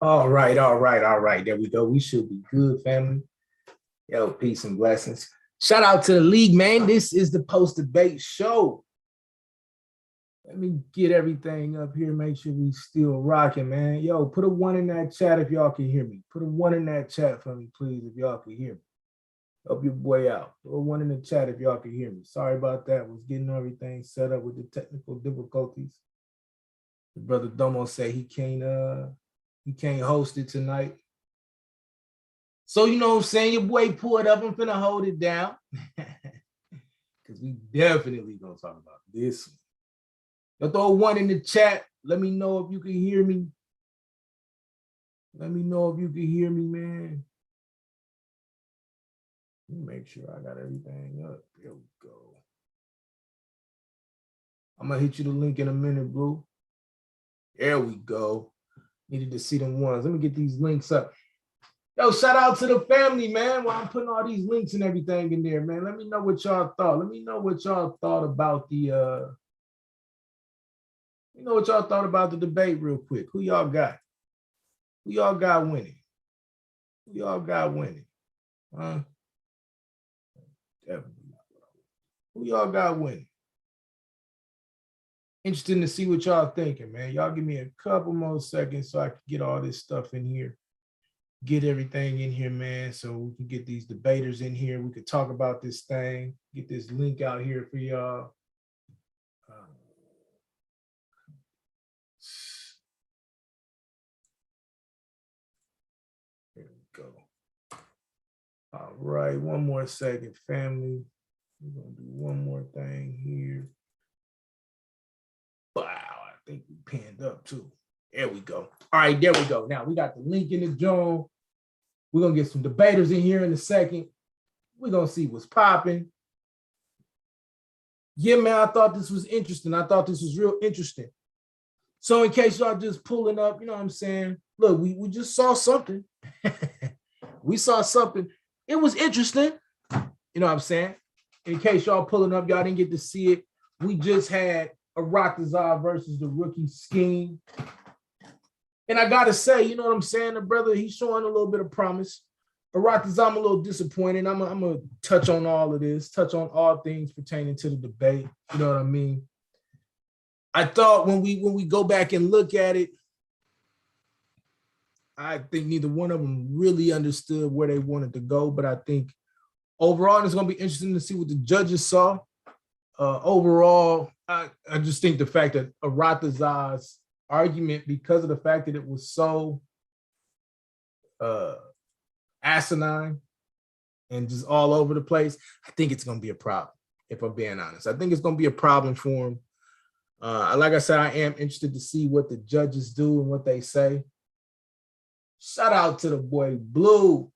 All right, all right, all right. There we go. We should be good, family. Yo, peace and blessings. Shout out to the league, man. This is the post-debate show. Let me get everything up here. Make sure we still rocking, man. Yo, put a one in that chat if y'all can hear me. Put a one in that chat for me, please, if y'all can hear me. Help your boy out. Put a one in the chat if y'all can hear me. Sorry about that. Was getting everything set up with the technical difficulties. The brother Domo say he can't host it tonight. So, you know what I'm saying? Your boy pulled up. I'm finna hold it down. Because we definitely gonna talk about this one. Y'all throw one in the chat. Let me know if you can hear me. Let me know if you can hear me, man. Let me make sure I got everything up. There we go. I'm gonna hit you the link in a minute, Blue. There we go. Needed to see them ones. Let me get these links up. Yo, shout out to the family, man. While I'm putting all these links and everything in there, man. Let me know what y'all thought. Let me know what y'all thought about the debate real quick. Who y'all got? Who y'all got winning? Who y'all got winning? Huh? Definitely. Who y'all got winning? Interesting to see what y'all thinking, man. Y'all give me a couple more seconds so I can get all this stuff in here. Get everything in here, man, so we can get these debaters in here. We could talk about this thing, get this link out here for y'all. There we go. All right, one more second, family. We're gonna do one more thing here. Wow, I think we pinned up too. There we go. All right, there we go. Now we got the link in the joint. We're gonna get some debaters in here in a second. We're gonna see what's popping. Yeah, man, I thought this was interesting. I thought this was real interesting. So in case y'all just pulling up, you know what I'm saying? Look, we just saw something. We saw something. It was interesting. You know what I'm saying? In case y'all pulling up, y'all didn't get to see it. We just had AHRATAZA versus the rookie SKEEM. And I gotta say, you know what I'm saying? The brother, he's showing a little bit of promise. AHRATAZA, I'm a little disappointed. I'm gonna touch on all of this, touch on all things pertaining to the debate. You know what I mean? I thought when we go back and look at it, I think neither one of them really understood where they wanted to go. But I think overall, it's gonna be interesting to see what the judges saw. Overall, I just think the fact that AHRATAZA's argument, because of the fact that it was so asinine and just all over the place, I think it's going to be a problem, if I'm being honest. I think it's going to be a problem for him. Like I said, I am interested to see what the judges do and what they say. Shout out to the boy Blue.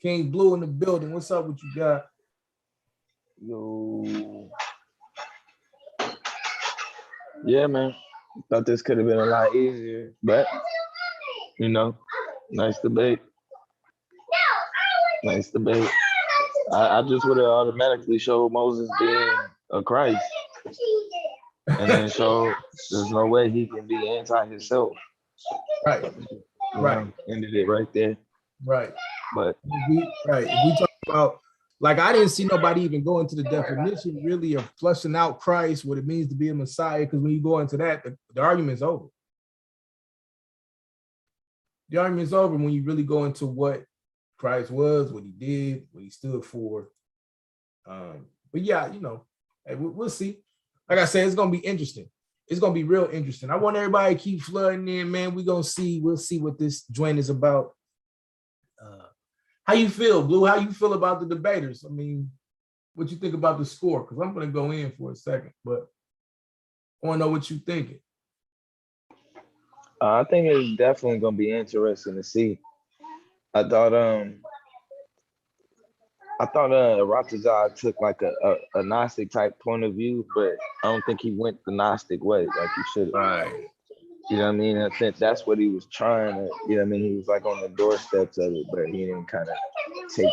King Blue in the building. What's up? What you got? Yo. Yeah, man. Thought this could have been a lot easier, but you know, nice debate. Nice debate. I just would have automatically showed Moses being a Christ, and then show there's no way he can be anti himself. Right. Right. Ended it right there. Right. But if we talk about, like, I didn't see nobody even go into the definition really of fleshing out Christ, what it means to be a Messiah, because when you go into that, the argument's over. The argument's over when you really go into what Christ was, what he did, what he stood for. But yeah, you know, we'll see. Like I said, it's gonna be interesting. It's gonna be real interesting. I want everybody to keep flooding in, man. We'll see what this joint is about. How you feel, Blue? How you feel about the debaters? I mean, what you think about the score? Because I'm gonna go in for a second, but I want to know what you're thinking. I think it's definitely gonna be interesting to see. I thought AHRATAZA took like a Gnostic type point of view, but I don't think he went the Gnostic way like he should have. Right. You know what I mean? I think that's what he was trying to, you know what I mean? He was like on the doorsteps of it, but he didn't kind of take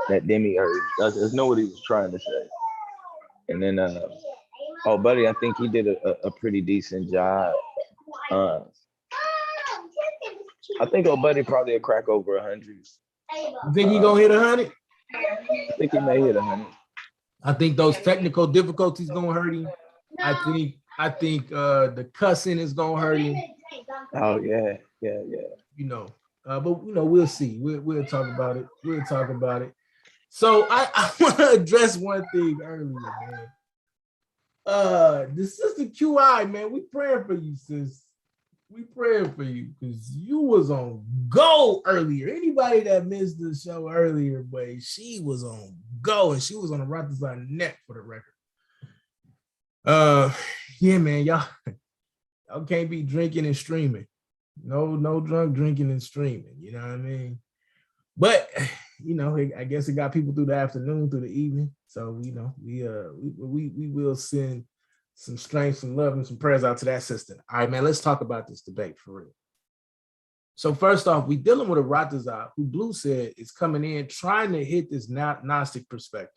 that demiurge. I just know what he was trying to say. And then, buddy, I think he did a pretty decent job I think old buddy probably a crack over 100. You think he gonna hit 100? I think he may hit 100. I think those technical difficulties gonna hurt him. I think the cussing is gonna hurt him. Oh yeah. You know, but you know, we'll see. We'll talk about it. We'll talk about it. So I want to address one thing earlier, man. The sister QI, man, we praying for you, sis. We praying for you because you was on go earlier. Anybody that missed the show earlier, boy, she was on go and she was on the AHRATAZA net for the record. Yeah, man, y'all can't be drinking and streaming. No drunk drinking and streaming. You know what I mean? But you know, I guess it got people through the afternoon, through the evening. So you know, we will send some strength, some love, and some prayers out to that sister. All right, man, let's talk about this debate for real. So first off, we dealing with AHRATAZA, who Blue said is coming in trying to hit this Gnostic perspective.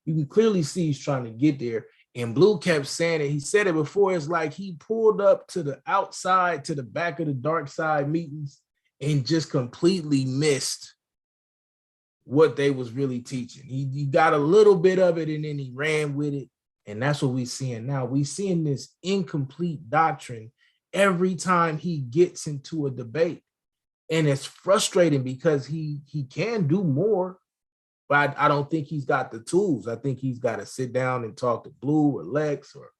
You can clearly see he's trying to get there. And Blue kept saying it. He said it before. It's like he pulled up to the outside, to the back of the dark side meetings and just completely missed what they was really teaching. He got a little bit of it and then he ran with it. And that's what we're seeing now. We're seeing this incomplete doctrine every time he gets into a debate. And it's frustrating because he can do more, but I don't think he's got the tools. I think he's got to sit down and talk to Blue or Lex or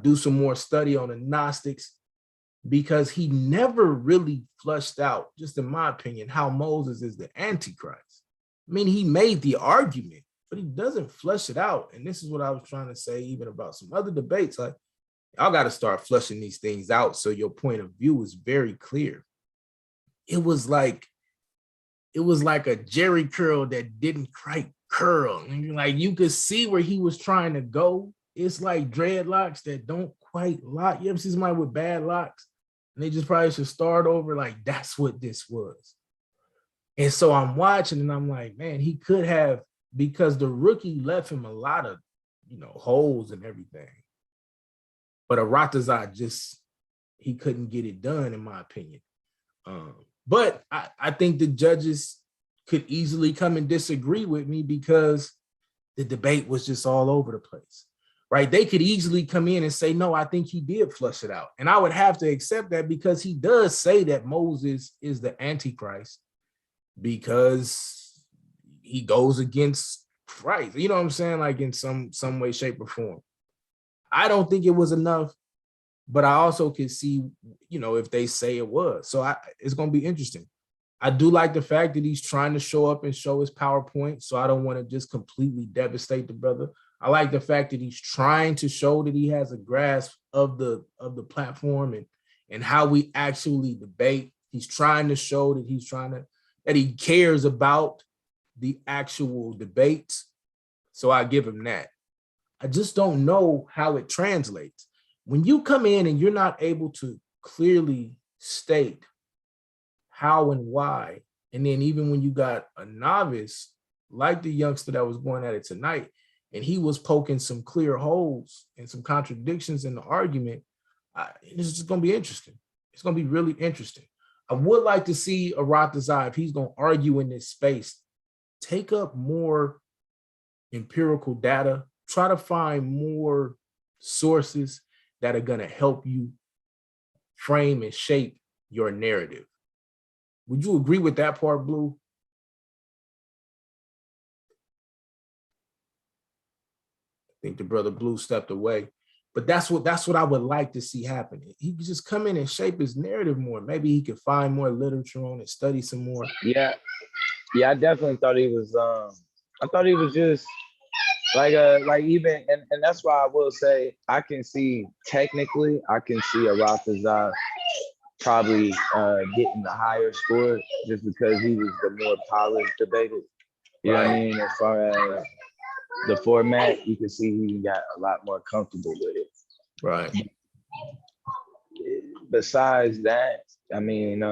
do some more study on the Gnostics, because he never really flushed out, just in my opinion, how Moses is the Antichrist. I mean, he made the argument, but he doesn't flush it out. And this is what I was trying to say even about some other debates. Like, y'all got to start flushing these things out so your point of view is very clear. It was like a Jerry curl that didn't quite curl. And like you could see where he was trying to go. It's like dreadlocks that don't quite lock. You ever see somebody with bad locks and they just probably should start over? Like that's what this was. And so I'm watching and I'm like, man, he could have, because the rookie left him a lot of, you know, holes and everything. But AHRATAZA just, he couldn't get it done, in my opinion. But I think the judges could easily come and disagree with me because the debate was just all over the place, right? They could easily come in and say, no, I think he did flush it out. And I would have to accept that because he does say that Moses is the Antichrist because he goes against Christ. You know what I'm saying? Like in some way, shape, or form. I don't think it was enough. But I also can see, you know, if they say it was. So it's going to be interesting. I do like the fact that he's trying to show up and show his PowerPoint. So I don't want to just completely devastate the brother. I like the fact that he's trying to show that he has a grasp of the platform and how we actually debate. He's trying to show that that he cares about the actual debates. So I give him that. I just don't know how it translates. When you come in and you're not able to clearly state how and why, and then even when you got a novice like the youngster that was going at it tonight, and he was poking some clear holes and some contradictions in the argument, it's just going to be interesting. It's going to be really interesting. I would like to see AHRATAZA, if he's going to argue in this space, take up more empirical data, try to find more sources that are going to help you frame and shape your narrative. Would you agree with that part, Blue? I think the brother Blue stepped away, but that's what I would like to see happen. He could just come in and shape his narrative more. Maybe he could find more literature on it, study some more. Yeah, I definitely thought he was. I thought he was just like even, and that's why I will say I can see technically, I can see AHRATAZA probably getting the higher score just because he was the more polished debater. You know what I mean? As far as the format, you can see he got a lot more comfortable with it. Right. Besides that, I mean,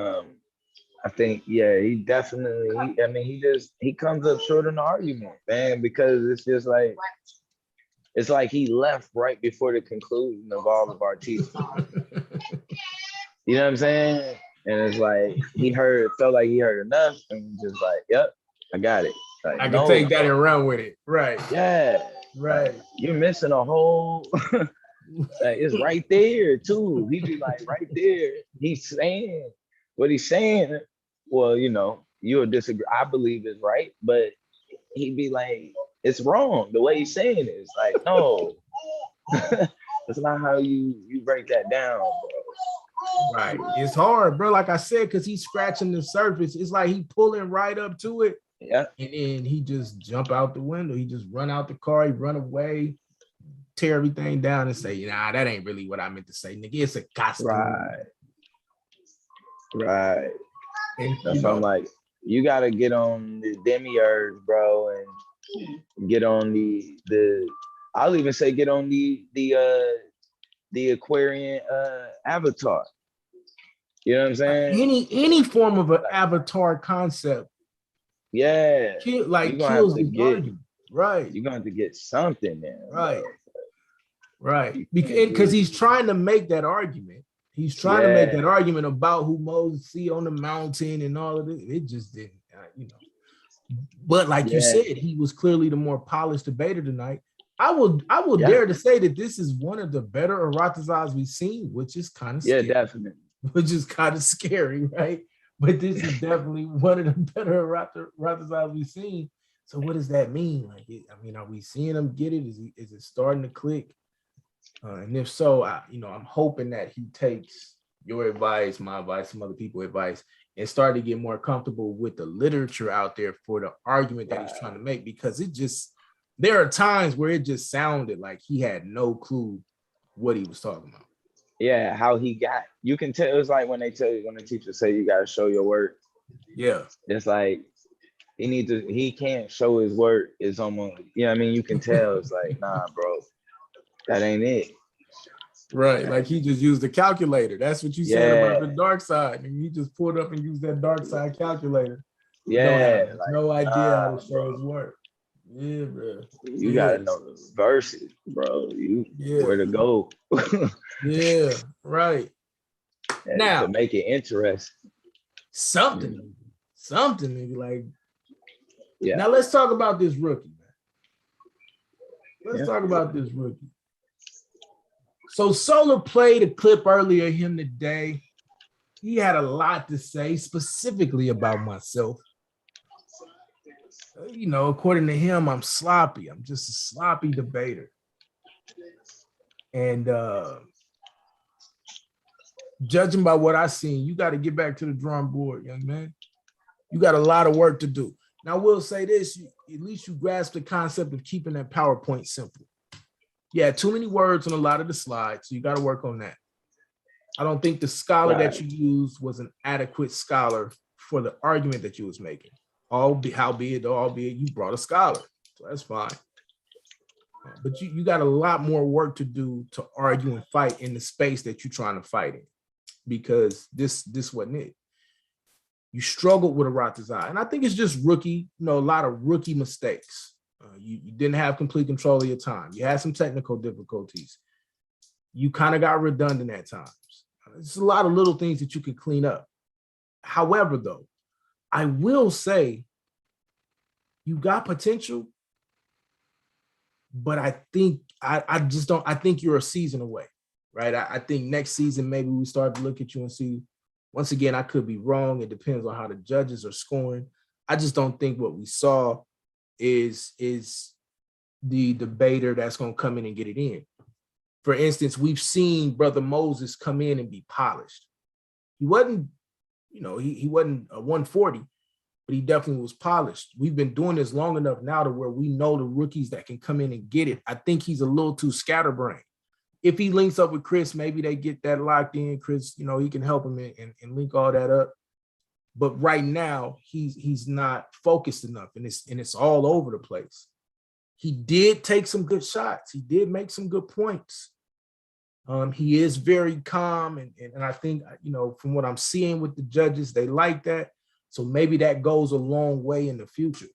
I think, yeah, he definitely, he comes up short in the argument, man, because it's just like, it's like he left right before the conclusion of all of our teaching. You know what I'm saying? And it's like felt like he heard enough, and just like, yep, I got it. Like, I can no, take that and run with it. Right. yeah, Right. like, you're missing a whole. Like, it's right there too. He be like right there. He's saying what he's saying. Well, you'll disagree. I believe is right, but he'd be like, it's wrong. The way he's saying it is like, no, that's not how you break that down, bro. Right. It's hard, bro. Like I said, because he's scratching the surface. It's like he pulling right up to it. Yeah. And then he just jump out the window. He just run out the car. He run away, tear everything down and say, nah, that ain't really what I meant to say. Nigga, it's a costume. Right. And, that's why I'm like, you gotta get on the demiurge, bro, and get on the I'll even say get on the Aquarian avatar. You know what I'm saying? Any form of an avatar concept. Yeah. Kills the argument. Right. You're gonna have to get something there. Right. Bro. Right. Because he's trying to make that argument. He's trying to make that argument about who Moses see on the mountain and all of it. It just didn't, But like you said, he was clearly the more polished debater tonight. I will dare to say that this is one of the better AHRATAZAs we've seen, which is kind of scary. Definitely. Which is kind of scary, right? But this is definitely one of the better AHRATAZAs we've seen. So what does that mean? Like, are we seeing him get it? Is it starting to click? And if so, I'm hoping that he takes your advice, my advice, some other people's advice, and start to get more comfortable with the literature out there for the argument that he's trying to make, because there are times where it just sounded like he had no clue what he was talking about. Yeah, how you can tell. It's like when the teachers say you got to show your work. Yeah. It's like he can't show his work. It's almost, you can tell. It's like, nah, bro, that ain't it. Right. Like he just used the calculator. That's what you said about the dark side. And he just pulled up and used that dark side calculator. Yeah. No idea how to show his work. Yeah, bro. You gotta know the verses, bro. Where to go. Yeah, right. And now to make it interesting. Something like. Yeah. Now let's talk about this rookie, man. Let's talk about this rookie. So Solar played a clip earlier of him today. He had a lot to say specifically about myself. According to him, I'm sloppy. I'm just a sloppy debater. And judging by what I've seen, you got to get back to the drawing board, young man. You got a lot of work to do. Now, I will say this, at least you grasp the concept of keeping that PowerPoint simple. Yeah, too many words on a lot of the slides, so you got to work on that. I don't think the scholar that you used was an adequate scholar for the argument that you was making. Albeit you brought a scholar, so that's fine. But you got a lot more work to do to argue and fight in the space that you're trying to fight in, because this wasn't it. You struggled with AHRATAZA, and I think it's just rookie, a lot of rookie mistakes. You didn't have complete control of your time. You had some technical difficulties. You kind of got redundant at times. There's a lot of little things that you could clean up. However, though, I will say you got potential, but I think I think you're a season away, right? I think next season, maybe we start to look at you and see, once again, I could be wrong. It depends on how the judges are scoring. I just don't think what we saw is the debater that's going to come in and get it in. For instance, we've seen Brother Moses come in and be polished. He wasn't, he wasn't a 140, but he definitely was polished. We've been doing this long enough now to where we know the rookies that can come in and get it. I think he's a little too scatterbrained. If he links up with Chris, maybe they get that locked in. Chris, he can help him and link all that up. But right now, he's not focused enough, and it's all over the place. He did take some good shots. He did make some good points. He is very calm, and I think, from what I'm seeing with the judges, they like that. So maybe that goes a long way in the future.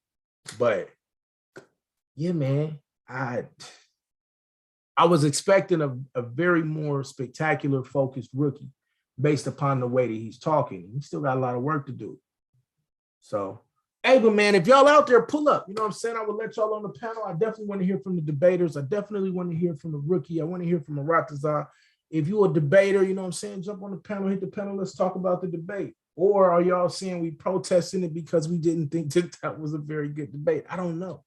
But yeah, man, I was expecting a very more spectacular focused rookie. based upon the way that he's talking. He still got a lot of work to do. So, hey, but man, if y'all out there, pull up. You know what I'm saying? I would let y'all on the panel. I definitely want to hear from the debaters. I definitely want to hear from the rookie. I want to hear from AHRATAZA. If you're a debater, you know what I'm saying, jump on the panel, hit the panel. Let's talk about the debate. Or are y'all saying we protesting it because we didn't think that was a very good debate? I don't know.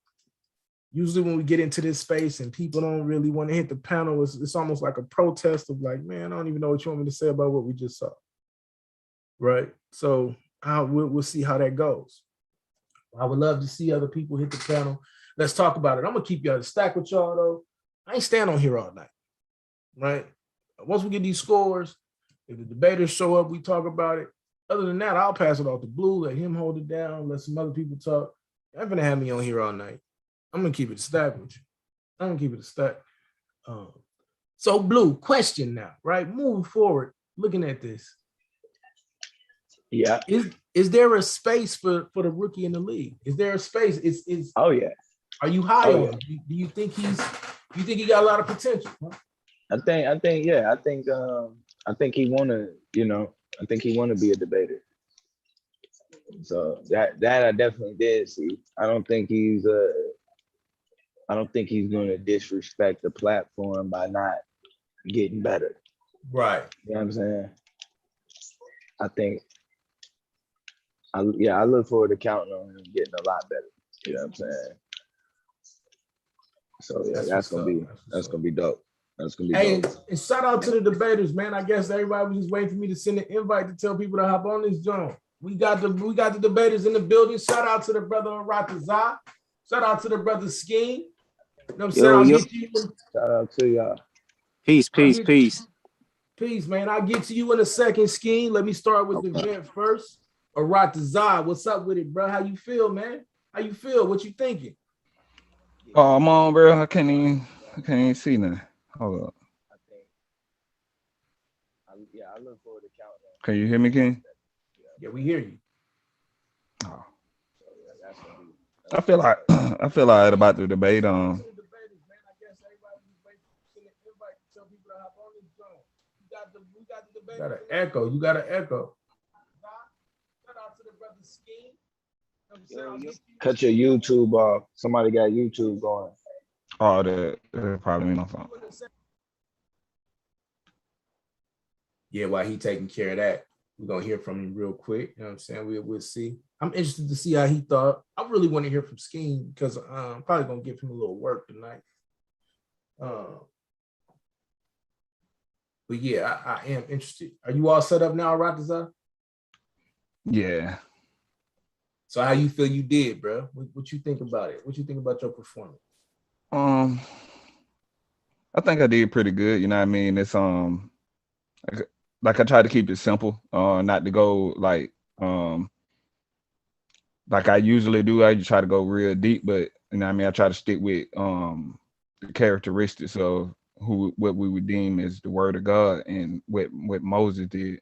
Usually when we get into this space and people don't really want to hit the panel, it's almost like a protest of like, man, I don't even know what you want me to say about what we just saw. Right? So we'll see how that goes. I would love to see other people hit the panel. Let's talk about it. I'm going to keep y'all to stack with y'all, though. I ain't stand on here all night. Right? Once we get these scores, if the debaters show up, we talk about it. Other than that, I'll pass it off to Blue, let him hold it down, let some other people talk. You're not going to have me on here all night. I'm going to keep it a stack with you. I'm going to keep it a stack. So, Blue, question now, right? Moving forward, looking at this. Yeah. Is there a space for the rookie in the league? Is there a space? Is Oh yeah. Are you high on him? Do you think he got a lot of potential? Huh? I think he wanna, I think he wanna be a debater. So that I definitely did see. I don't think he's gonna disrespect the platform by not getting better. Right. You know what I'm saying? I look forward to counting on him getting a lot better. You know what I'm saying? So yeah, that's gonna be dope. That's gonna be dope. And shout out to the debaters, man. I guess everybody was just waiting for me to send an invite to tell people to hop on this joint. We got the debaters in the building. Shout out to the brother AHRATAZA. Shout out to the brother SKEEM. You know what I'm saying? Shout out to y'all. Peace. Peace, man. I'll get to you in a second, SKEEM. Let me start with the event first. AHRATAZA, what's up with it, bro? How you feel, man? How you feel? What you thinking? Oh, I'm on, bro. I can't even see nothing. Hold up. I look forward to counting. Can you hear me, King? Yeah, we hear you. Oh. I feel like about the debate. You got an echo. You got an echo. Cut your YouTube off. Somebody got YouTube going. Oh, that probably my phone. Yeah, while he taking care of that, we're gonna hear from him real quick. You know what I'm saying? We'll see. I'm interested to see how he thought. I really want to hear from SKEEM because I'm probably gonna give him a little work tonight. But yeah, I am interested. Are you all set up now, AHRATAZA? Yeah. So how you feel you did, bro? What you think about it? What you think about your performance? I think I did pretty good. You know what I mean? It's like I tried to keep it simple, not to go like I usually do. I try to go real deep, but you know what I mean, I try to stick with the characteristics of what we would deem as the word of God and what Moses did.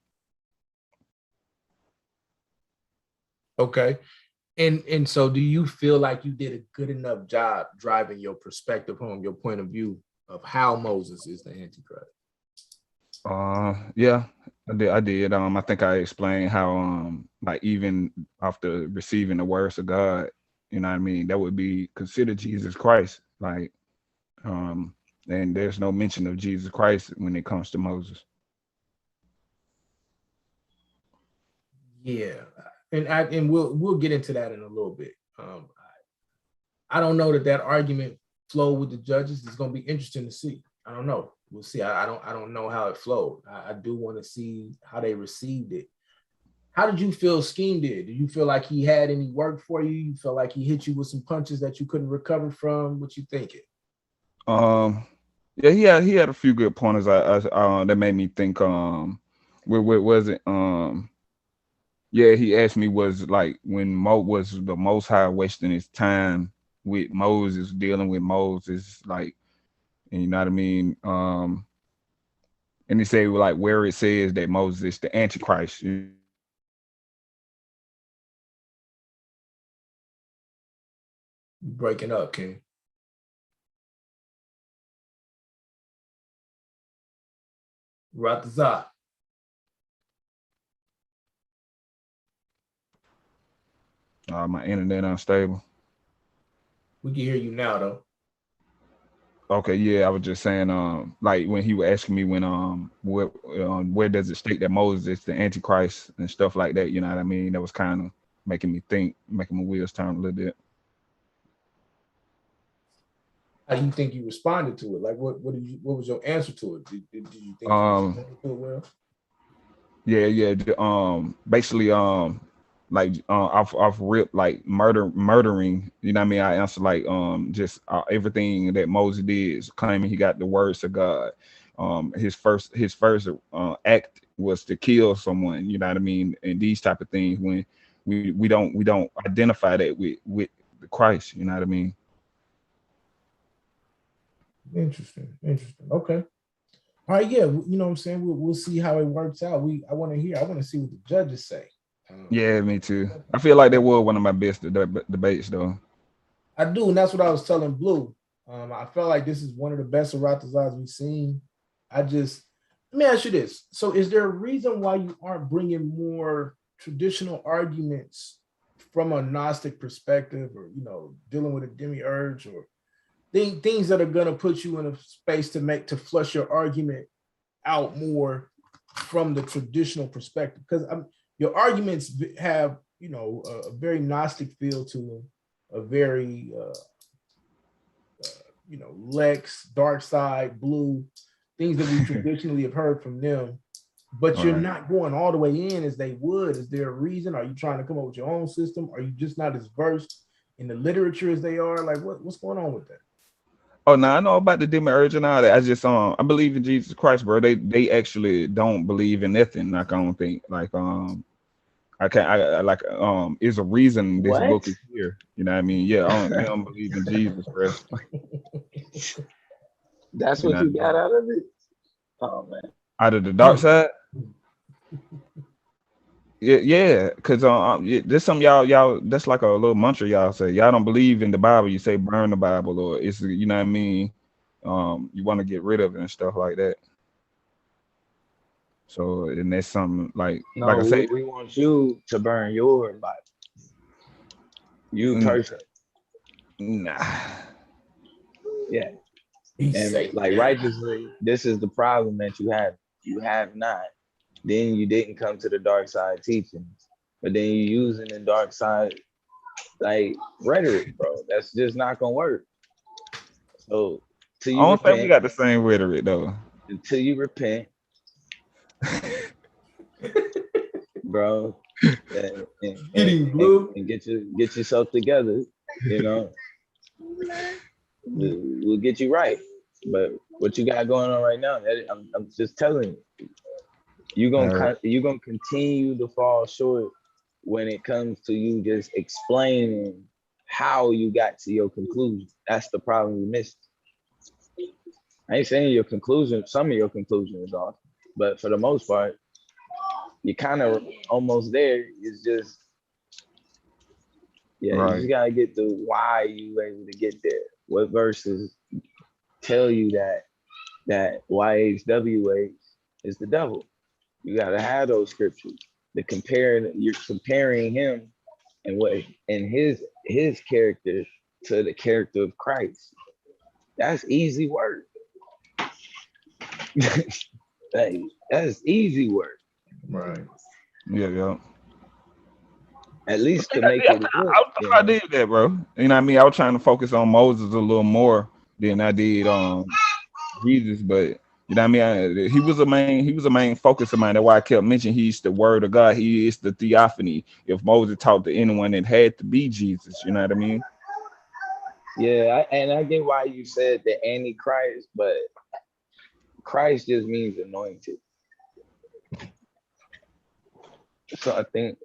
Okay. And so do you feel like you did a good enough job driving your perspective home, your point of view of how Moses is the Antichrist? Yeah, I did. I think I explained how like even after receiving the words of God, you know what I mean, that would be considered Jesus Christ. Like and there's no mention of Jesus Christ when it comes to Moses. Yeah. And we'll get into that in a little bit. I don't know that argument flowed with the judges. It's going to be interesting to see. I don't know. We'll see. I don't know how it flowed. I do want to see how they received it. How did you feel SKEEM did? Do you feel like he had any work for you? You feel like he hit you with some punches that you couldn't recover from? What you thinking? Yeah, he had a few good pointers. That made me think. What was it? Yeah, he asked me was like when was the Most High wasting his time with Moses, dealing with Moses, like, and you know what I mean? And he said like where it says that Moses is the Antichrist. Breaking up, King. AHRATAZA. My internet unstable. We can hear you now, though. Okay, yeah, I was just saying, like when he was asking me when, where does it state that Moses is the Antichrist and stuff like that? You know what I mean? That was kind of making me think, making my wheels turn a little bit. How do you think you responded to it? Like, what was your answer to it? Did you think you Um, responded to it well? yeah. Basically, like off rip, like murdering. You know what I mean? I answer like just everything that Moses did, is claiming he got the words of God. His first act was to kill someone. You know what I mean? And these type of things when we don't identify that with Christ. You know what I mean? Interesting. Okay. All right. Yeah. You know what I'm saying? We'll see how it works out. I want to see what the judges say. Yeah, me too. I feel like that was one of my best debates, though. I do, and that's what I was telling Blue. I felt like this is one of the best AHRATAZAs we've seen. Let me ask you this. So is there a reason why you aren't bringing more traditional arguments from a Gnostic perspective, or, dealing with a demiurge, or things that are going to put you in a space to flush your argument out more from the traditional perspective? Because your arguments have, a very Gnostic feel to them, a very Lex, Dark Side, Blue, things that we traditionally have heard from them, but you're not going all the way in as they would. Is there a reason? Are you trying to come up with your own system? Are you just not as versed in the literature as they are? Like, what's going on with that? Oh no, I know about the demiurge and all that. I just I believe in Jesus Christ, bro. They actually don't believe in nothing. Like I don't think like I can't I like is a reason this What? book is here. You know what I mean? Yeah, they don't believe in Jesus, bro. That's You what know, you got out of it? Oh man. out of the dark side. Yeah, because there's some y'all that's like a little mantra y'all say. Y'all don't believe in the Bible, you say burn the Bible, or it's you know what I mean. You want to get rid of it and stuff like that. So and that's something like No, I say, we want you to burn your Bible. You mm, personally. nah. Yeah. He's And saying, like righteously, this is the problem that you have. You have not. Then you didn't come to the dark side teachings. But then you using the dark side like rhetoric, bro. That's just not gonna work. So till I you don't think we repent, got the same rhetoric though. until you repent, bro, Blue. and get yourself together, you know, we'll get you right. But what you got going on right now, I'm just telling you, you're gonna continue to fall short when it comes to you just explaining how you got to your conclusion. That's the problem you missed. I ain't saying your conclusion, some of your conclusion is off, but for the most part, you're kind of almost there. It's just, you Right. just gotta get to why you were able to get there. What verses tell you that YHWH is the devil? You gotta have those scriptures. You're comparing him and his character to the character of Christ. That's easy work. That's easy work. Right. Yeah. At least to make it look. I did that, bro. You know what I mean? I was trying to focus on Moses a little more than I did Jesus, but you know what I mean? He was a main focus of mine. That's why I kept mentioning he's the word of God. He is the theophany. If Moses talked to anyone, it had to be Jesus. You know what I mean? Yeah, and I get why you said the Antichrist, but Christ just means anointed. So I think,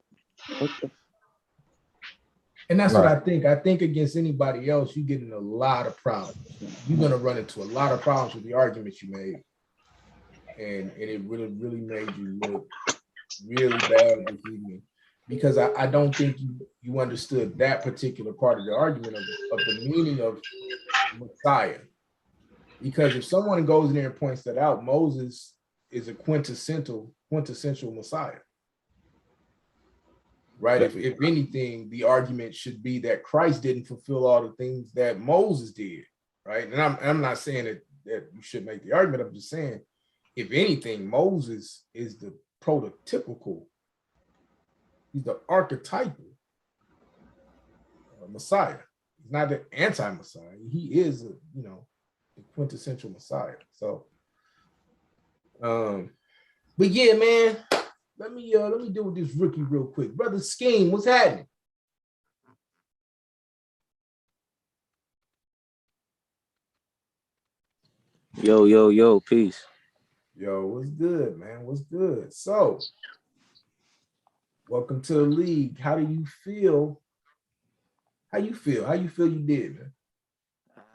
and that's what I think. I think against anybody else, you get in a lot of problems. You're gonna run into a lot of problems with the arguments you made, and it really, really made you look really bad this evening, because I don't think you understood that particular part of the argument of the meaning of Messiah. Because if someone goes in there and points that out, Moses is a quintessential Messiah. right? If anything, the argument should be that Christ didn't fulfill all the things that Moses did, right? And I'm not saying that you should make the argument. I'm just saying, if anything, Moses is the prototypical, he's the archetypal Messiah. He's not the anti-Messiah. He is, the quintessential Messiah. So, but yeah, man, let me deal with this rookie real quick. Brother Scheme, what's happening? Yo, peace. Yo, what's good, man? What's good? So, welcome to the league. How do you feel? How you feel you did, man?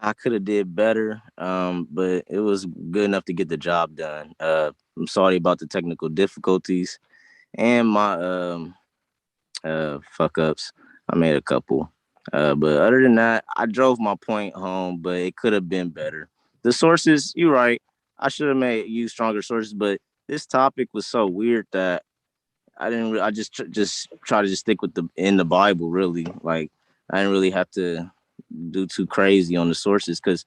I could have did better, but it was good enough to get the job done. I'm sorry about the technical difficulties and my fuck ups. I made a couple, but other than that, I drove my point home. But it could have been better. The sources, you're right. I should have used stronger sources, but this topic was so weird that I didn't. I just try to just stick with in the Bible. Really, like I didn't really have to do too crazy on the sources because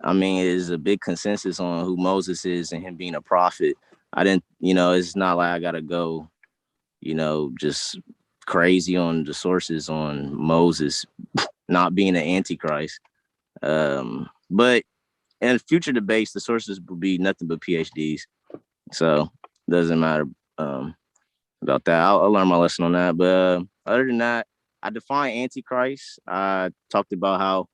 I mean it is a big consensus on who Moses is and him being a prophet. I didn't, it's not like I gotta go, just crazy on the sources on Moses not being an Antichrist. But in future debates, the sources will be nothing but PhDs, so it doesn't matter about that. I'll learn my lesson on that. But other than that, I define Antichrist. I talked about how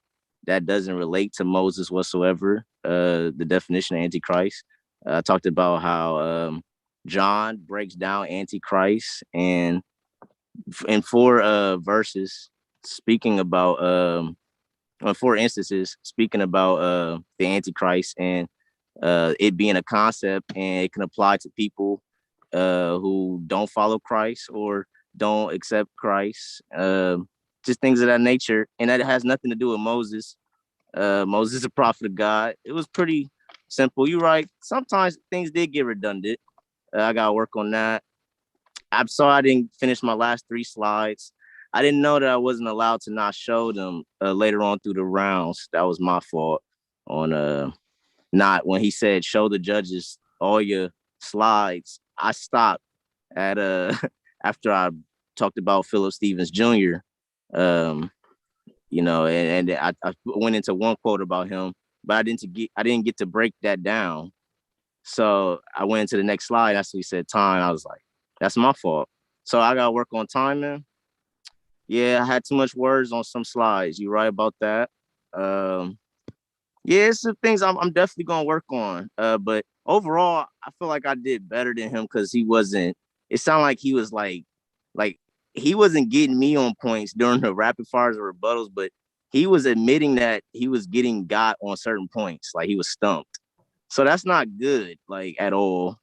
that doesn't relate to Moses whatsoever. The definition of Antichrist. I talked about how John breaks down Antichrist and in 4 speaking about 4 instances speaking about the Antichrist and it being a concept and it can apply to people who don't follow Christ or don't accept Christ, just things of that nature. And that has nothing to do with Moses. Moses is a prophet of God. It was pretty simple. You're right. Sometimes things did get redundant. I got to work on that. I'm sorry I didn't finish my last 3 slides. I didn't know that I wasn't allowed to not show them later on through the rounds. That was my fault on not when he said show the judges all your slides. I stopped at after I talked about Philip Stevens Jr. And I went into one quote about him, but I didn't get to break that down. So I went into the next slide. That's what he said time. I was like, that's my fault. So I gotta work on timing. Yeah, I had too much words on some slides. You're right about that. Yeah, it's the things I'm definitely gonna work on. But overall, I feel like I did better than him because he wasn't. It sounded like he was like he wasn't getting me on points during the rapid fires or rebuttals, but he was admitting that he was getting got on certain points, like he was stumped. So that's not good, like at all.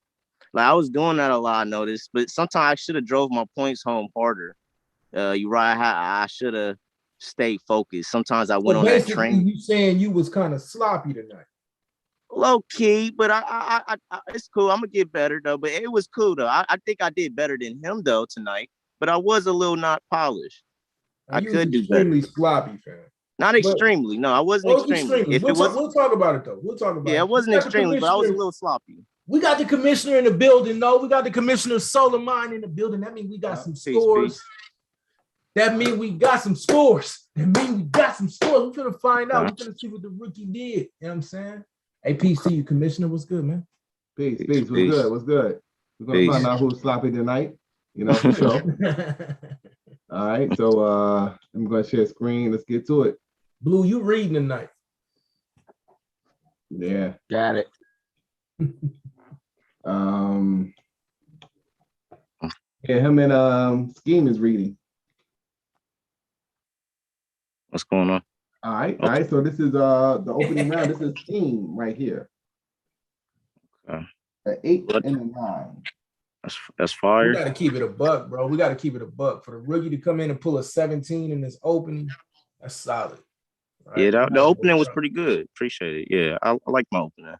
Like I was doing that a lot, I noticed, but sometimes I should have drove my points home harder. You're right. I should have stayed focused. Sometimes I went So on that basically, train. you saying you was kind of sloppy tonight. Low key, but I it's cool. I'm gonna get better though. But it was cool though. I think I did better than him though tonight. But I was a little not polished. Now, I you was could do better. extremely sloppy, fam. Not But extremely. No, I wasn't extremely. If it was, we'll talk about it though. We'll talk about yeah, it. it wasn't extremely, but I was a little sloppy. We got the commissioner in the building. No, we got the commissioner of Solar Mind in the building. That means we got some scores. Peace. That means we got some scores. We're gonna find out. We're gonna see what the rookie did. You know what I'm saying? Hey, peace to you, commissioner. What's good, man? Peace. What's good? What's good? We're gonna find out who's sloppy tonight. For sure. All right. So I'm gonna share screen. Let's get to it. Blue, you reading tonight? Yeah. Got it. Yeah, him and SKEEM is reading. What's going on? All right. So this is the opening round. This is SKEEM right here. Okay. An 8 and a 9. That's fire. We gotta keep it a buck, bro. We gotta keep it a buck. For the rookie to come in and pull a 17 in this opening, that's solid. Right? Yeah, the opening was pretty good. Appreciate it. Yeah, I like my opening.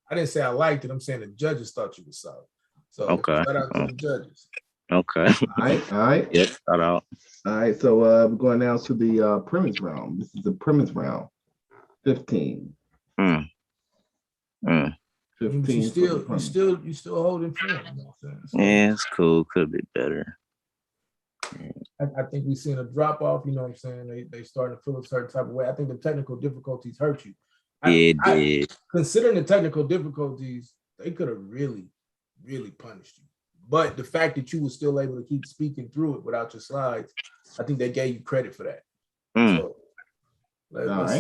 I didn't say I liked it. I'm saying the judges thought you were solid. So okay. Shout out to the judges. Okay. All right. Yep. Shout out. All right. So we're going now to the premise round. This is the premise round. 15. 15. You still holding firm. You know what I'm saying? So, yeah, it's cool. Could be better. I think we've seen a drop off. You know what I'm saying? They starting to feel a certain type of way. I think the technical difficulties hurt you. It did. Considering the technical difficulties, they could have really, really punished you. But the fact that you were still able to keep speaking through it without your slides, I think they gave you credit for that. So let's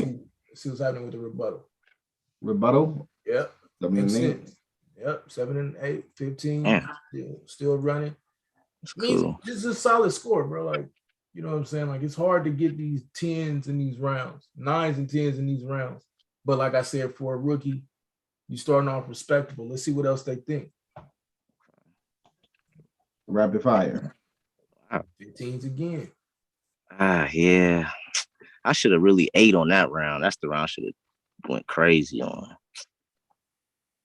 see what's happening with the rebuttal. Rebuttal? Yep. 7 and 8. Yep. 7 and 8, 15. Still running. Cool. This is a solid score, bro. Like, you know what I'm saying? Like, it's hard to get these 10s in these rounds, 9s and 10s in these rounds. But like I said, for a rookie, you starting off respectable. Let's see what else they think. Rapid fire. 15s again. Yeah. I should have really ate on that round. That's the round I should have went crazy on.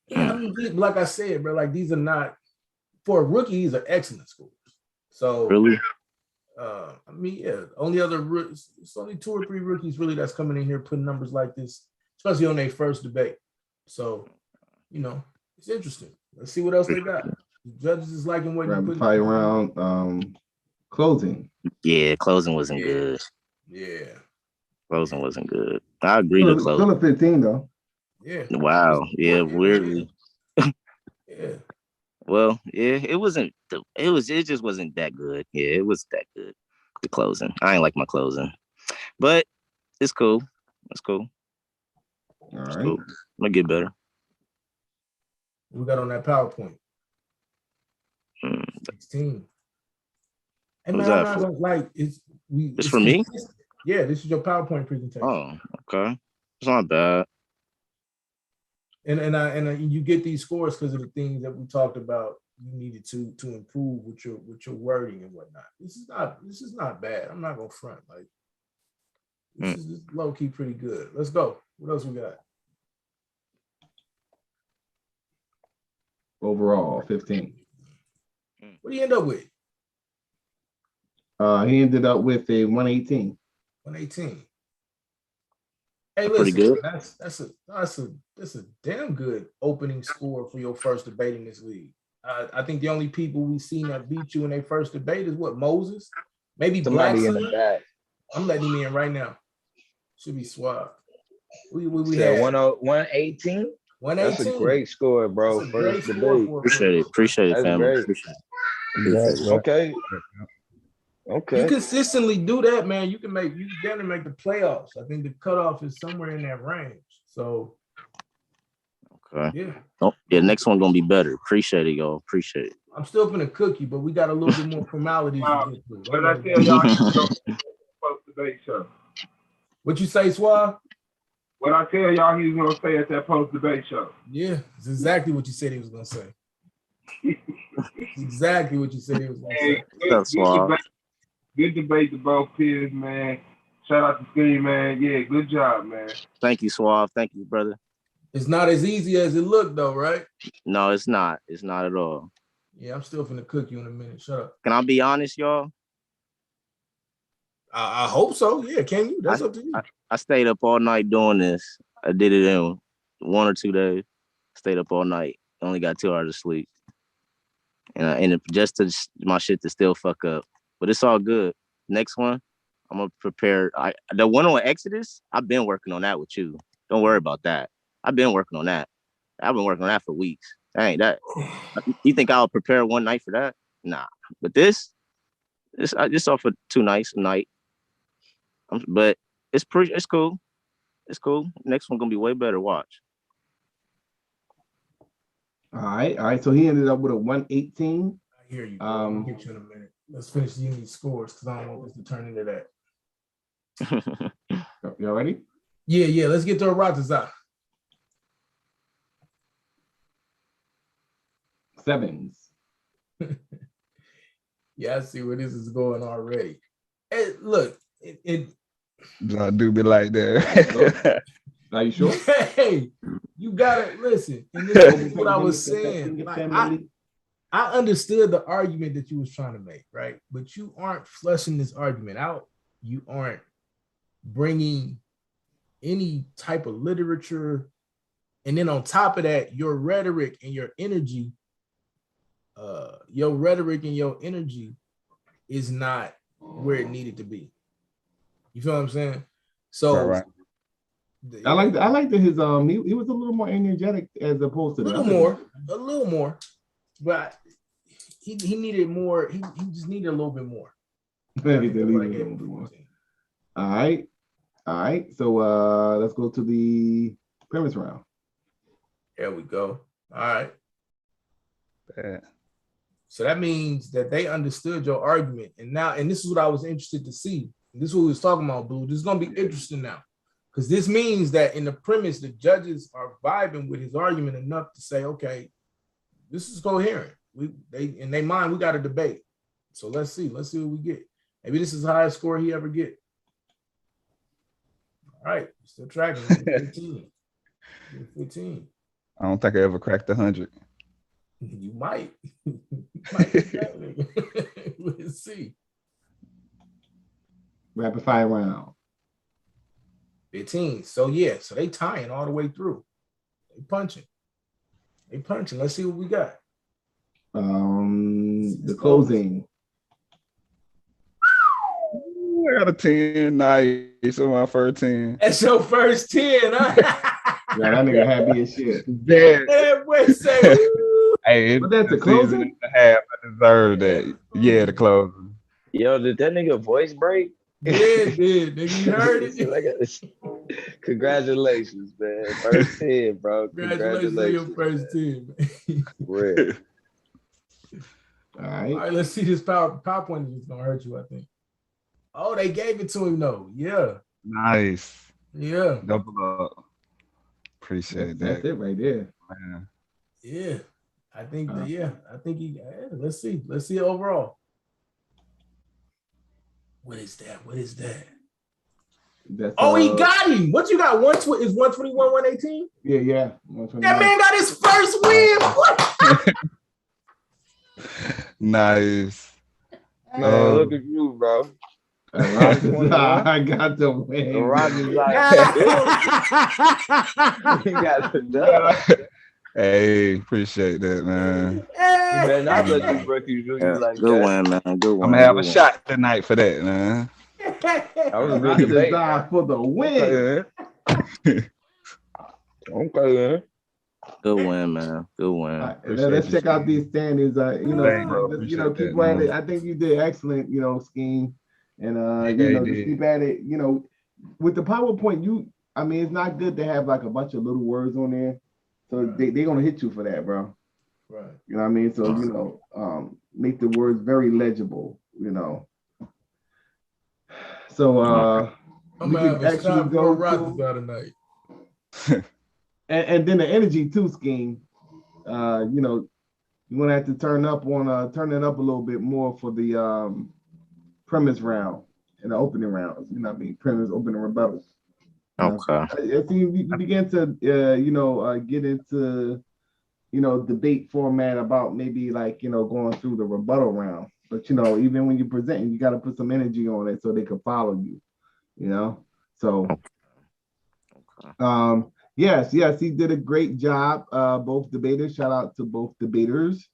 Yeah, I mean, like I said, bro, like these are not, for a rookie, these are excellent scores. So really, I mean, yeah, it's only 2 or 3 rookies really that's coming in here putting numbers like this, especially on their first debate. So, you know, it's interesting. Let's see what else they got. The judges is liking what you put. Fire round. Closing. Yeah, closing wasn't good. Yeah, closing wasn't good. I agree to close. Still a 15 though. Yeah. Wow. Yeah. Weirdly. Yeah. Well, yeah, it just wasn't that good. Yeah, it was that good. The closing. I ain't like my closing. But it's cool. It's cool. All right. Cool. I'm gonna get better. We got on that PowerPoint. 16. And man, I'm not gonna like it's for me? Yeah, this is your PowerPoint presentation. Oh, okay. It's not bad. And you get these scores because of the things that we talked about you needed to improve with your wording and whatnot. This is not bad. I'm not gonna front. Like this is low key pretty good. Let's go. What else we got? Overall, 15. What do you end up with? He ended up with a 118. 118. Hey, listen, pretty good. That's a damn good opening score for your first debate in this league. I think the only people we've seen that beat you in their first debate is what, Moses? Maybe somebody in Blackson? the back. I'm letting him in right now. Should be suave. We had had 118. 118. That's a great score, bro. First debate. Appreciate it, family. Okay. Okay. You consistently do that, man. You can definitely make the playoffs. I think the cutoff is somewhere in that range. So okay. Yeah. Oh, yeah, next one gonna be better. Appreciate it, y'all. Appreciate it. I'm still gonna cook you, but we got a little bit more formalities to get through. But I tell y'all, post debate show. What you say, Swab? What I tell y'all he was gonna say at that post debate show. Yeah, it's exactly what you said he was gonna say. Exactly what you said he was gonna say. Good debate to both peers, man. Shout out to SKEEM, man. Yeah, good job, man. Thank you, Suave. Thank you, brother. It's not as easy as it looked, though, right? No, it's not. It's not at all. Yeah, I'm still finna cook you in a minute. Shut up. Can I be honest, y'all? I hope so. Yeah, can you? That's up to you. I stayed up all night doing this. I did it in 1 or 2 days. Stayed up all night. Only got 2 hours of sleep. And just to my shit to still fuck up. But it's all good. Next one, I'm gonna prepare. The one on Exodus, I've been working on that with you. Don't worry about that. I've been working on that. I've been working on that for weeks. Dang, that. You think I'll prepare one night for that? Nah. But this I just off for 2 nights a night. But it's cool. It's cool. Next one gonna be way better. Watch. All right. So he ended up with a 118. I hear you. I'll get you in a minute. Let's finish these scores because I don't want this to turn into that. Y'all ready? Yeah. Let's get to AHRATAZA. 7s. Yeah, I see where this is going already. Hey, look, I do be like that. Are you sure? Hey, you gotta listen. And this is what I was saying. Like, I understood the argument that you was trying to make, right? But you aren't fleshing this argument out. You aren't bringing any type of literature. And then on top of that, your rhetoric and your energy is not where it needed to be. You feel what I'm saying? So right. I like that his he was a little more energetic as opposed to a little more, but he needed more. He just needed a little bit more. All right. So let's go to the premise round. There we go. All right. Yeah. So that means that they understood your argument, and this is what I was interested to see. This is what we was talking about, Blue. This is gonna be interesting now, because this means that in the premise, the judges are vibing with his argument enough to say, okay, this is coherent. In their mind, we got a debate. So let's see what we get. Maybe this is the highest score he ever get. All right, still tracking. 15. 15. I don't think I ever cracked 100. You might. Let's see. Rapid fire round. 15. So yeah, so they tying all the way through. They punching. Let's see what we got. The closing. I got a 10. Nice. On my first 10. That's your first 10, huh? Yeah, that nigga happy as shit. Hey, but that's the closing and a half. I deserve that. Yeah, the closing. Yo, did that nigga voice break? Yeah, it did. Nigga, you heard it. Congratulations, man. First 10, bro. Congratulations on your first 10, man. Real. All right, let's see. This PowerPoint is gonna hurt you, I think. Oh, they gave it to him though. Yeah. Nice. Yeah. Double up. Appreciate that. That's it right there. Man. Yeah. I think let's see. Let's see it overall. What is that? That's, he got him. What you got? Is 121, 118? Yeah. That man got his first win. Nice. Man, look at you, bro. I got the win. The Rogers he got the dub. Hey, appreciate that, man. Man, I let you break you like good that. one, man. Good one. I'm gonna have a shot tonight for that, man. That was a good Rogers debate. died for the win. Okay, man. Good win, man. Good win. Right, let's check out these standings. Keep at it. I think you did excellent. Scheme, and just keep at it. With the PowerPoint, it's not good to have like a bunch of little words on there, so they're gonna hit you for that, bro. Right. You know what I mean? So make the words very legible. So I'm gonna have a shot for AHRATAZA tonight. And then the energy too, Scheme. You're gonna have to turn it up a little bit more for the premise round and the opening rounds. You know what I mean? Premise, opening, rebuttals. Okay. I think you begin to get into debate format about maybe like going through the rebuttal round. But even when you're presenting, you got to put some energy on it so they can follow you. So Okay. Yes, he did a great job. Both debaters, shout out to both debaters.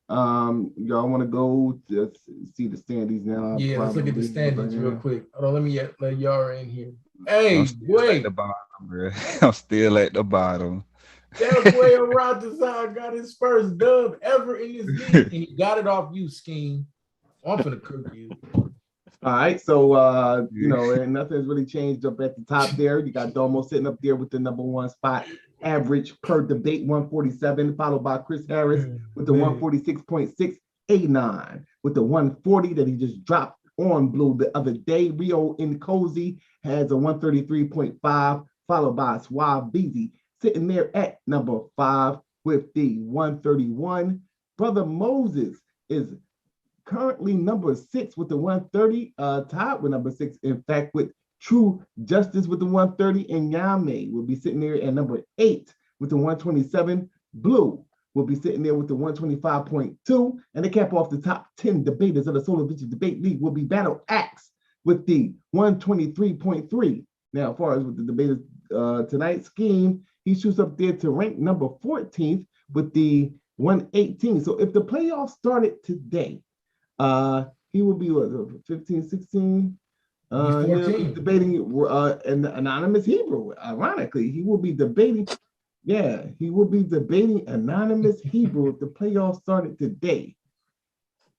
Y'all want to go to see the standings now? Yeah, let's look at the standings real quick. Hold on, let me let y'all in here. Hey, wait. I'm still at the bottom. That boy AHRATAZA got his first dub ever in this league, and he got it off you, Scheme. I'm finna cook you. All right, so and nothing's really changed up at the top there. You got Domo sitting up there with the number one spot, average per debate 147, followed by Chris Harris with the 146.6, A9 with the 140 that he just dropped on Blue the other day. Rio Nkosi has a 133.5, followed by Suave Beezy sitting there at number 5 with the 131. Brother Moses is currently number 6 with the 130, tied with number 6, in fact, with True Justice with the 130, and Yame will be sitting there at number 8 with the 127. Blue will be sitting there with the 125.2, and to cap off the top 10 debaters of the Solar Vision Debate League will be Battle Axe with the 123.3. Now, as far as with the debaters tonight, Scheme, he shoots up there to rank number 14th with the 118. So if the playoffs started today, he will be what, 15, 16? He'll be debating an anonymous Hebrew. Ironically, he will be debating. Yeah, he will be debating anonymous Hebrew if the playoffs started today.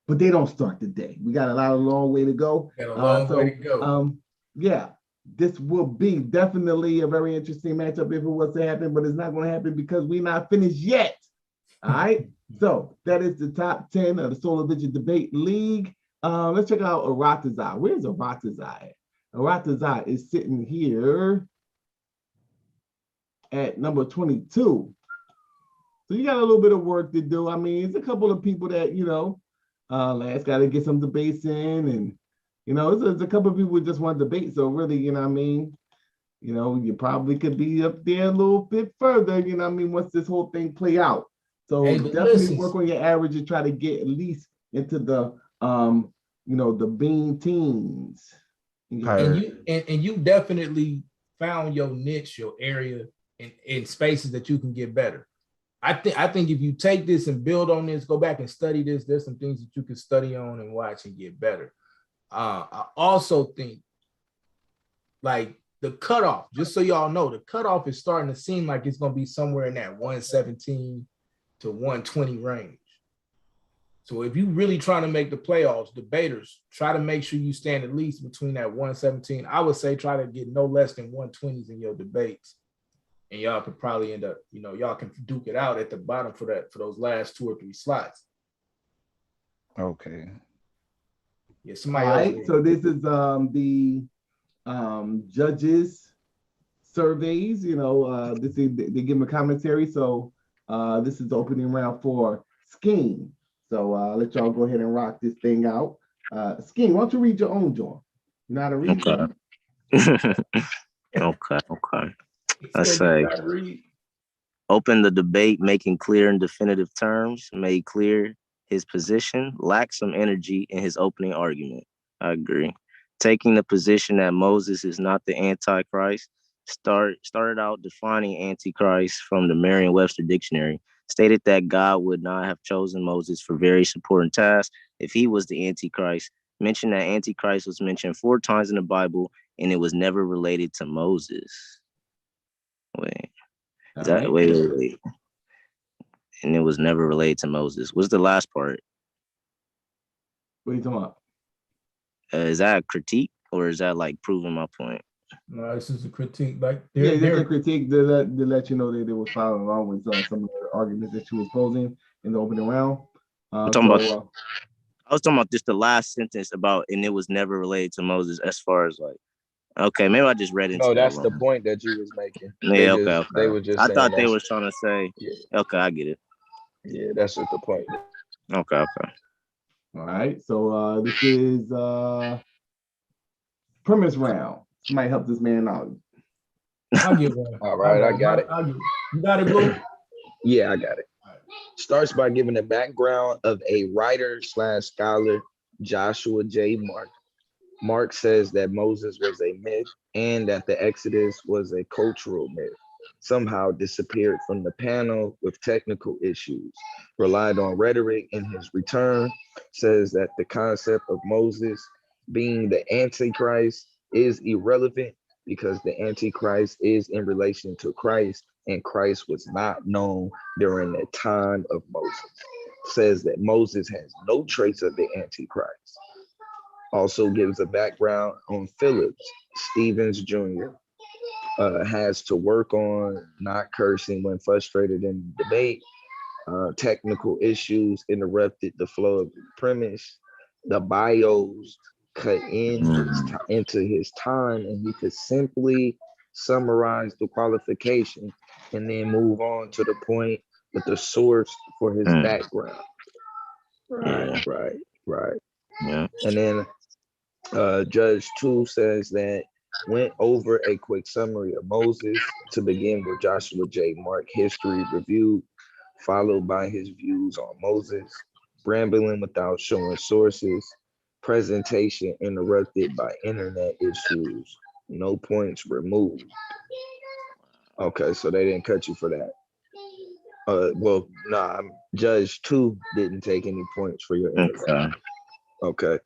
But they don't start today. We got a long way to go. Got a long way to go. Yeah, this will be definitely a very interesting matchup if it was to happen, but it's not going to happen because we're not finished yet. All right. So that is the top 10 of the Solar Vision Debate League. Let's check out AHRATAZA. Where's AHRATAZA at? AHRATAZA is sitting here at number 22. So you got a little bit of work to do. I mean, it's a couple of people that, last got to get some debates in, and, there's a couple of people who just want to debate. So really, you probably could be up there a little bit further, once this whole thing play out. So definitely work on your average and try to get at least into the, the bean teens. And you definitely found your niche, your area, in spaces that you can get better. I think if you take this and build on this, go back and study this, there's some things that you can study on and watch and get better. I also think, like, the cutoff, just so y'all know, the cutoff is starting to seem like it's going to be somewhere in that 117 to 120 range. So if you really trying to make the playoffs, debaters, try to make sure you stand at least between that 117. I would say try to get no less than 120s in your debates. And y'all could probably end up, y'all can duke it out at the bottom for those last 2 or 3 slots. Okay. Yeah, somebody else. Right, so this is the judges surveys. This is, they give them a commentary. So this is the opening round for Scheme. So I'll let y'all go ahead and rock this thing out. Scheme, why don't you read your own, John? You know how to read? Okay. Let's say, open the debate, making clear in definitive terms, made clear his position, lacked some energy in his opening argument. I agree. Taking the position that Moses is not the Antichrist, started out defining Antichrist from the Merriam-Webster dictionary, stated that God would not have chosen Moses for various important tasks if he was the Antichrist, mentioned that Antichrist was mentioned 4 times in the Bible, and it was never related to Moses. Wait. And it was never related to Moses. What's the last part? What are you talking about? Is that a critique, or is that like proving my point? No, this is a critique. Like, yeah, there's a critique to let you know that they were following along with some of the arguments that you was posing in the opening round. I was talking about just the last sentence about, and it was never related to Moses, as far as like, okay, maybe I just read into No, that's that the point that you was making. Yeah, okay. They were just. I thought they were trying to say. Yeah. Okay, I get it. Yeah, that's just the point. Okay. All right. So this is premise round. Somebody help this man out. I'll get one. All right, I got it. You got it, Blue? Yeah, I got it. Starts by giving the background of a writer/scholar, Joshua J. Mark. Mark says that Moses was a myth and that the Exodus was a cultural myth. Somehow disappeared from the panel with technical issues. Relied on rhetoric in his return. Says that the concept of Moses being the Antichrist is irrelevant because the Antichrist is in relation to Christ, and Christ was not known during the time of Moses. Says that Moses has no trace of the Antichrist. Also gives a background on Phillips, Stevens Jr. Has to work on not cursing when frustrated in debate. Technical issues interrupted the flow of the premise. The bios cut into his time, and he could simply summarize the qualification and then move on to the point with the source for his background. Right. Yeah. And then Judge 2 says that went over a quick summary of Moses to begin with Joshua J. Mark history review followed by his views on Moses, rambling without showing sources, presentation interrupted by internet issues, no points removed. Okay, so they didn't cut you for that. Well, nah, Judge 2 didn't take any points for your internet. Okay. Okay.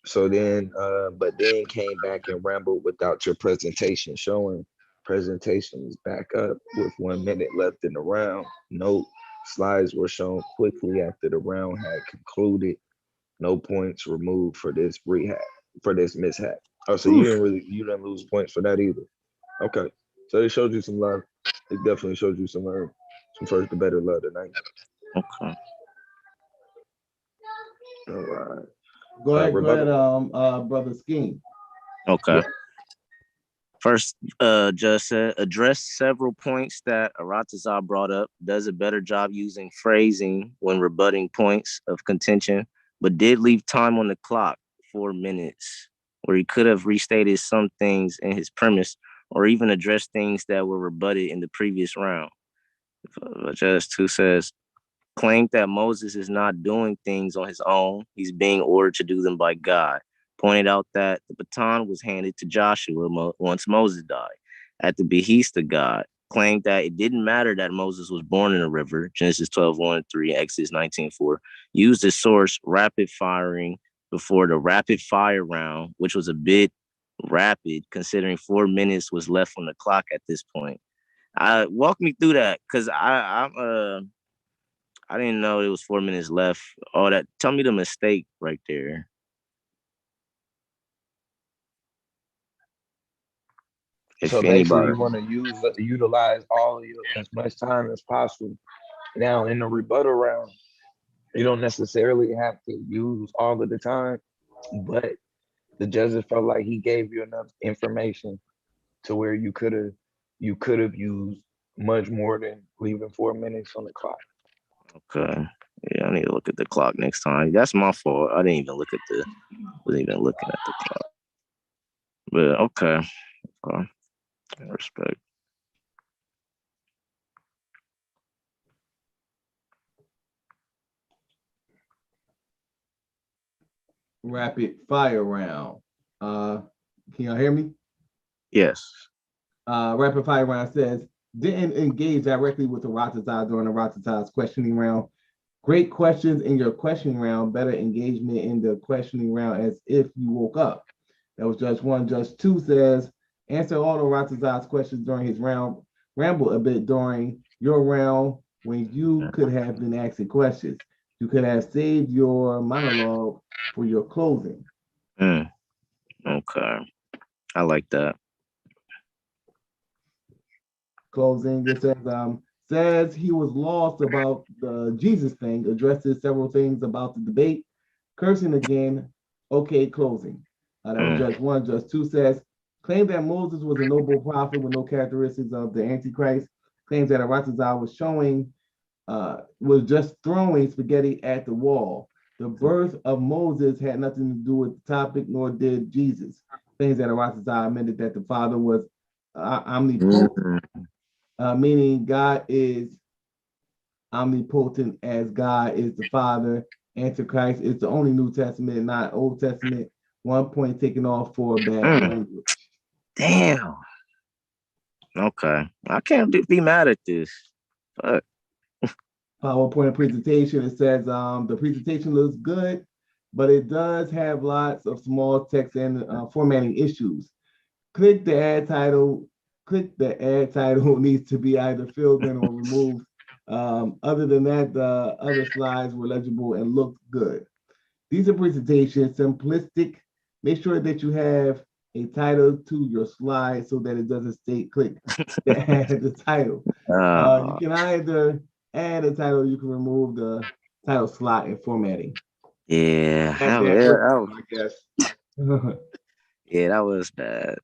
So then, but then came back and rambled without your presentation showing. Presentation is back up with 1 minute left in the round. Note, slides were shown quickly after the round had concluded. No points removed for this mishap. Oh, so you didn't lose points for that either. Okay. So they showed you some love. It definitely showed you some first to better love tonight. Okay. All right. Go ahead, brother Scheme. Okay. Yeah. First, Judge said, address several points that AHRATAZA brought up, does a better job using phrasing when rebutting points of contention, but did leave time on the clock, 4 minutes, where he could have restated some things in his premise or even addressed things that were rebutted in the previous round. Judge 2 says, claimed that Moses is not doing things on his own. He's being ordered to do them by God. Pointed out that the baton was handed to Joshua once Moses died at the behest of God. Claimed that it didn't matter that Moses was born in a river, Genesis 12:1-3, Exodus 19:4. Used as source rapid firing before the rapid fire round, which was a bit rapid considering 4 minutes was left on the clock at this point. Walk me through that, because I didn't know it was 4 minutes left. All that. Tell me the mistake right there. So basically, you want to utilize all of as much time as possible. Now, in the rebuttal round, you don't necessarily have to use all of the time, but the judges felt like he gave you enough information to where you could have used much more than leaving 4 minutes on the clock. Okay. Yeah, I need to look at the clock next time. That's my fault. I didn't even wasn't even looking at the clock. But okay. Respect. Rapid fire round. Can y'all hear me? Yes. Rapid fire round says, didn't engage directly with AHRATAZA during AHRATAZA's questioning round. Great questions in your questioning round, better engagement in the questioning round as if you woke up. That was Judge 1. Judge 2 says, answer all AHRATAZA's questions during his round, ramble a bit during your round when you could have been asking questions. You could have saved your monologue for your closing. Okay. I like that. Closing, it says he was lost about the Jesus thing, addresses several things about the debate, cursing again. Okay, closing. That was Judge 1. Judge 2 says, claimed that Moses was a noble prophet with no characteristics of the Antichrist. Claims that AHRATAZA was just throwing spaghetti at the wall. The birth of Moses had nothing to do with the topic, nor did Jesus. Claims that AHRATAZA admitted that the Father was omnipotent, meaning God is omnipotent as God is the Father. Antichrist is the only New Testament, not Old Testament. 1 point taken off for bad language. Damn. Okay. I can't be mad at this. Fuck. PowerPoint presentation, it says the presentation looks good, but it does have lots of small text and formatting issues. Click the add title needs to be either filled in or removed. Other than that, the other slides were legible and looked good. These are presentations, simplistic. Make sure that you have a title to your slide so that it doesn't stay click that add the title. You can either add a title, you can remove the title slot and formatting. Yeah. I guess. Yeah, that was bad.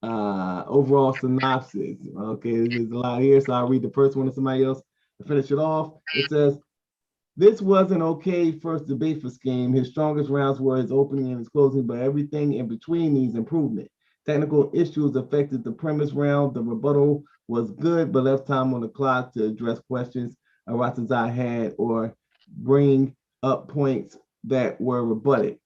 Overall synopsis. Okay, there's a lot here, so I'll read the first one to somebody else to finish it off. It says, this was an okay first debate for SKEEM. His strongest rounds were his opening and his closing, but everything in between needs improvement. Technical issues affected the premise round. The rebuttal was good, but left time on the clock to address questions. AHRATAZA had or bring up points that were rebutted.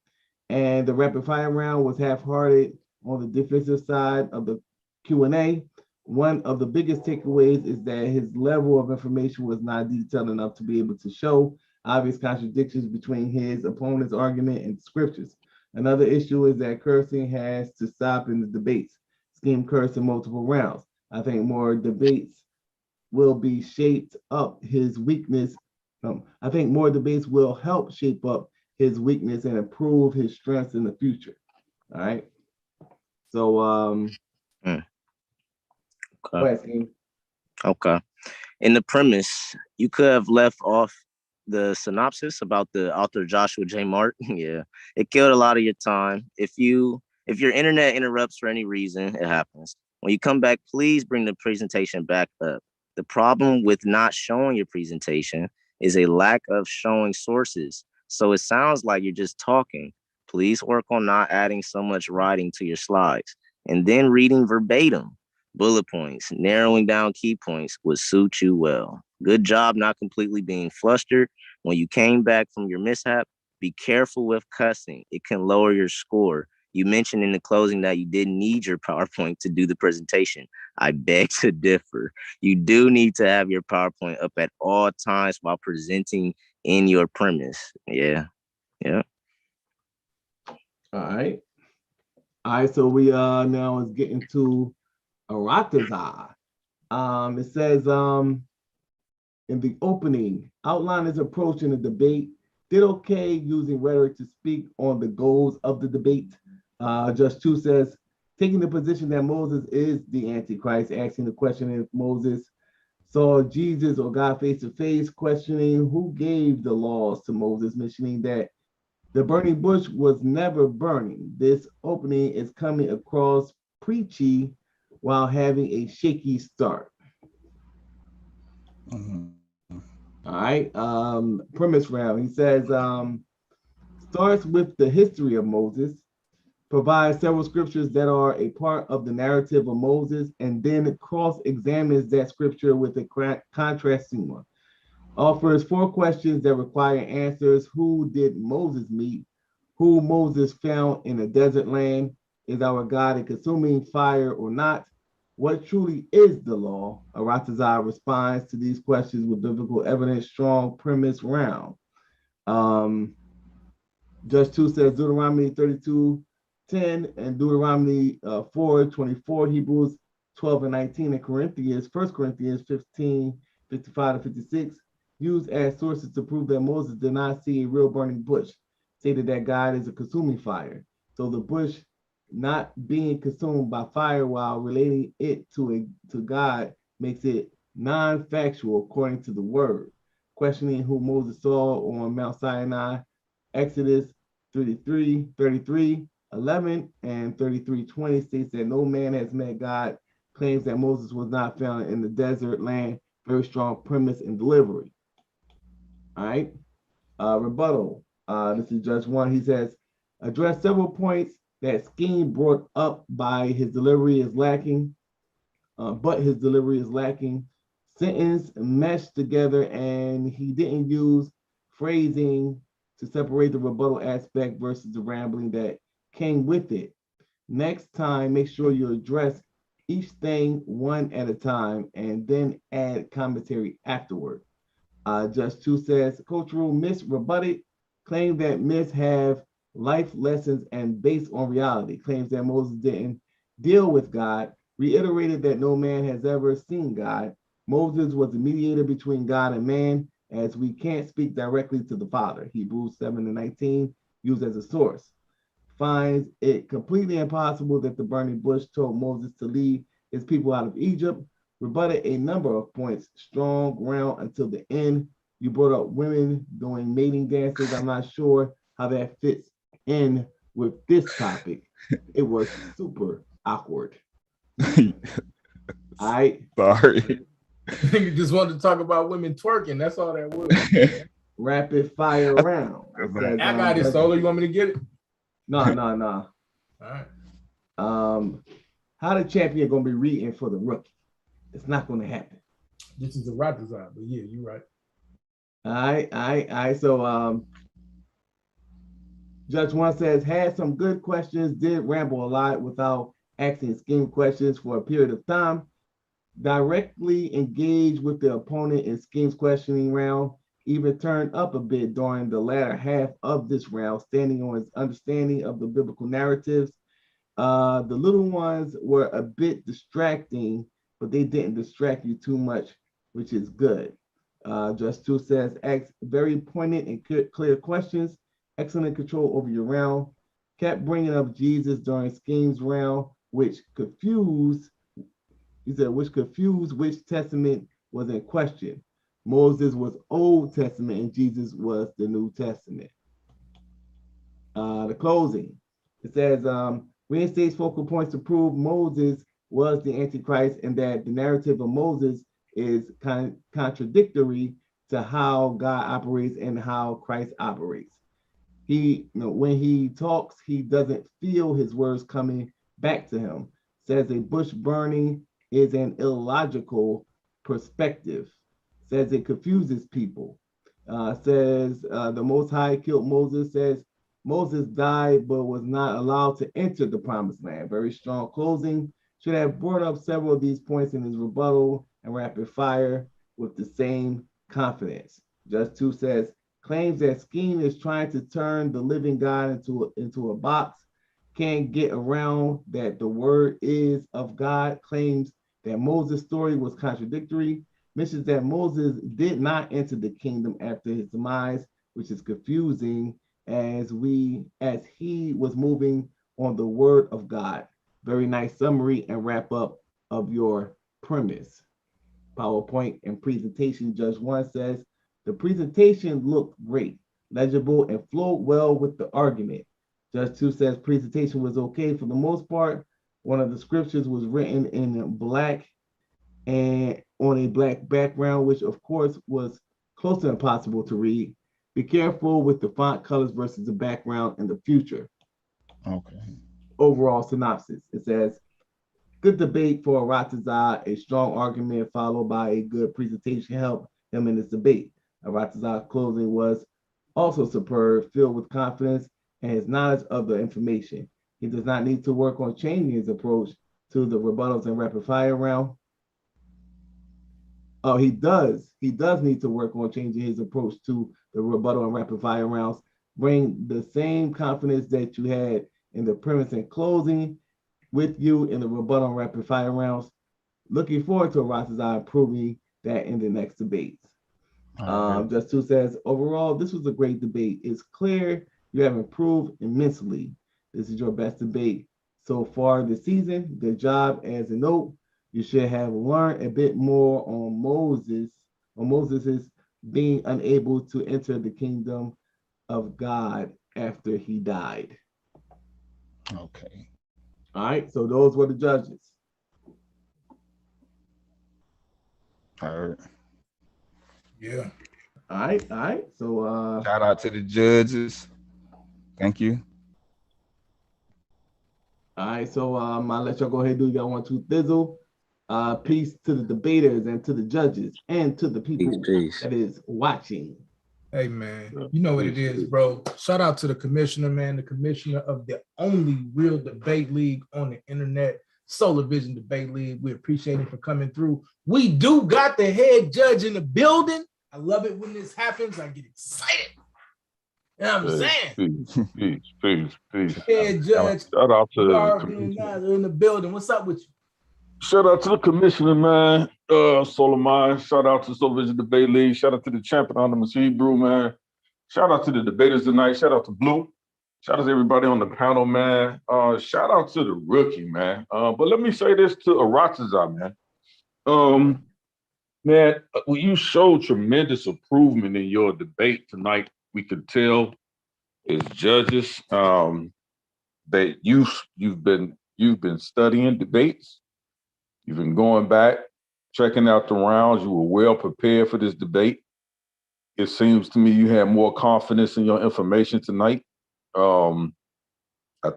And the rapid fire round was half-hearted on the defensive side of the Q&A. One of the biggest takeaways is that his level of information was not detailed enough to be able to show obvious contradictions between his opponent's argument and scriptures. Another issue is that cursing has to stop in the debates. SKEEM cursed in multiple rounds. I think more debates will be shaped up his weakness. I think more debates will help shape up his weakness and improve his strengths in the future. All right. So Okay. Okay. In the premise, you could have left off the synopsis about the author Joshua J. Martin. Yeah, it killed a lot of your time. If your internet interrupts for any reason, it happens. When you come back, please bring the presentation back up. The problem with not showing your presentation is a lack of showing sources. So it sounds like you're just talking. Please work on not adding so much writing to your slides and then reading verbatim. Bullet points, narrowing down key points would suit you well. Good job not completely being flustered. When you came back from your mishap, be careful with cussing. It can lower your score. You mentioned in the closing that you didn't need your PowerPoint to do the presentation. I beg to differ. You do need to have your PowerPoint up at all times while presenting in your premise. Yeah. Yeah. All right. So we now is getting to AHRATAZA. It says in the opening, outline his approach in the debate. Did okay using rhetoric to speak on the goals of the debate. Just 2 says, taking the position that Moses is the Antichrist, asking the question if Moses saw Jesus or God face to face, questioning who gave the laws to Moses, mentioning that the burning bush was never burning. This opening is coming across preachy while having a shaky start. All right. Premise round. He says, starts with the history of Moses, provides several scriptures that are a part of the narrative of Moses, and then cross-examines that scripture with a contrasting one. Offers 4 questions that require answers. Who did Moses meet? Who Moses found in a desert land? Is our God a consuming fire or not? What truly is the law? AHRATAZA responds to these questions with biblical evidence, strong premise round. Judge 2 says Deuteronomy 32:10 and Deuteronomy 4:24, Hebrews 12:19, and Corinthians, 1 Corinthians 15:55-56, used as sources to prove that Moses did not see a real burning bush, stated that God is a consuming fire. So the bush not being consumed by fire while relating it to God makes it non-factual according to the word. Questioning who Moses saw on Mount Sinai, Exodus 33:11 and 33:20 states that no man has met God, claims that Moses was not found in the desert land. Very strong premise and delivery. All right. Rebuttal. This is Judge 1. He says, address several points that SKEEM brought up by his delivery is lacking, but his delivery is lacking. Sentence meshed together, and he didn't use phrasing to separate the rebuttal aspect versus the rambling that came with it. Next time, make sure you address each thing one at a time and then add commentary afterward. Just 2 says, cultural myths rebutted, claim that myths have life lessons and based on reality, claims that Moses didn't deal with God, reiterated that no man has ever seen God. Moses was the mediator between God and man, as we can't speak directly to the Father. Hebrews 7:19, used as a source. Finds it completely impossible that the burning bush told Moses to lead his people out of Egypt. Rebutted a number of points, strong ground until the end. You brought up women doing mating dances. I'm not sure how that fits in with this topic. It was super awkward. All right. Sorry. You just wanted to talk about women twerking. That's all that was. Rapid fire round. I got it, Solo. You want me to get it? No. All right. How the champion gonna be reading for the rookie? It's not gonna happen. This is AHRATAZA, but yeah, you're right. All right. So Judge One says, had some good questions, did ramble a lot without asking scheme questions for a period of time. Directly engaged with the opponent in schemes questioning round, even turned up a bit during the latter half of this round, standing on his understanding of the biblical narratives. The little ones were a bit distracting, but they didn't distract you too much, which is good. Just Two says, ask very pointed and clear questions, excellent control over your round, kept bringing up Jesus during schemes round, which confused, he said, which confused which testament was in question. Moses was Old Testament and Jesus was the New Testament. The closing, it says, reinstates focal points to prove Moses was the Antichrist and that the narrative of Moses is contradictory to how God operates and how Christ operates. When he talks, he doesn't feel his words coming back to him. Says a bush burning is an illogical perspective. Says it confuses people. Says the Most High killed Moses. Says Moses died but was not allowed to enter the promised land. Very strong closing. Should have brought up several of these points in his rebuttal and rapid fire with the same confidence. Just Two says, claims that SKEEM is trying to turn the living God into a box. Can't get around that the word is of God. Claims that Moses' story was contradictory. Mentions that Moses did not enter the kingdom after his demise, which is confusing as he was moving on the word of God. Very nice summary and wrap up of your premise. PowerPoint and presentation. Judge One says, the presentation looked great, legible, and flowed well with the argument. Judge Two says presentation was okay for the most part. One of the scriptures was written in black and on a black background, which of course was close to impossible to read. Be careful with the font colors versus the background in the future. Okay. Overall synopsis. It says, good debate for AHRATAZA, a strong argument followed by a good presentation helped him in this debate. AHRATAZA's closing was also superb, filled with confidence and his knowledge of the information. He does not need to work on changing his approach to the rebuttals and rapid fire round. Oh, he does. He does need to work on changing his approach to the rebuttal and rapid fire rounds. Bring the same confidence that you had in the premise and closing with you in the rebuttal and rapid fire rounds. Looking forward to AHRATAZA proving that in the next debates. Just Two says, overall, this was a great debate. It's clear you have improved immensely. This is your best debate so far this season. Good job. As a note, you should have learned a bit more on Moses' being unable to enter the kingdom of God after he died. Okay. All right, so those were the judges. All right. Yeah. All right. So Shout out to the judges. Thank you. all right, so I'll let y'all go ahead and do your 1, 2 thizzle. Peace to the debaters and to the judges and to the people Peace. that is watching. Hey man, you know what it is, bro. Shout out to the commissioner, man, the commissioner of the only real debate league on the internet, Solar Vision Debate League. We appreciate him for coming through. We do got the head judge in the building. I love it when this happens. I get excited. You know what I'm saying? Peace. Head judge, Shout out to the Garvin commissioner. in the building. What's up with you? Shout out to the commissioner, man. Solar Mind. Shout out to Solar Vision Debate League. Shout out to the champion Anonymous Hebrew, man. Shout out to the debaters tonight. Shout out to Blue. Shout out to everybody on the panel, man. Shout out to the rookie, man. But let me say this to AHRATAZA, man. Man, you showed tremendous improvement in your debate tonight. We could tell as judges that you've been studying debates. You've been going back, checking out the rounds. You were well prepared for this debate. It seems to me you had more confidence in your information tonight. I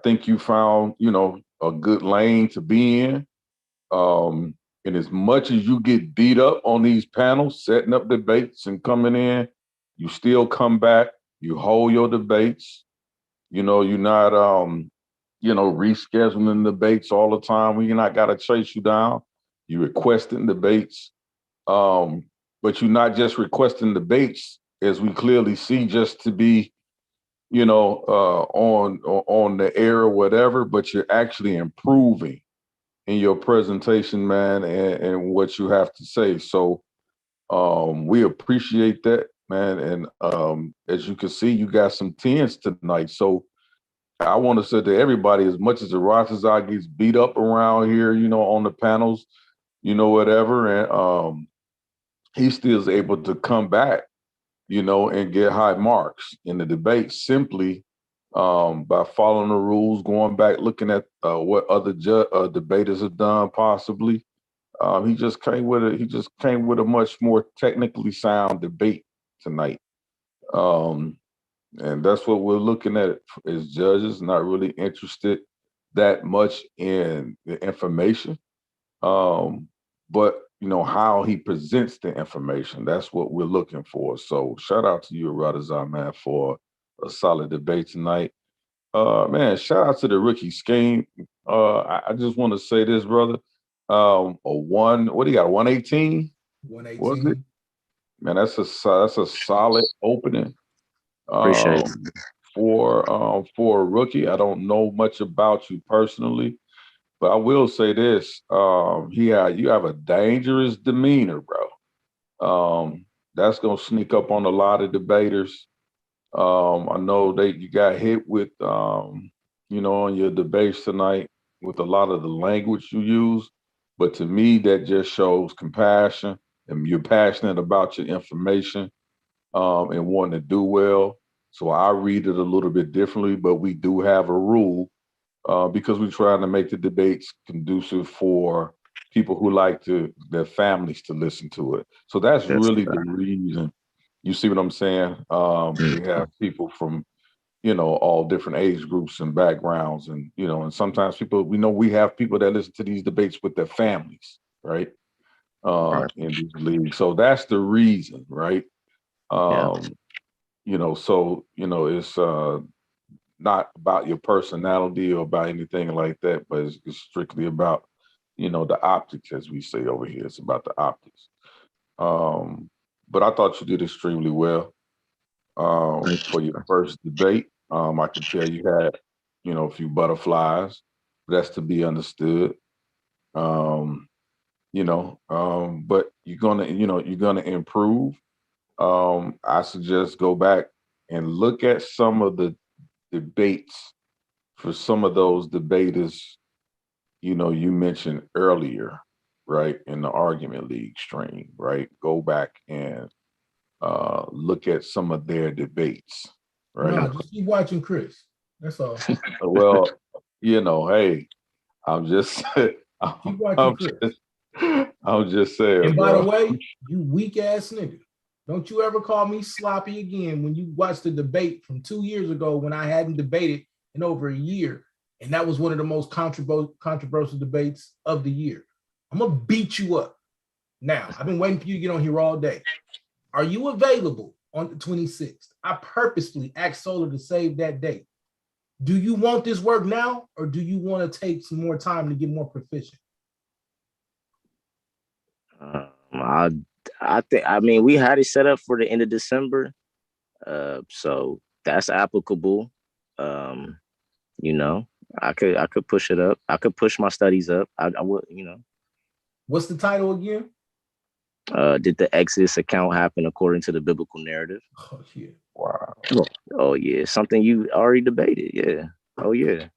think you found, a good lane to be in. And as much as you get beat up on these panels, setting up debates and coming in, You still come back, you hold your debates. You know, you're not rescheduling debates all the time. We're not gotta chase you down. You requesting debates. But you're not just requesting debates, as we clearly see, just to be, on the air or whatever, but you're actually improving in your presentation, man, and what you have to say. So we appreciate that, man. And as you can see, you got some 10s tonight. So I want to say to everybody, as much as AHRATAZA gets beat up around here, on the panels, whatever, and he still is able to come back, and get high marks in the debate simply by following the rules, going back, looking at what other debaters have done, possibly. He just came with a much more technically sound debate tonight. And that's what we're looking at as judges, not really interested that much in the information. But how he presents the information, that's what we're looking for. So shout out to you, AHRATAZA, man, for a solid debate tonight. Man, shout out to the rookie SKEEM. I just want to say this, brother. What do you got? 118? 118. Was it? Man, that's a solid opening. Appreciate it. For a rookie. I don't know much about you personally, but I will say this: you have a dangerous demeanor, bro. That's gonna sneak up on a lot of debaters. I know that you got hit with, on your debates tonight with a lot of the language you use, but to me, that just shows compassion and you're passionate about your information, and wanting to do well. So I read it a little bit differently, but we do have a rule because we're trying to make the debates conducive for people who like their families to listen to it. So that's Yes, really sir. the reason. You see what I'm saying? We have people from, all different age groups and backgrounds, and and sometimes people, we have people that listen to these debates with their families, right? Right. In these leagues. So that's the reason, right? Yeah. So it's not about your personality or about anything like that, but it's strictly about the optics, as we say over here. It's about the optics. But I thought you did extremely well for your first debate. I could tell you had a few butterflies. That's to be understood. But you're gonna improve. I suggest go back and look at some of the debates for some of those debaters, you mentioned earlier, right, in the argument league stream, right? Go back and look at some of their debates, right? No, just keep watching Chris. That's all. Well, hey, I'm just, Keep watching Chris. I'm just saying, And by bro. the way, you weak ass nigga, don't you ever call me sloppy again when you watched the debate from 2 years ago when I hadn't debated in over a year. And that was one of the most controversial debates of the year. I'm going to beat you up. Now, I've been waiting for you to get on here all day. Are you available on the 26th? I purposely asked Solar to save that date. Do you want this work now, or do you want to take some more time to get more proficient? I think, we had it set up for the end of December, so that's applicable. I could push it up. I could push my studies up. I would, What's the title again? Did the Exodus account happen according to the biblical narrative? Oh yeah. Wow. Oh yeah, something you already debated. Yeah. Oh yeah.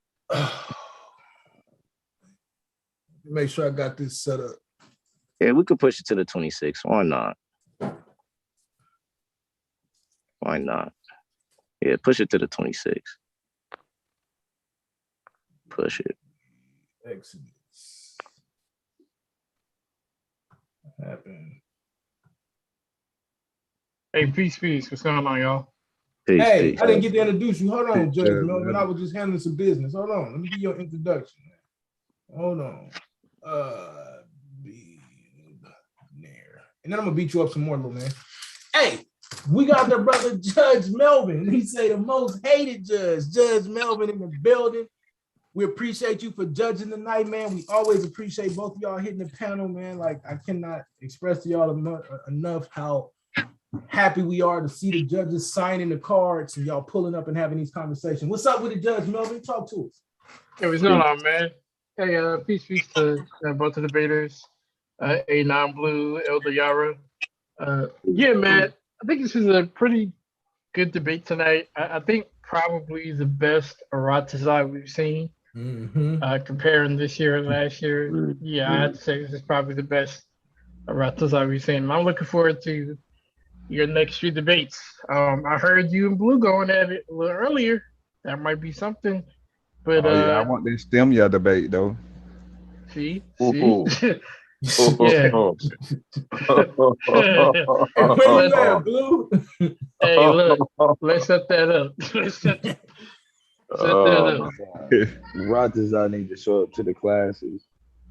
Make sure I got this set up. Yeah, we could push it to the 26th. Why not? Why not? Yeah, push it to the 26th. Push it. Exodus happened. Hey, peace. What's going on, y'all? Peace, Hey, peace. I didn't get to introduce you. Hold on, Peace, Judge Judge Melvin. Melvin. I was just handling some business. Hold on. Let me give you your introduction. Hold on. Be there. And then I'm gonna beat you up some more, little man. Hey, We got the brother Judge Melvin. He say the most hated judge, Judge Melvin in the building. We appreciate you for judging tonight, man. We always appreciate both of y'all hitting the panel, man. Like, I cannot express to y'all enough how happy we are to see the judges signing the cards and y'all pulling up and having these conversations. What's up with the Judge Melvin? Talk to us. Hey, what's going on, man? Hey, peace to both the debaters, A9 Blue, Elder Yara. Yeah, man, I think this is a pretty good debate tonight. I think probably the best AHRATAZA we've seen. Comparing this year and last year, yeah, I have to say this is probably the best AHRATAZA we've seen. I'm looking forward to your next three debates. I heard you and Blue going at it a little earlier. That might be something. But yeah, I want this STEM debate though. See? Yeah. Blue? Hey, look, let's set that up. Let's set that up. AHRATAZA need to show up to the classes.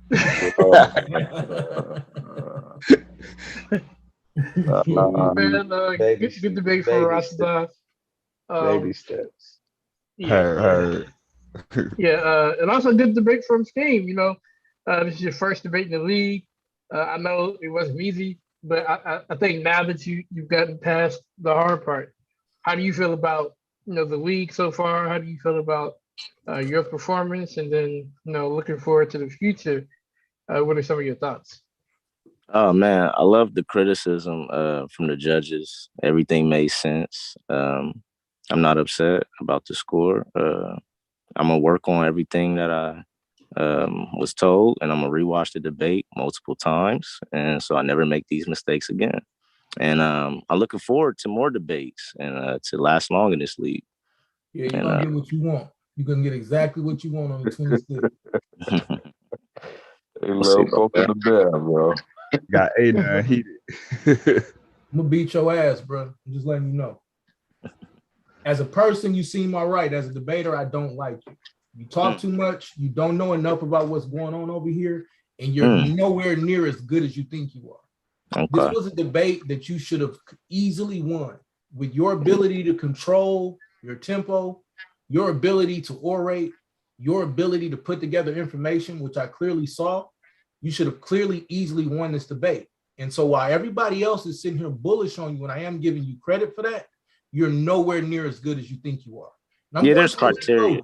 Good debate for AHRATAZA. Baby steps. Heard. Yeah, and also good debate from SKEEM. You know, this is your first debate in the league. I know it wasn't easy, but I think now that you've gotten past the hard part, how do you feel about the league so far? How do you feel about your performance, and then looking forward to the future? What are some of your thoughts? Oh man, I love the criticism from the judges. Everything made sense. I'm not upset about the score. I'm gonna work on everything that I was told, and I'm gonna rewatch the debate multiple times, and so I never make these mistakes again. And I'm looking forward to more debates and to last long in this league. Yeah, you're gonna get what you want. You're gonna get exactly what you want on the 26th. Hey, little folk in the bed, bro. Got A9 heated. I'm gonna beat your ass, bro. I'm just letting you know. As a person, you seem all right. As a debater, I don't like you. You talk too much. You don't know enough about what's going on over here, and you're nowhere near as good as you think you are. Okay. This was a debate that you should have easily won with your ability to control your tempo, your ability to orate, your ability to put together information, which I clearly saw. You should have clearly, easily won this debate. And so while everybody else is sitting here bullish on you, and I am giving you credit for that, you're nowhere near as good as you think you are. And there's criteria.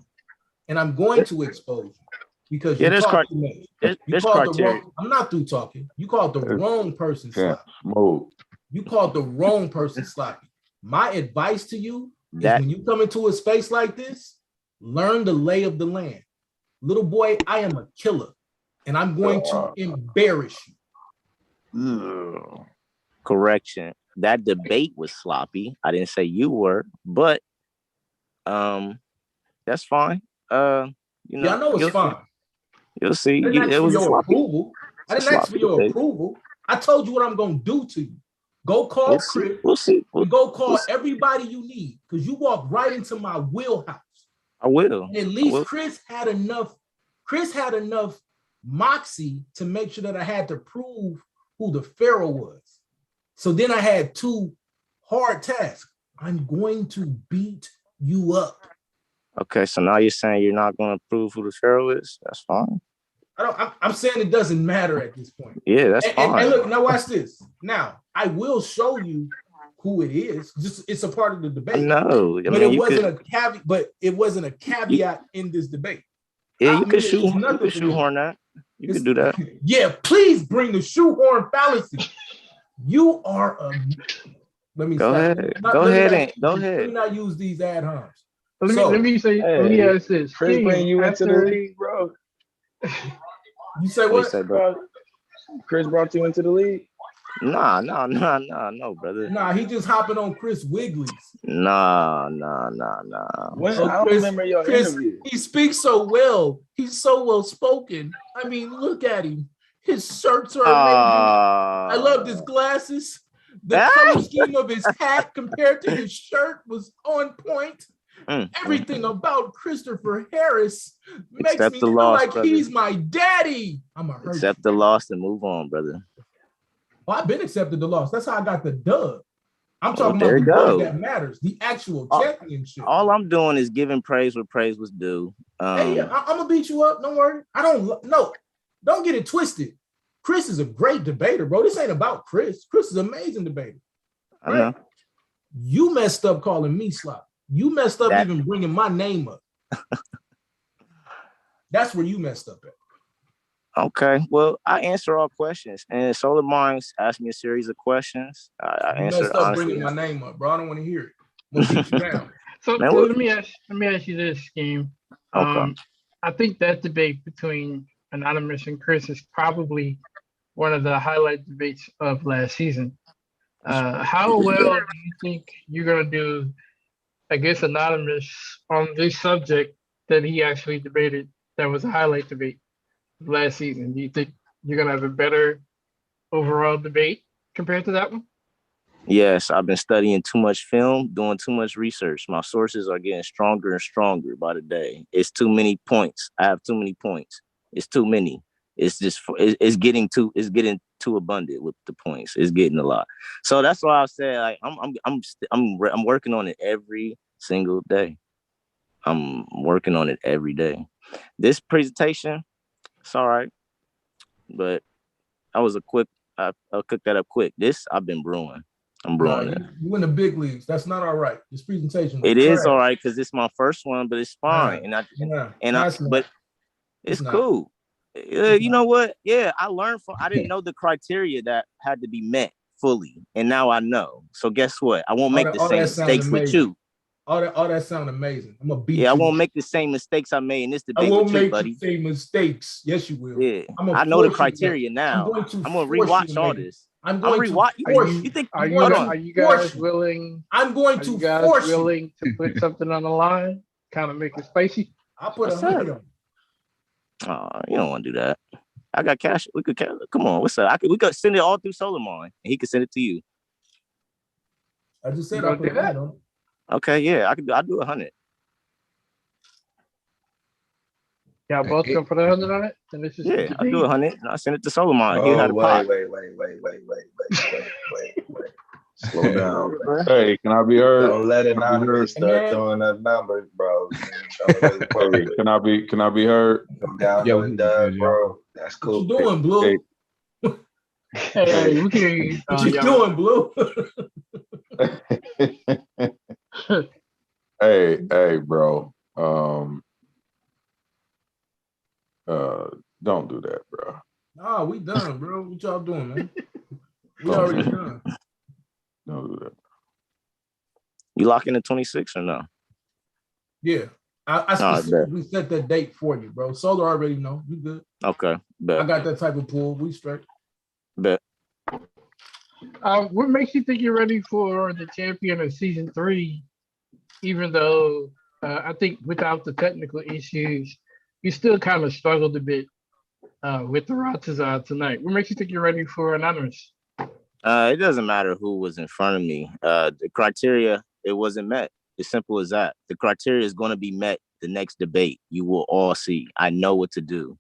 And I'm going to expose you because you talk too much. You called the wrong, I'm not through talking. You called the wrong person sloppy. You called the wrong person sloppy. My advice to you is when you come into a space like this, learn the lay of the land. Little boy, I am a killer, and I'm going to embarrass you. Correction. That debate was sloppy. I didn't say you were, but that's fine. I know it's fine. You'll see. I didn't ask for your approval. I didn't ask for your approval. I told you what I'm gonna do to you. Go call Chris. We'll see. Go call everybody you need, because you walked right into my wheelhouse. I will. And at least Chris had enough moxie to make sure that I had to prove who the Pharaoh was. So then I had two hard tasks. I'm going to beat you up. Okay, so now you're saying you're not going to prove who the Pharaoh is? That's fine. I'm saying it doesn't matter at this point. Yeah, that's fine. And look, now watch this. Now, I will show you who it is. Just it's a part of the debate. No, but it wasn't a caveat. But it wasn't a caveat in this debate. Yeah, you can shoehorn that. You can do that. Yeah, please bring the shoehorn fallacy. You are a. Let me go ahead. Let me not use these ad homs. Let me ask this. Chris bring you into the league, bro. You say what? Chris brought you into the league? Nah, no, brother. Nah, he just hopping on Chris Wiggly's. Nah. I don't remember your interview. He speaks so well. He's so well spoken. I mean, look at him. His shirts are amazing. I love his glasses. The color scheme of his hat compared to his shirt was on point. Everything about Christopher Harris makes me feel like he's my daddy. I'm gonna hurt the loss and move on, brother. Well, I've been accepted the loss. That's how I got the dub. I'm talking there about you the one go. that matters, the actual All- championship. All I'm doing is giving praise where praise was due. Hey, I'm gonna beat you up. Don't worry. Don't get it twisted. Chris is a great debater, bro. This ain't about Chris. Chris is an amazing debater. I know. You messed up calling me slop. You messed up That- even bringing my name up. That's where you messed up at. Okay, well, I answer all questions, and Solar Minds asked me a series of questions. I You answered messed up honestly. bringing my name up, bro. I don't want to hear it. I'm gonna beat you down. So Man, let me ask you this, Scheme. Okay. I think that debate between Anonymous and Chris is probably one of the highlight debates of last season. How well do you think you're gonna do against Anonymous on this subject that he actually debated? That was a highlight debate last season. Do you think you're gonna have a better overall debate compared to that one? Yes, I've been studying too much film, doing too much research. My sources are getting stronger and stronger by the day. It's too many points. I have too many points. It's too many. It's getting too abundant with the points. It's getting a lot. So that's why I said like I'm working on it every single day. I'm working on it every day. This presentation, it's all right, but I'll cook that up quick. This I've been brewing. I'm brewing it. You in the big leagues. That's not all right. This presentation was It is trash. all right because it's my first one, but it's fine. But it's cool. You know what? Yeah, I didn't know the criteria that had to be met fully, and now I know. So guess what? I won't make the same mistakes with you. All that sound amazing. I'm gonna beat you. Yeah, I won't make the same mistakes I made in this debate. I won't with you, make buddy. the same mistakes. Yes, you will. Yeah, I know the criteria now. I'm gonna rewatch all this. I'm going to force you. You think? Are you guys willing? I'm going to force you. Willing to put something on the line, kind of make it spicy? I'll put 100 on. Oh, you don't want to do that. I got cash. We could come on. What's up? We could send it all through Solomon, and he could send it to you. I just said I'll put 100 on. Okay, yeah, I'll do 100. Y'all both gonna put 100 on it? And this is I'll do 100. And I'll send it to Solomon. He had a pot. Wait. Slow down. Hey, can I be heard? Don't let it not start throwing up numbers, bro. Hey, can I be heard? Come down with that, bro. That's cool. What you doing, Blue? Hey, we can hear you. What you doing, Blue? Hey, bro. Don't do that, bro. Nah, we done, bro. What y'all doing, man? We already done. Don't do that. You lock in at 26 or no? Yeah. I specifically set that date for you, bro. Solar already know. You good. Okay. Bet. I got that type of pull. We straight. Bet. What makes you think you're ready for the champion of season 3, even though I think without the technical issues, you still kind of struggled a bit with the AHRATAZA tonight? What makes you think you're ready for Anonymous? It doesn't matter who was in front of me. The criteria, it wasn't met. As simple as that. The criteria is going to be met the next debate. You will all see. I know what to do.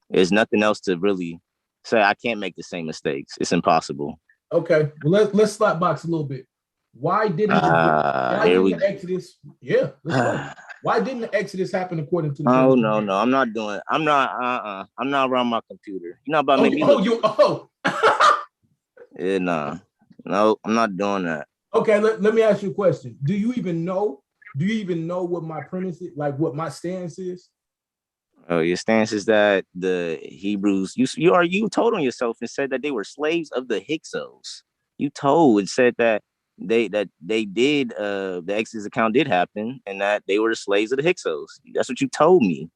There's nothing else to really say. I can't make the same mistakes. It's impossible. Okay. Well, let's slap box a little bit. Why didn't the Exodus? Yeah. Let's go. Why didn't the Exodus happen according to the? Oh no, I'm not doing. I'm not around my computer. You know about me. Yeah, no, I'm not doing that. Okay, let me ask you a question. Do you even know what my premise is, like what my stance is? Oh, your stance is that the Hebrews, you told on yourself and said that they were slaves of the Hyksos. You told and said that they did the Exodus account did happen and that they were the slaves of the Hyksos. That's what you told me.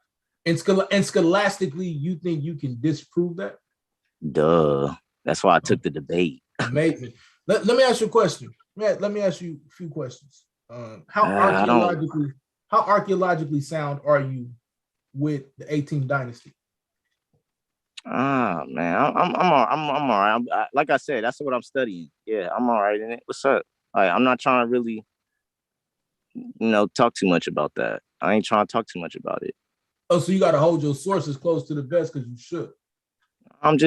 And scholastically, you think you can disprove that? Duh. That's why I took the debate. Amazing. Let me ask you a question. Let me ask you a few questions. How archaeologically sound are you with the 18th dynasty? Man, I'm all right. Like I said, that's what I'm studying. Yeah, I'm all right in it. What's up? I'm not trying to really, talk too much about that. I ain't trying to talk too much about it. Oh, so you got to hold your sources close to the vest because you should. I'm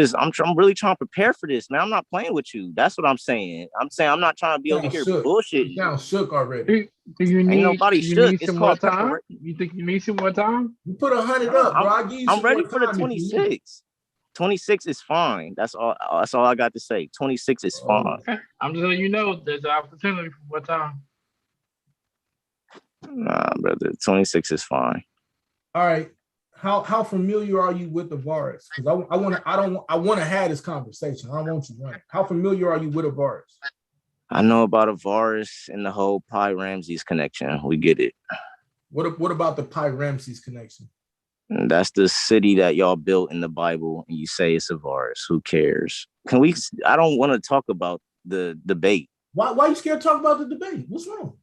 really trying to prepare for this, man. I'm not playing with you. That's what I'm saying. I'm not trying to be over here bullshit. You sound shook already. Do you need, nobody do you shook. need It's some more called time? preparation. You think you need some more time? You put 100 up, bro. I'll give you I'm some ready more for the time if you need. 26. 26 is fine. That's all I got to say. 26 is fine. I'm just letting you know there's an opportunity for more time. Nah, brother. 26 is fine. All right. How familiar are you with the virus? Because I want to have this conversation. I don't want you running. How familiar are you with a virus? I know about a virus and the whole Pi Ramses connection. We get it. What about the Pi Ramses connection? And that's the city that y'all built in the Bible, and you say it's a virus. Who cares? I don't want to talk about the debate. Why are you scared to talk about the debate? What's wrong?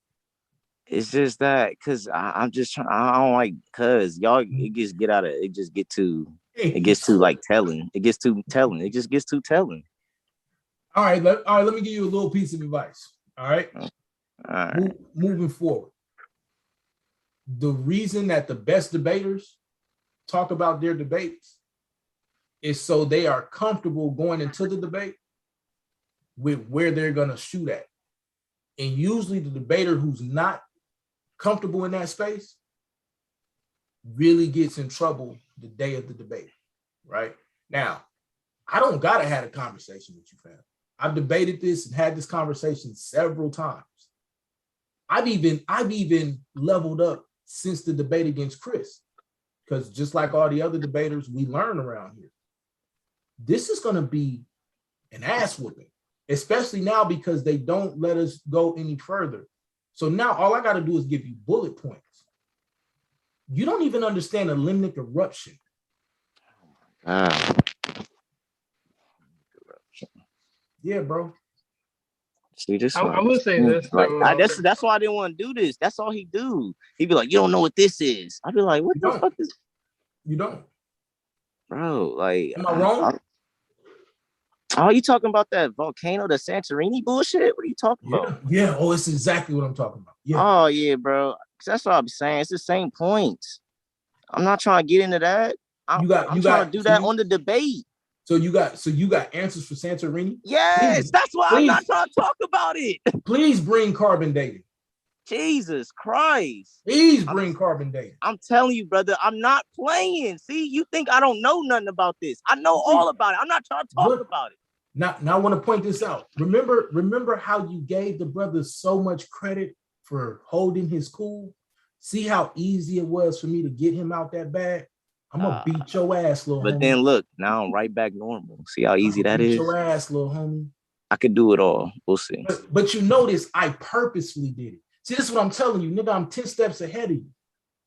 It's just that because I'm just trying. I don't like because y'all. It just get out of. It just get too. It gets too like telling. It gets too telling. It just gets too telling. All right. Let me give you a little piece of advice. All right. All right. Moving forward, the reason that the best debaters talk about their debates is so they are comfortable going into the debate with where they're gonna shoot at, and usually the debater who's not comfortable in that space really gets in trouble the day of the debate. Right now, I don't gotta have a conversation with you, fam. I've debated this and had this conversation several times. I've even leveled up since the debate against Chris, because just like all the other debaters, we learn around here. This is gonna be an ass whooping, especially now because they don't let us go any further. So now all I got to do is give you bullet points. You don't even understand a limbic eruption. Yeah, bro. See, this I will say this. That's why I didn't want to do this. That's all he do. He'd be like, "You don't know what this is." I'd be like, "What the fuck is?" You don't, bro. Like, am I wrong? Oh, you talking about that volcano, the Santorini bullshit? What are you talking about? Yeah. Oh, it's exactly what I'm talking about. Yeah. Oh, yeah, bro. That's what I'm saying. It's the same points. I'm not trying to get into that. I'm trying to do that on the debate. So you got answers for Santorini? Yes, that's why I'm not trying to talk about it. Please bring carbon dating. Jesus Christ. Please bring carbon dating. I'm telling you, brother, I'm not playing. See, you think I don't know nothing about this. I know all about it. I'm not trying to talk about it. Now I want to point this out. Remember how you gave the brother so much credit for holding his cool? See how easy it was for me to get him out that bag? I'm gonna beat your ass, little homie. But then look, now I'm right back normal. See how easy that is? Beat your ass, little homie. I could do it all. We'll see. But you notice I purposefully did it. See, this is what I'm telling you, nigga. I'm 10 steps ahead of you.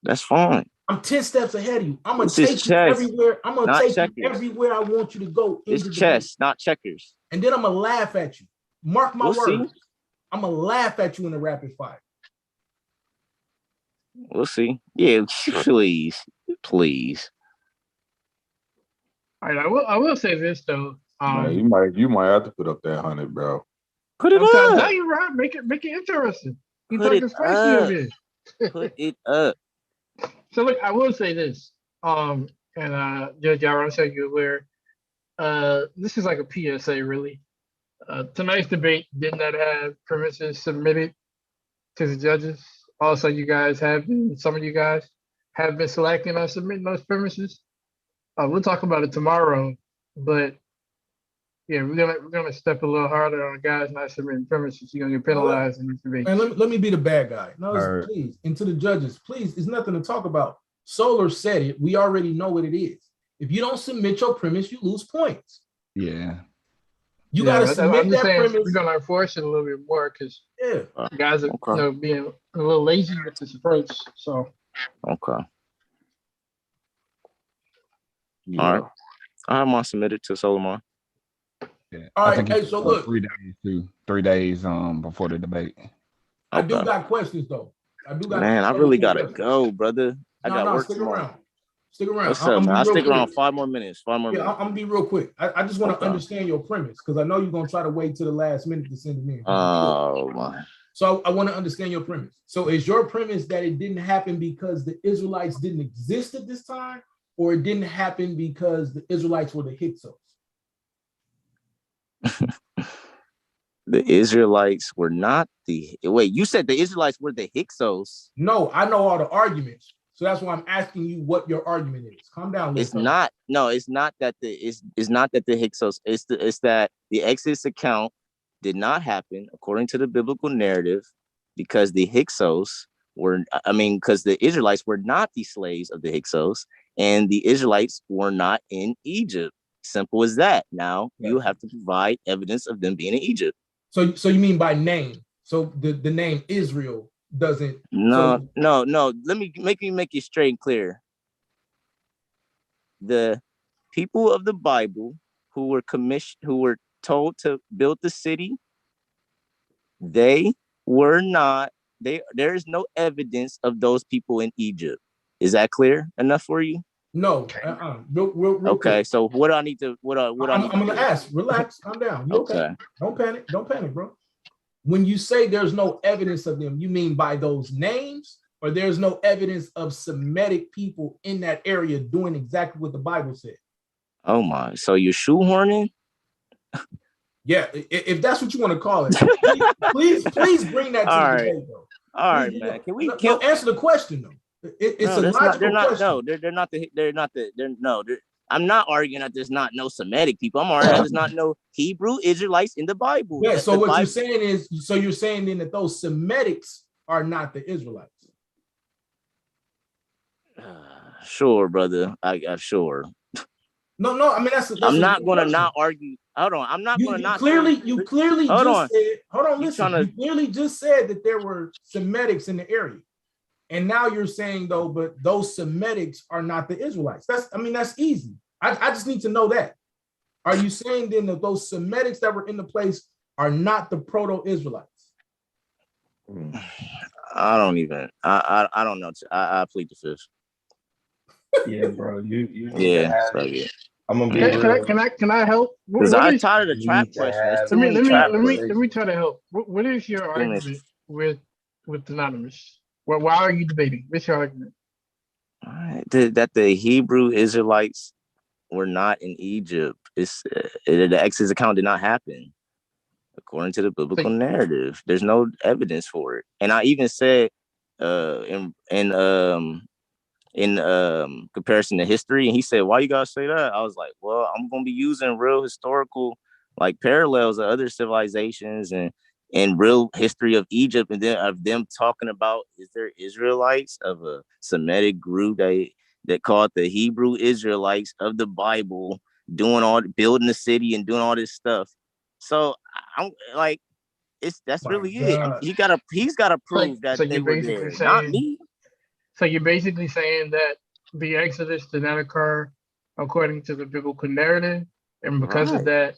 That's fine. I'm 10 steps ahead of you. I'm gonna take you everywhere. I'm gonna take you everywhere I want you to go. It's chess, not checkers. And then I'm gonna laugh at you. Mark my words. I'm gonna laugh at you in the rapid fire. We'll see. Yeah, please. All right, I will say this though. You might have to put up that 100, bro. Put it up. Tell you, right? Make it interesting. You Put it up. Put it up. So look, I will say this. Judge Yaron said you're aware. This is like a PSA, really. Tonight's debate did not have premises submitted to the judges. Also, some of you guys have been selecting on submitting those premises. We'll talk about it tomorrow, but yeah, we're gonna step a little harder on guys not submitting premises. You're gonna get penalized in this debate. Man, let me be the bad guy. No, please, and to the judges, please, it's nothing to talk about. Solar said it. We already know what it is. If you don't submit your premise, you lose points. Yeah. You gotta submit that premise. We're gonna enforce it a little bit more because guys are being a little lazy with this approach. So okay. Yeah. All right. I have mine submitted to Solomon. Yeah. All right. Hey, so look, 3 days too. 3 days before the debate. I do got questions though. Man, I really gotta go, brother. I got work tomorrow. Stick around. What's up, man? I'll stick around 5 more minutes. 5 more minutes. I'm gonna be real quick. I just want to understand your premise because I know you're gonna try to wait till the last minute to send it in. Oh my. So I want to understand your premise. So is your premise that it didn't happen because the Israelites didn't exist at this time, or it didn't happen because the Israelites were the Hyksos? The Israelites were not the. Wait, you said the Israelites were the Hyksos. No, I know all the arguments. So that's why I'm asking you what your argument is. Calm down. It's not. No, it's not that the. It's not that the Hyksos. It's that the Exodus account did not happen according to the biblical narrative because the Hyksos were. I mean, because the Israelites were not the slaves of the Hyksos, and the Israelites were not in Egypt. Simple as that. Now you have to provide evidence of them being in Egypt. So you mean by name? So the name Israel doesn't. No. Let me make it straight and clear. The people of the Bible who were told to build the city, they were not. There is no evidence of those people in Egypt. Is that clear enough for you? No. Real okay. Quick. So what do I need to? I'm gonna ask. Relax. Calm down. You okay? Don't panic. Don't panic, bro. When you say there's no evidence of them, you mean by those names, or there's no evidence of Semitic people in that area doing exactly what the Bible said? Oh my! So you're shoehorning? Yeah, if that's what you want to call it, please bring that to the debate, though. All right, man. Can we answer the question though? It's a logical question. I'm not arguing that there's not no Semitic people. I'm arguing that there's not no Hebrew Israelites in the Bible. Yeah. So what you're saying is, you're saying then that those Semitics are not the Israelites. Sure, brother. I sure. No. I mean that's I'm not going to not argue. Hold on. I'm not going to not. You clearly just said. Hold on. Listen. You clearly just said that there were Semitics in the area. And now you're saying though, but those Semitics are not the Israelites. That's easy. I just need to know that. Are you saying then that those Semitics that were in the place are not the proto-Israelites? I don't even. I don't know. I plead the fifth. Yeah, bro. You yeah. I'm gonna be real. Can I help? Because I'm tired of the trap questions. Let me try to help. What is your argument with Anonymous? Well, why are you debating? What's your argument? That the Hebrew Israelites were not in Egypt. The Exodus account did not happen according to the biblical narrative. There's no evidence for it. And I even said in comparison to history, and he said, "Why you gotta say that?" I was like, "Well, I'm gonna be using real historical like parallels of other civilizations and real history of Egypt, and then of them talking about is there Israelites of a Semitic group that called the Hebrew Israelites of the Bible building the city and doing all this stuff." So I'm like, that's really it. He's gotta prove that they were there, not me. So you're basically saying that the Exodus did not occur according to the biblical narrative, and because of that,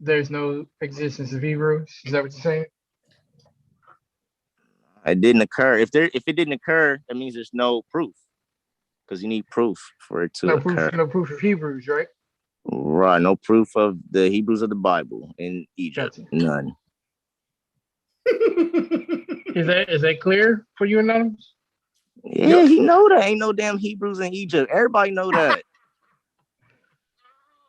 there's no existence of Hebrews. Is that what you're saying? It didn't occur. If it didn't occur, that means there's no proof, because you need proof for it to occur. No proof of Hebrews, right? Right. No proof of the Hebrews of the Bible in Egypt. Gotcha. None. Is that clear for you, Anonymous? Yeah, he know that ain't no damn Hebrews in Egypt. Everybody know that.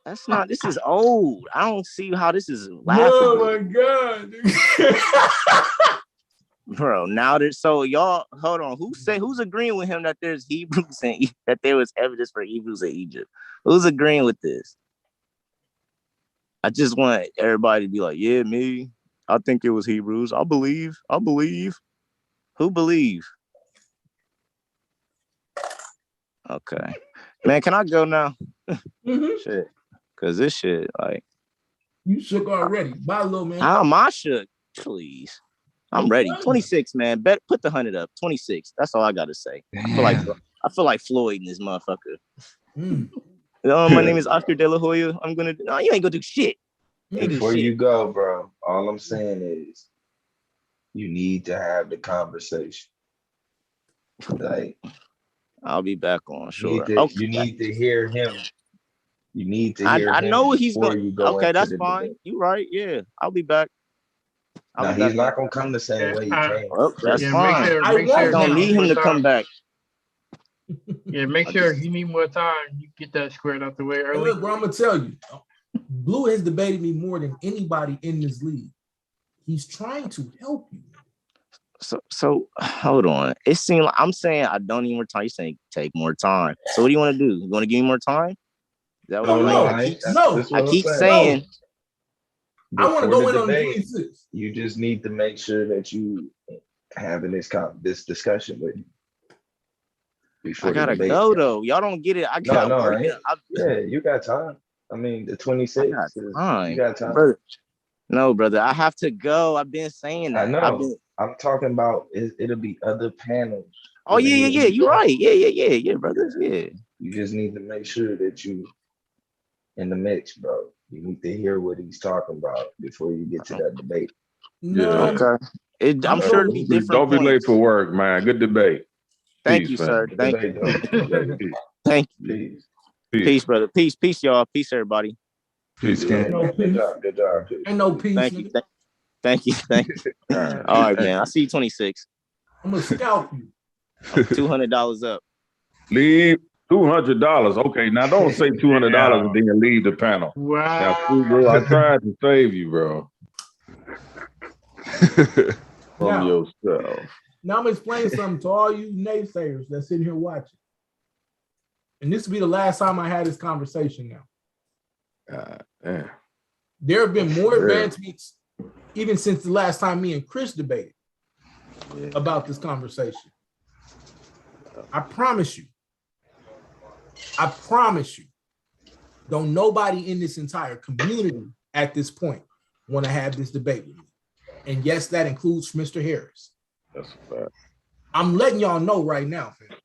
That's not. This is old. I don't see how this is laughable. Oh my god, bro. Now there's y'all. Hold on. Who's agreeing with him that there's Hebrews and that there was evidence for Hebrews in Egypt? Who's agreeing with this? I just want everybody to be like, yeah, me. I think it was Hebrews. I believe. Who believe? Okay, man. Can I go now? Shit, cause this shit like you shook already. Bye, little man. How am I shook? Please, I'm ready. 26, man. Bet put the 100 up. 26. That's all I gotta say. I feel like Floyd in this motherfucker. My name is Oscar De La Hoya. No, you ain't gonna do shit. Before you go, bro, all I'm saying is you need to have the conversation. Like, I'll be back on, sure. You need to hear him. You need to hear him. I know what he's going to. Okay, that's fine. Debate. You right. Yeah, I'll be back. He's not going to come the same way he came. Well, that's fine. I don't need him to come back. Yeah, make sure if you need more time, you get that squared out the way early. Hey, look, bro, I'm going to tell you. Blue has debated me more than anybody in this league. He's trying to help you. So hold on. It seems like I'm saying I don't need more time. You're saying take more time. So what do you want to do? You want to give me more time? Is that what No, I keep saying. I want to go in on the debate, 26. You just need to make sure that you having this discussion with him. I gotta go though. Y'all don't get it. I got work. Yeah, you got time. I mean, the 26. You got time. Brother. No, brother. I have to go. I've been saying that. I know. I'm talking about it'll be other panels. Oh yeah. You're right. Yeah, brothers. Yeah. You just need to make sure that you in the mix, bro. You need to hear what he's talking about before you get to that debate. No. Okay. I'm sure it'll be different. Don't be late for work, man. Good debate. Thank you, sir. Thank you. Thank you. Peace, brother. Peace, y'all. Peace, everybody. Peace, Good job. Ain't no peace. Thank you. All right, man. I see you 26. I'm gonna scalp you. $200 up. Leave $200. Okay, now don't say $200 and then you leave the panel. Wow. Now, bro, I tried to save you, bro. From yourself. Now I'm explaining something to all you naysayers that's sitting here watching. And this will be the last time I had this conversation now. There have been more advancements even since the last time me and Chris debated about this conversation. I promise you. Don't nobody in this entire community at this point want to have this debate with me. And yes, that includes Mr. Harris. That's a fact. I'm letting y'all know right now, fam.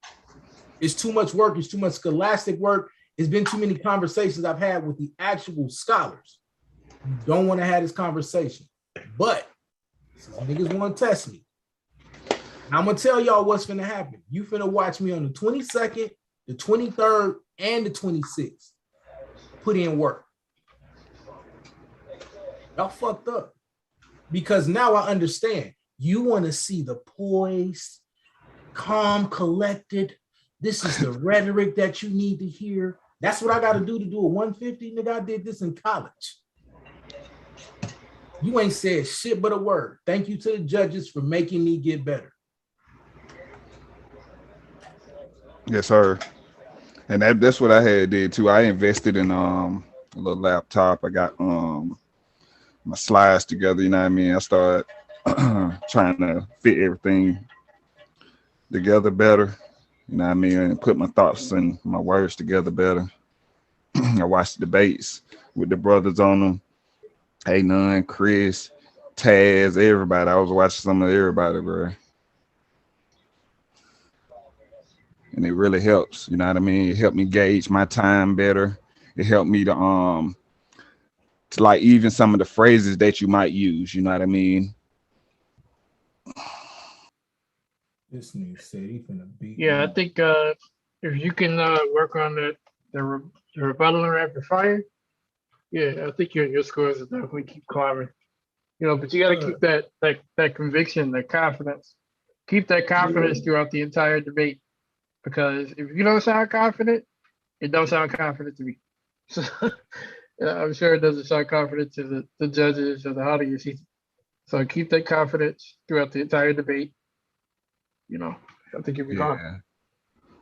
It's too much work. It's too much scholastic work. It's been too many conversations I've had with the actual scholars. You don't want to have this conversation. But niggas want to test me. Now I'm going to tell y'all what's finna happen. You finna watch me on the 22nd, the 23rd, and the 26th. Put in work. Y'all fucked up. Because now I understand. You want to see the poised, calm, collected. This is the rhetoric that you need to hear. That's what I got to do a 150. Nigga, I did this in college. You ain't said shit but a word. Thank you to the judges for making me get better. Yes, sir. And that's what I had did too. I invested in a little laptop. I got my slides together, you know what I mean? I started trying to fit everything together better, you know what I mean, and put my thoughts and my words together better. I watched debates with the brothers on them, A9, Chris, Taz, everybody. I was watching some of everybody, bro. And it really helps, you know what I mean? It helped me gauge my time better. It helped me to like even some of the phrases that you might use, you know what I mean? This nigga said he finna beat. Yeah, I think if you can work on the rebuttal and rapid fire, yeah, I think your scores will definitely keep climbing. You know, but you got to keep that conviction, that confidence. Keep that confidence throughout the entire debate, because if you don't sound confident, it don't sound confident to me. So I'm sure it doesn't sound confident to the judges or the audience. So keep that confidence throughout the entire debate. You know, I think you'll be fine.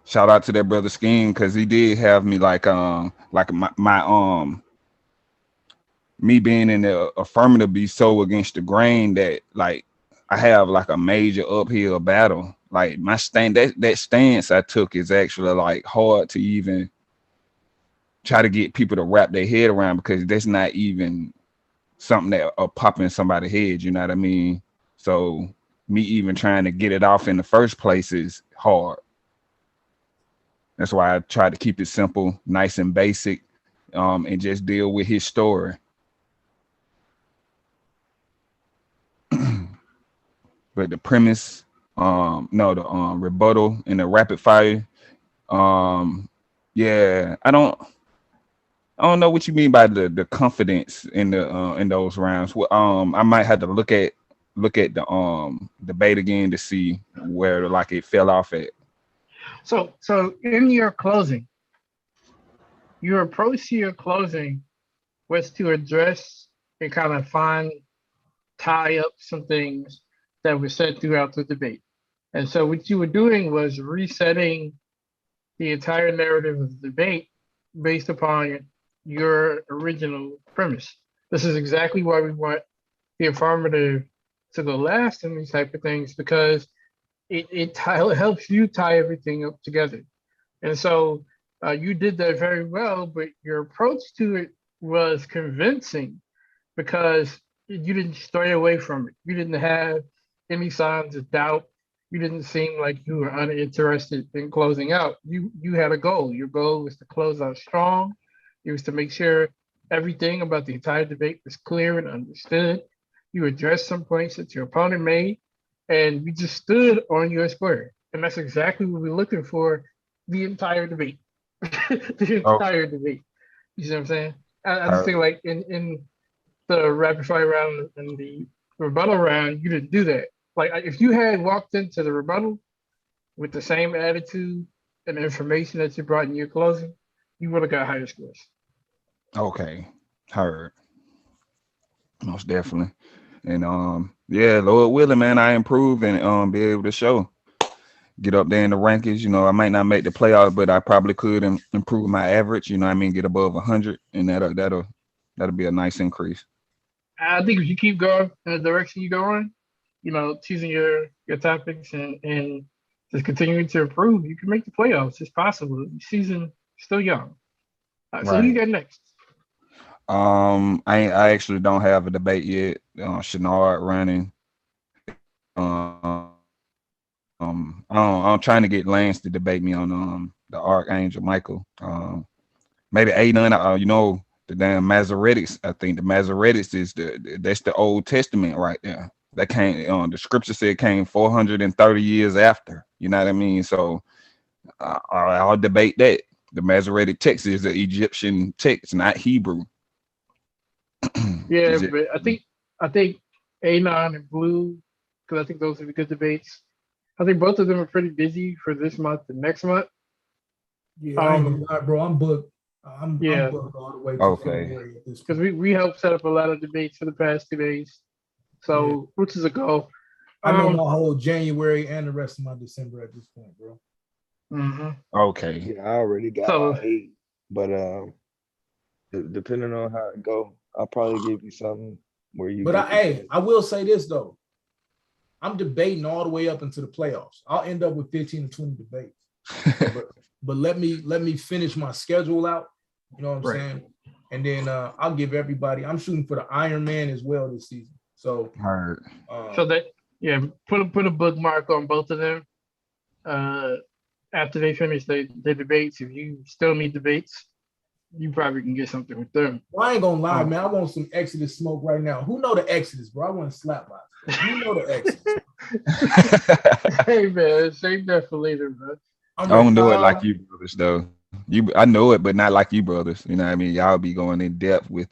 Shout out to that brother SKEEM, because he did have me like my me being in the affirmative be so against the grain that like I have like a major uphill battle. Like my that stance I took is actually like hard to even try to get people to wrap their head around, because that's not even something that are popping somebody's head, you know what I mean? So me even trying to get it off in the first place is hard. That's why I try to keep it simple, nice and basic, and just deal with his story. But the premise, the rebuttal and the rapid fire, yeah, I don't know what you mean by the confidence in those rounds. I might have to look at the debate again to see where like it fell off at. So in your closing, your approach to your closing was to address and kind of tie up some things that were said throughout the debate. And so what you were doing was resetting the entire narrative of the debate based upon your original premise. This is exactly why we want the affirmative to go last in these type of things, because it helps you tie everything up together. And so you did that very well, but your approach to it was convincing because you didn't stray away from it. You didn't have any signs of doubt. You didn't seem like you were uninterested in closing out. You had a goal. Your goal was to close out strong. It was to make sure everything about the entire debate was clear and understood. You addressed some points that your opponent made, and you just stood on your square. And that's exactly what we're looking for the entire debate. The entire debate. You see what I'm saying? I just think like in the rapid fire round and the rebuttal round, you didn't do that. Like if you had walked into the rebuttal with the same attitude and information that you brought in your closing, you would have got higher scores. Okay, heard. Most definitely. And yeah, Lord willing, man, I improve and be able to show. Get up there in the rankings. You know, I might not make the playoffs, but I probably could improve my average. You know what I mean? Get above 100, and that'll be a nice increase. I think if you keep going in the direction you're going, you know, choosing your topics and just continuing to improve, you can make the playoffs. It's possible. The season still young. So who you got next? I actually don't have a debate yet. Shenard running. I'm trying to get Lance to debate me on the Archangel Michael. Maybe A9. You know, the damn Masoretics. I think the Masoretics is that's the Old Testament right there. That came the scripture said came 430 years after. You know what I mean? So I'll debate that. The Masoretic text is the Egyptian text, not Hebrew. Yeah, but I think A9 and Blue, because I think those are the good debates. I think both of them are pretty busy for this month and next month. Yeah, I ain't gonna lie, bro. I'm booked. I'm booked all the way to February at this point. Because we helped set up a lot of debates for the past 2 days. So, which is a goal. I know my whole January and the rest of my December at this point, bro. Mm-hmm. Okay. Yeah, I already got my 8, but depending on how it go, I'll probably give you something where you. But I will say this though, I'm debating all the way up into the playoffs. I'll end up with 15 to 20 debates. but let me finish my schedule out. You know what I'm saying? And then I'll give everybody. I'm shooting for the Iron Man as well this season. So so that put a bookmark on both of them. After they finish the debates, if you still need debates, you probably can get something with them. Well, I ain't gonna lie, man. I want some Exodus smoke right now. Who know the Exodus, bro? I want to slap box. You know the Exodus. Hey man, save that for later, bro. I don't know it like you brothers though. I know it, but not like you brothers. You know what I mean? Y'all be going in depth with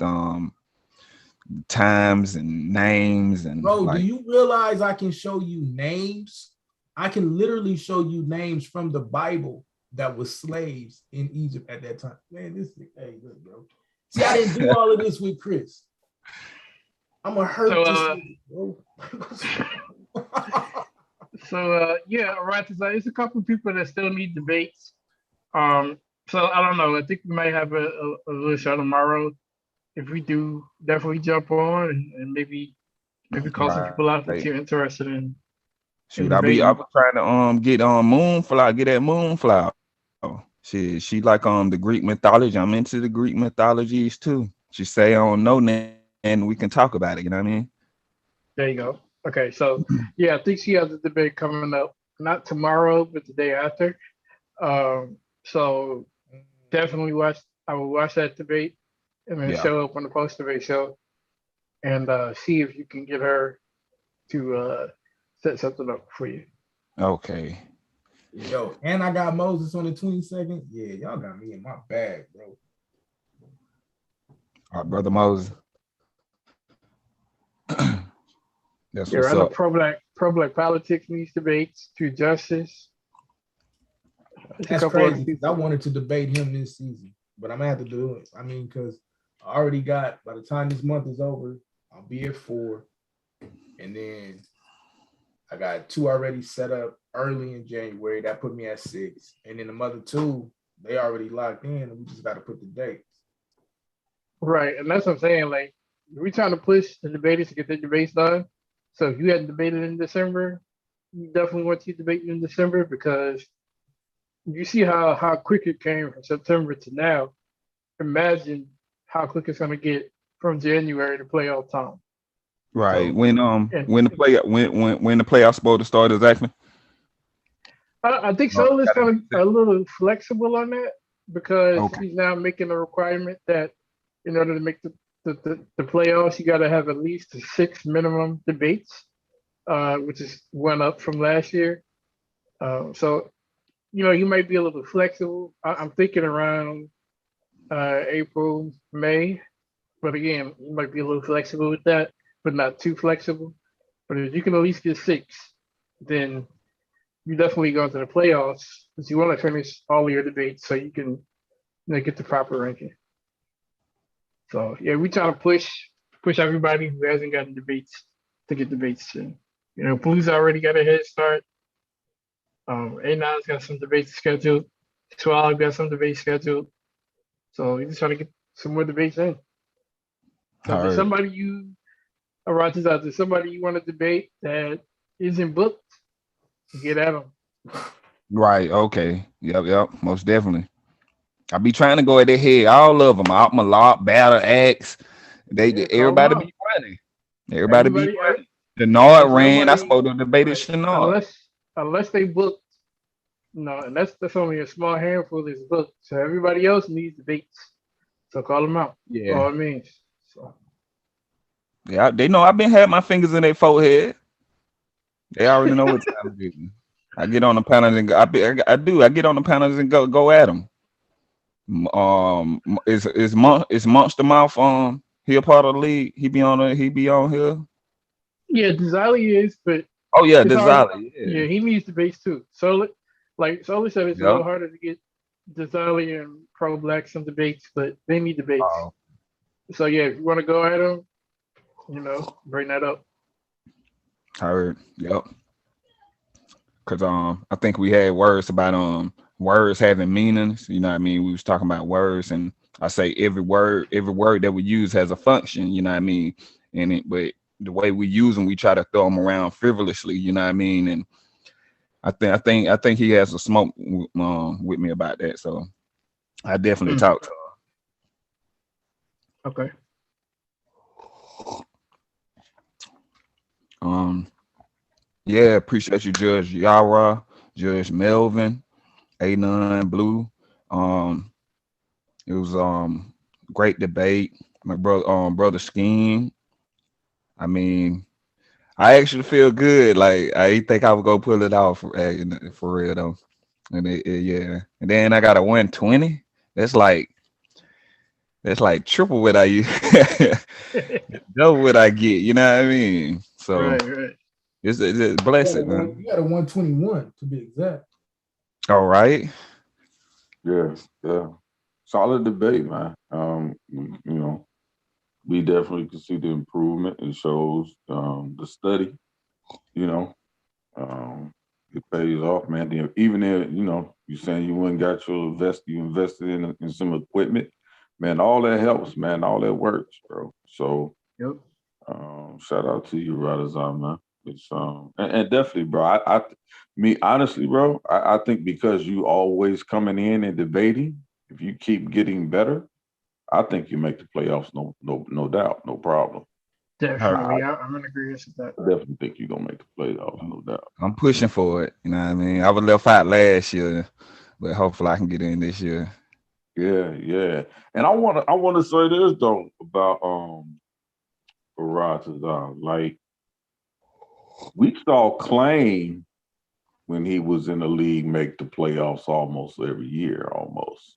times and names and bro, do you realize I can show you names? I can literally show you names from the Bible that was slaves in Egypt at that time. Man, hey, look, bro. See, I didn't do all of this with Chris. I'm gonna hurt this, bro. AHRATAZA, there's a couple of people that still need debates. So I don't know. I think we might have a little show tomorrow. If we do, definitely jump on and maybe call some people out that you're interested in. Shoot, I be trying to get Moonflower, get that Moonflower. She like the Greek mythology. I'm into the Greek mythologies too. She say I don't know and we can talk about it, you know what I mean? There you go. Okay, so I think she has a debate coming up, not tomorrow, but the day after. So definitely I will watch that debate and then show up on the post-debate show and see if you can get her to set something up for you. Okay. Yo, and I got Moses on the 22nd. Yeah, y'all got me in my bag, bro. All right, brother Moses. That's what's up. Pro black politics needs debates through justice. That's crazy. I wanted to debate him this season, but I'm gonna have to do it. I mean, because I already got, by the time this month is over, I'll be at 4. And then I got 2 already set up early in January. That put me at 6. And then the other 2, they already locked in, and we just got to put the dates. Right, and that's what I'm saying. Like, we're trying to push the debaters to get their debates done. So if you hadn't debated in December, you definitely want to debate in December, because you see how quick it came from September to now. Imagine how quick it's gonna get from January to playoff time. Right. So, when the playoffs supposed to start exactly? I think Sol is kind of a little flexible on that, because he's now making a requirement that in order to make the playoffs, you got to have at least 6 minimum debates, which is 1 up from last year. So, you might be a little flexible. I'm thinking around April, May, but again, you might be a little flexible with that, but not too flexible. But if you can at least get 6, then you definitely go into the playoffs, because you want to finish all of your debates so you can get the proper ranking. So yeah, we try to push everybody who hasn't gotten debates to get debates soon. Blue's already got a head start. A9's got some debates scheduled. 12 got some debates scheduled. So we just trying to get some more debates in. So there's somebody there's somebody you want to debate that isn't booked, get at them. Right. Okay. Yep. Most definitely. I be trying to go at their head. All of them. Out Malak, Battle, X. Everybody be running. Everybody be running. The Nord ran. I spoke to the debate at Chenard. Unless they booked. No, and that's only a small handful that's booked. So everybody else needs debates. So call them out. Yeah. All it means. So. Yeah, they know I've been having my fingers in their forehead. They already know what time it is. I get on the panels and I get on the panels and go at them. Is Monster Mouth he a part of the league? He be on here. Yeah, Desali is, but Desali. Yeah, he needs debates too. So Soli said it's a little harder to get Desali and Pro Black some debates, but they need debates. So yeah, if you want to go at them, bring that up. I heard. Yep. Cause I think we had words about words having meanings. You know what I mean? We was talking about words, and I say every word that we use has a function. You know what I mean? But the way we use them, we try to throw them around frivolously. You know what I mean? And I think he has a smoke with me about that. So I definitely talked to him. Okay. Yeah, appreciate you, Judge Yara, Judge Melvin, A9 Blue. It was great debate. My brother SKEEM. I mean, I actually feel good. Like I think I would go pull it off for real though. And yeah. And then I got a 120. That's like triple what I use. Double what I get. You know what I mean? So right. It's a blessing, man. You got a 121 to be exact. All right. Yeah. Solid debate, man. We definitely can see the improvement. It shows the study, it pays off, man. Even if, you're saying you went and got you invested in some equipment, man, all that helps, man. All that works, bro. So shout out to you, AHRATAZA, man. It's and definitely, bro. Honestly, bro, I think because you always coming in and debating, if you keep getting better, I think you make the playoffs. No doubt, no problem. Definitely, I'm in agreement with that. I definitely think you're gonna make the playoffs, no doubt. I'm pushing for it. You know what I mean? I was left out last year, but hopefully I can get in this year. Yeah. And I wanna say this though about AHRATAZA. Like, we saw Claim when he was in the league make the playoffs almost every year, almost.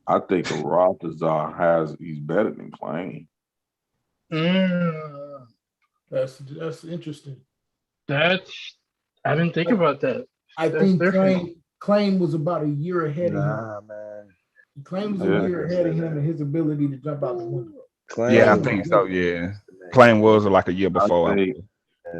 I think AHRATAZA he's better than Claim. That's interesting. I didn't think about that. I think Claim was about a year ahead of him. Man. He claims a year ahead of him and his ability to jump out the window. Yeah, I think so. Yeah, Claim was like a year before. think,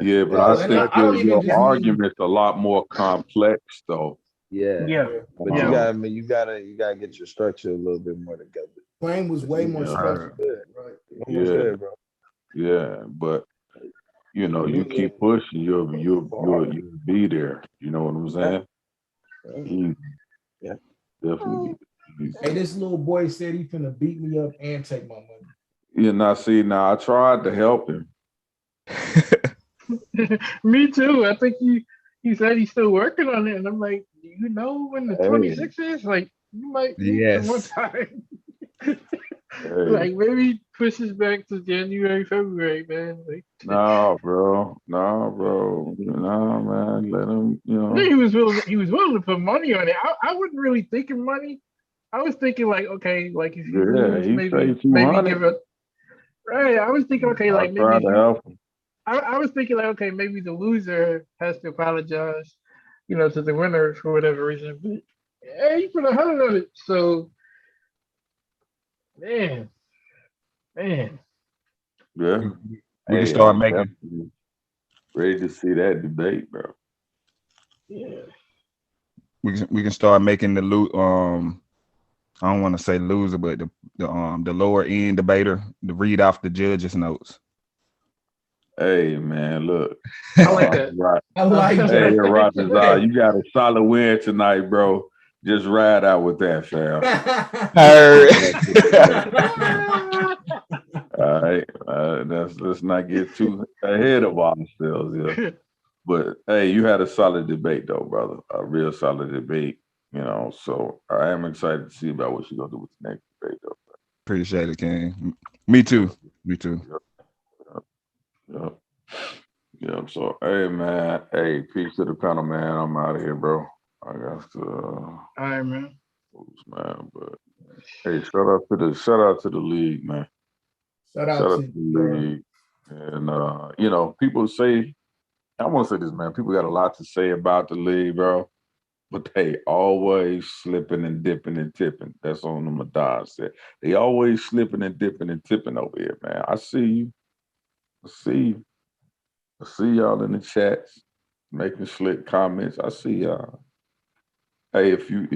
yeah, but Well, I and think I don't even your just mean- argument's a lot more complex, though. Yeah. Yeah. But Yeah. you gotta get your structure a little bit more together. Claim was way more Yeah. structured. Good. Right. Yeah. Almost there, bro. Yeah, but you know, you keep pushing, you'll be there. You know what I'm saying? Easy. Yeah. Definitely. Easy. Hey, this little boy said he finna beat me up and take my money. Yeah, now I tried to help him. Me too. I think he said he's still working on it, and I'm like, do you know when the Hey. 26th is? Like, you might need some more Yes. time. Hey. Like, maybe push this back to January, February, man. Like, No, bro. No, man. Let him, I think he was willing to put money on it. I wasn't really thinking money. I was thinking like, okay, like if you lose, he maybe say 200. give it. Right. I was thinking, okay, I like maybe tried to help him. I was thinking like, okay, maybe the loser has to apologize, to the winner for whatever reason. But hey, you put 100 on it, so man. Yeah. We can start I'm making. definitely ready to see that debate, bro. Yeah. We can start making the I don't want to say loser, but the lower end debater to read off the judge's notes. Hey, man, look. I like that. Right. I like Hey, that. AHRATAZA, you got a solid win tonight, bro. Just ride out with that, fam. All right. Let's not get too ahead of ourselves here. But hey, you had a solid debate though, brother. A real solid debate, so I am excited to see about what you're gonna do with the next debate though. Appreciate it, King. Me too. Yep. So hey man, peace to the panel, man. I'm out of here, bro. I got to All right, man. man, but hey, shout out to the league, man. Shout out to the league. And people say, I want to say this, man. People got a lot to say about the league, bro. But they always slipping and dipping and tipping. That's on the Madonna said. They always slipping and dipping and tipping over here, man. I see you. I see y'all in the chats making slick comments. I see y'all. Hey, if you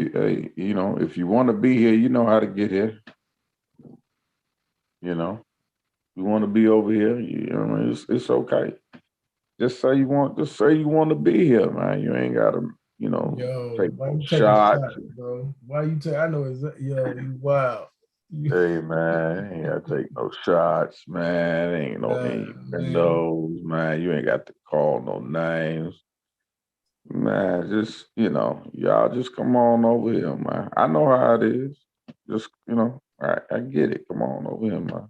want to be here, you know how to get here. You want to be over here, it's okay. Just say you want to be here, man. You ain't gotta, take why you shots. bro? Why you take? I know it's you wild. Hey man, ain't gotta take no shots, man. Ain't no innuendos, man. You ain't got to call no names. Man, just y'all just come on over here, man. I know how it is. Just I get it. Come on over here, man.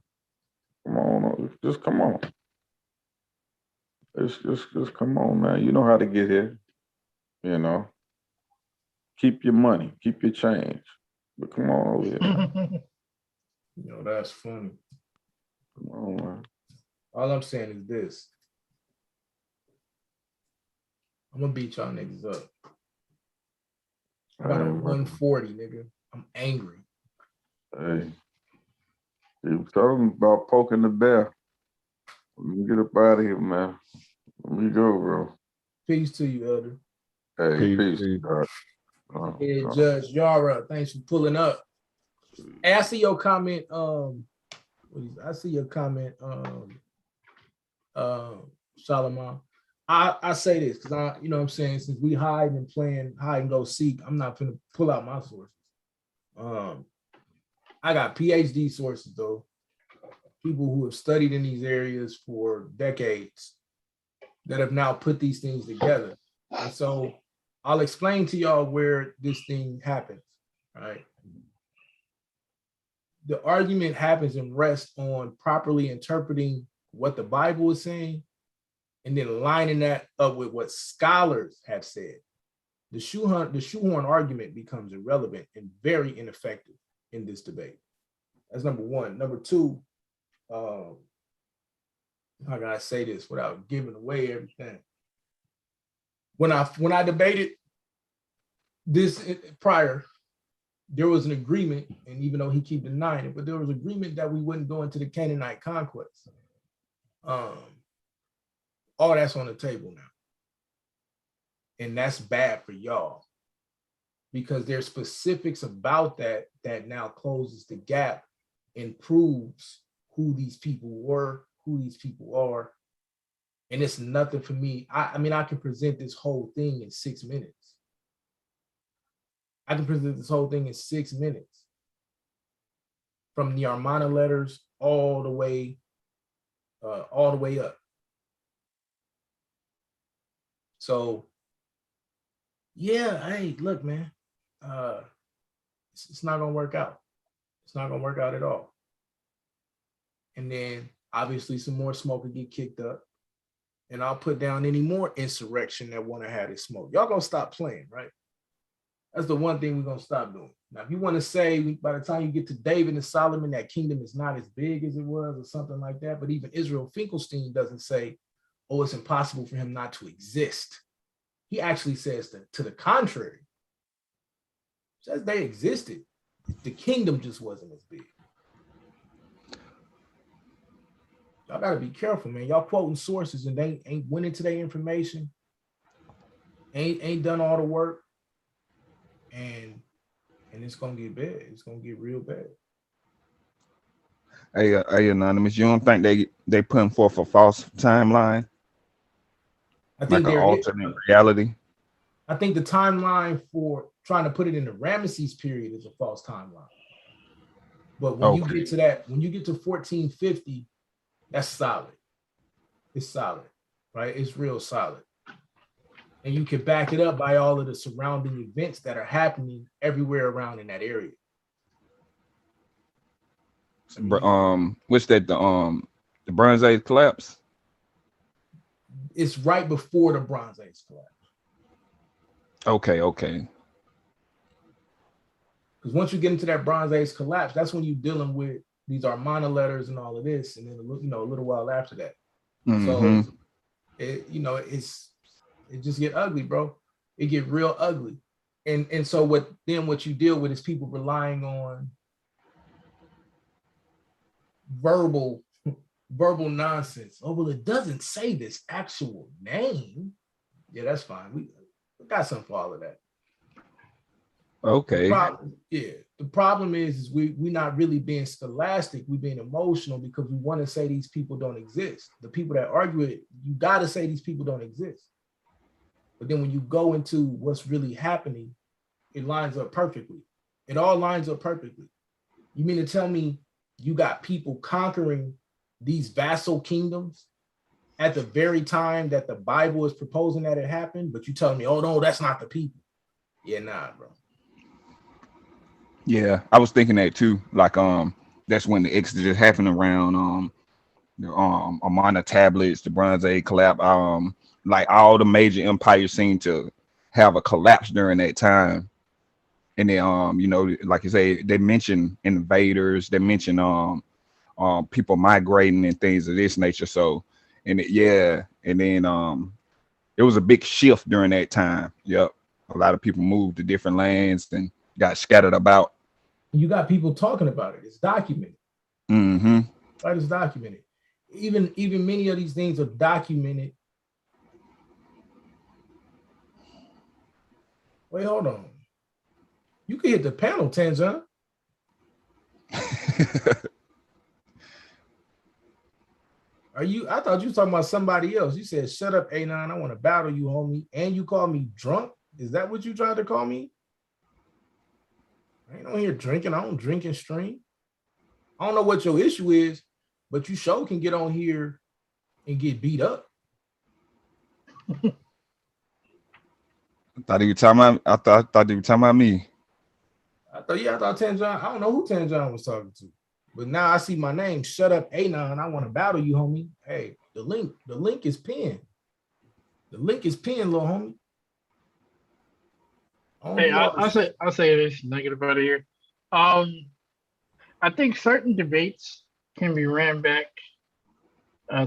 Come on over. Just come on. Just come on, man. You know how to get here. Keep your money, keep your change. But come on over here, man. That's funny. Come on, man. All I'm saying is this. I'm gonna beat y'all niggas up. I got a 140, nigga. I'm angry. Hey, you was talking about poking the bear. Let me get up out of here, man. Let me go, bro. Peace to you, Elder. Hey, peace. Hey, Judge Yara, thanks for pulling up. Hey, I see your comment. I see your comment. Solomon. I say this because what I'm saying, since we hide and playing hide and go seek, I'm not gonna pull out my sources. I got PhD sources though, people who have studied in these areas for decades that have now put these things together. And so I'll explain to y'all where this thing happens, right? The argument happens and rests on properly interpreting what the Bible is saying and then lining that up with what scholars have said. The shoehorn argument becomes irrelevant and very ineffective in this debate. That's number one. Number two, how can I say this without giving away everything? When I debated this prior, there was an agreement, and even though he keep denying it, but there was agreement that we wouldn't go into the Canaanite conquest. All that's on the table now. And that's bad for y'all, because there's specifics about that that now closes the gap and proves who these people were, who these people are. And it's nothing for me. I mean, I can present this whole thing in 6 minutes. I can present this whole thing in 6 minutes. From the Armana letters all the way up. So yeah, hey, look, man, it's not gonna work out. It's not gonna work out at all. And then obviously some more smoke will get kicked up, and I'll put down any more insurrection that want to have this smoke. Y'all gonna stop playing, right? That's the one thing we're gonna stop doing. Now, if you want to say by the time you get to David and Solomon, that kingdom is not as big as it was, or something like that, but even Israel Finkelstein doesn't say, oh, it's impossible for him not to exist. He actually says to the contrary. Says they existed. The kingdom just wasn't as big. Y'all gotta be careful, man. Y'all quoting sources and they ain't went into their information, ain't done all the work, and it's gonna get bad. It's gonna get real bad. Hey, Anonymous, you don't think they putting forth a false timeline? I think like an alternate reality? I think the timeline for trying to put it in the Ramesses period is a false timeline. But when you get to that, when you get to 1450, that's solid. It's solid, right? It's real solid. And you can back it up by all of the surrounding events that are happening everywhere around in that area. What's that? The Bronze Age collapse? It's right before the Bronze Age collapse. Okay. Because once you get into that Bronze Age collapse, that's when you're dealing with these Armana letters and all of this, and then a little while after that. Mm-hmm. So it just get ugly, bro. It get real ugly. And so what you deal with is people relying on verbal nonsense. Oh, well, it doesn't say this actual name. Yeah, that's fine. We got something for all of that. Okay. The problem is we not really being scholastic. We being emotional because we want to say these people don't exist. The people that argue it, you got to say these people don't exist. But then when you go into what's really happening, it lines up perfectly. It all lines up perfectly. You mean to tell me you got people conquering these vassal kingdoms at the very time that the Bible is proposing that it happened, but you telling me, oh no, that's not the people. Yeah, nah, bro. Yeah, I was thinking that too. Like, that's when the exodus happened around the Amana tablets, the Bronze Age collapse. Like all the major empires seem to have a collapse during that time. And then like you say, they mention invaders, they mention people migrating and things of this nature. So, and then it was a big shift during that time. Yep. A lot of people moved to different lands and got scattered about. You got people talking about it. It's documented. Mm-hmm. Right? It's documented. Even many of these things are documented. Wait, hold on. You can hit the panel, Tanjan. I thought you were talking about somebody else. You said, shut up, A9. I want to battle you, homie. And you call me drunk? Is that what you tried to call me? I ain't on here drinking. I don't drink and stream. I don't know what your issue is, but you sure can get on here and get beat up. I thought you were talking about. I thought you were talking about me. I thought Tanjan. I don't know who Tanjan was talking to, but now I see my name. Shut up, A9. I want to battle you, homie. Hey, the link is pinned. The link is pinned, little homie. Hey, I'll say this and I get out of here. I think certain debates can be ran back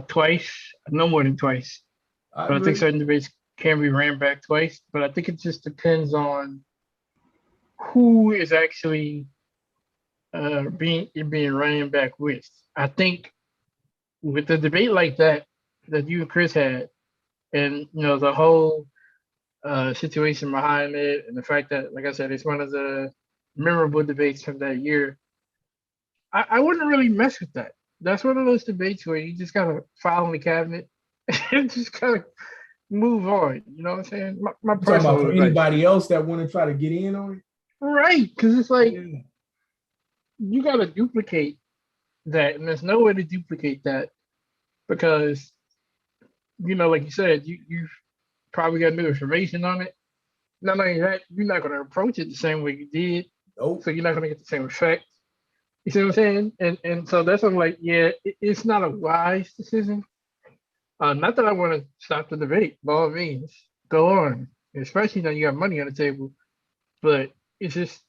twice, no more than twice. But I think certain debates can be ran back twice. But I think it just depends on who is actually being ran back with. I think with a debate like that you and Chris had, and the whole situation behind it, and the fact that, like I said, it's one of the memorable debates from that year. I wouldn't really mess with that. That's one of those debates where you just gotta file in the cabinet and just gotta move on. You know what I'm saying? My Talking about personal for advice. anybody else that want to try to get in on it. Right, because it's like Yeah. you gotta duplicate that, and there's no way to duplicate that because like you said, you've probably got new information on it. Not only that, you're not gonna approach it the same way you did, Nope. so you're not gonna get the same effect. You see what I'm saying? And so that's what I'm like, yeah, it's not a wise decision. Not that I want to stop the debate, by all means, go on, especially now you got money on the table. But it's just,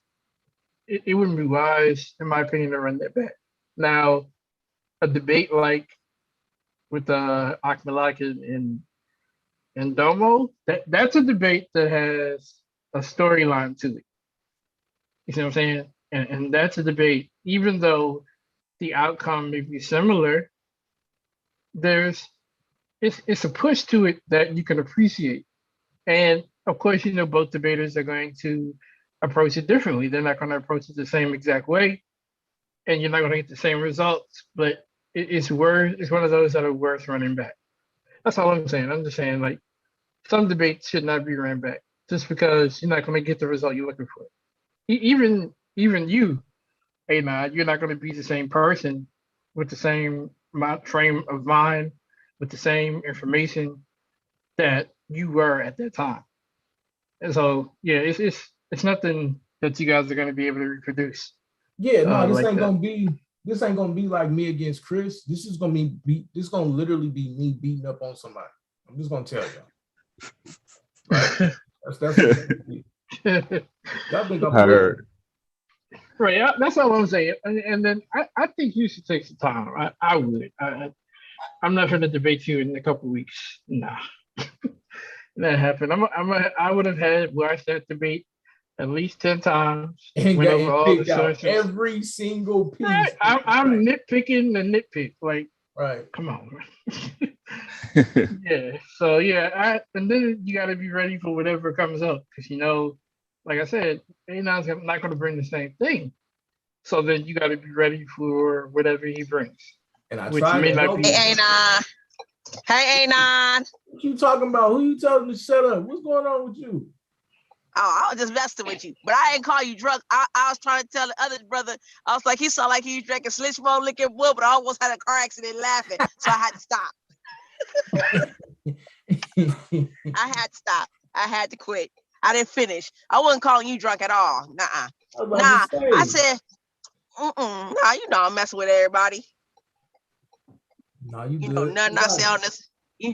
it wouldn't be wise, in my opinion, to run that back. Now, a debate like with Akmalak and Domo, that's a debate that has a storyline to it. You see what I'm saying? And that's a debate, even though the outcome may be similar, it's a push to it that you can appreciate. And of course, both debaters are going to approach it differently. They're not going to approach it the same exact way, and you're not going to get the same results. But it's one of those that are worth running back. That's all I'm saying. I'm just saying, like, some debates should not be ran back just because you're not going to get the result you're looking for. Even you, A9, you're not going to be the same person with the same frame of mind, with the same information that you were at that time. And so, yeah, it's nothing that you guys are going to be able to reproduce. Yeah, no, this like ain't that. gonna be like me against Chris. This is gonna literally be me beating up on somebody. I'm just gonna tell y'all. Right? That's what it's gonna be. Y'all think I'm Heard. Right, that's all I'm saying. And then I think you should take some time. I would. I'm not going to debate you in a couple weeks. Nah, that happened. I would have watched that debate at least 10 times. and Went over all the picked out sources. every single piece. Right, I'm nitpicking the nitpick. Like, right. Come on, man. Yeah. So yeah, and then you got to be ready for whatever comes up because like I said, A9's not going to bring the same thing. So then you got to be ready for whatever he brings. And I which tried may to not help be. you. Hey, A9. Hey, A9. What you talking about? Who you telling to shut up? What's going on with you? Oh, I was just messing with you, but I ain't call you drunk. I was trying to tell the other brother. I was like, he saw like he was drinking Slishmo liquor wood, but I almost had a car accident laughing, so I had to stop. I had to stop. I had to quit. I didn't finish. I wasn't calling you drunk at all. Nah. I said, nah, I'm messing with everybody. No, you good. Nothing I say on this. You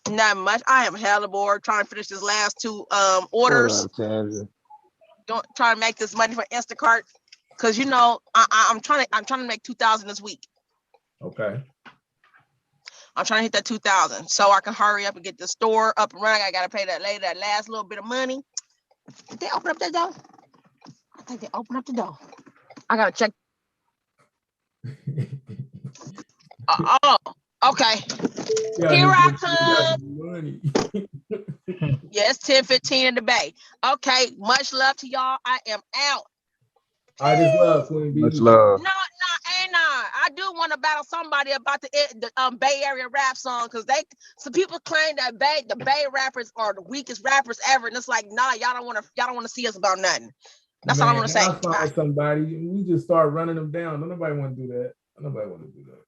not much. I am hella bored trying to finish this last two orders. Trying to make this money for Instacart. Cause I'm trying to make 2,000 this week. Okay. I'm trying to hit that 2,000 so I can hurry up and get the store up and running. I gotta pay that later, that last little bit of money. Did they open up that door? I think they opened up the door. I gotta check. Okay. Yeah, Here I come. Yeah, it's 10:15 in the bay. Okay, much love to y'all. I am out. I just love Queen B. Much love. No, I do want to battle somebody about the Bay Area rap song because some people claim that the Bay rappers are the weakest rappers ever, and it's like, nah, y'all don't want to see us about nothing. That's all I want to say. I'll find somebody. We just start running them down. Nobody want to do that. Nobody want to do that.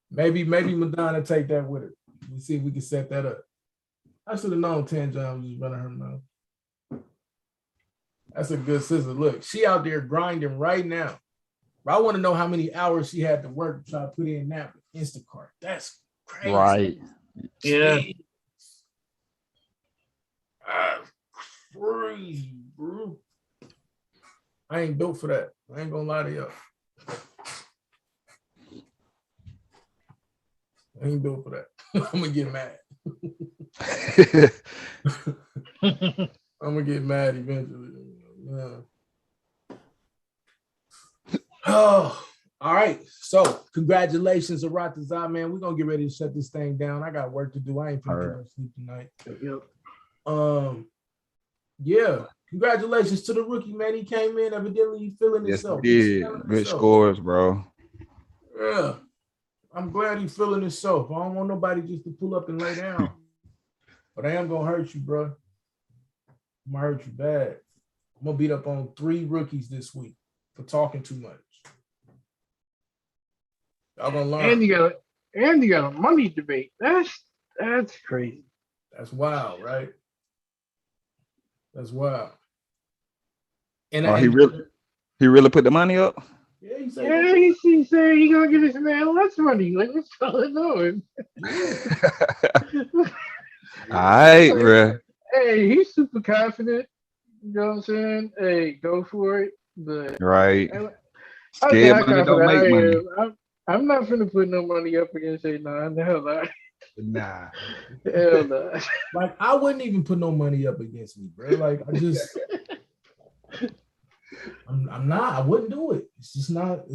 Maybe Madonna take that with her. We'll see if we can set that up. I should have known Tanjana was just running her mouth. That's a good sister. Look, she out there grinding right now. I want to know how many hours she had to work to try to put in that with Instacart. That's crazy. Right. Yeah. Crazy, bro. I ain't built for that. I ain't gonna lie to y'all. I ain't built for that. I'm gonna get mad. I'm gonna get mad eventually. Oh, all right. So congratulations, AHRATAZA, man. We're gonna get ready to shut this thing down. I got work to do. I ain't finna get no sleep tonight. Yeah. Congratulations to the rookie, man. He came in, evidently he feeling himself. He did. Good scores, bro. Yeah. I'm glad he's feeling himself. I don't want nobody just to pull up and lay down. But I am gonna hurt you, bro. I'm gonna hurt you bad. I'm gonna beat up on 3 rookies this week for talking too much. Y'all gonna learn. And you got a money debate. That's crazy. That's wild, right? That's wild. And he really put the money up. Yeah, he said. Yeah, he said he gonna give this man less money. Like, what's going on? All right, bro. Hey, he's super confident. You know what I'm saying? Hey, go for it. But right. Scared money don't make money. I'm not gonna put no money up against A9. Hell no. Nah. Hell no. Like, I wouldn't even put no money up against me, bro. Like, I wouldn't do it. It's not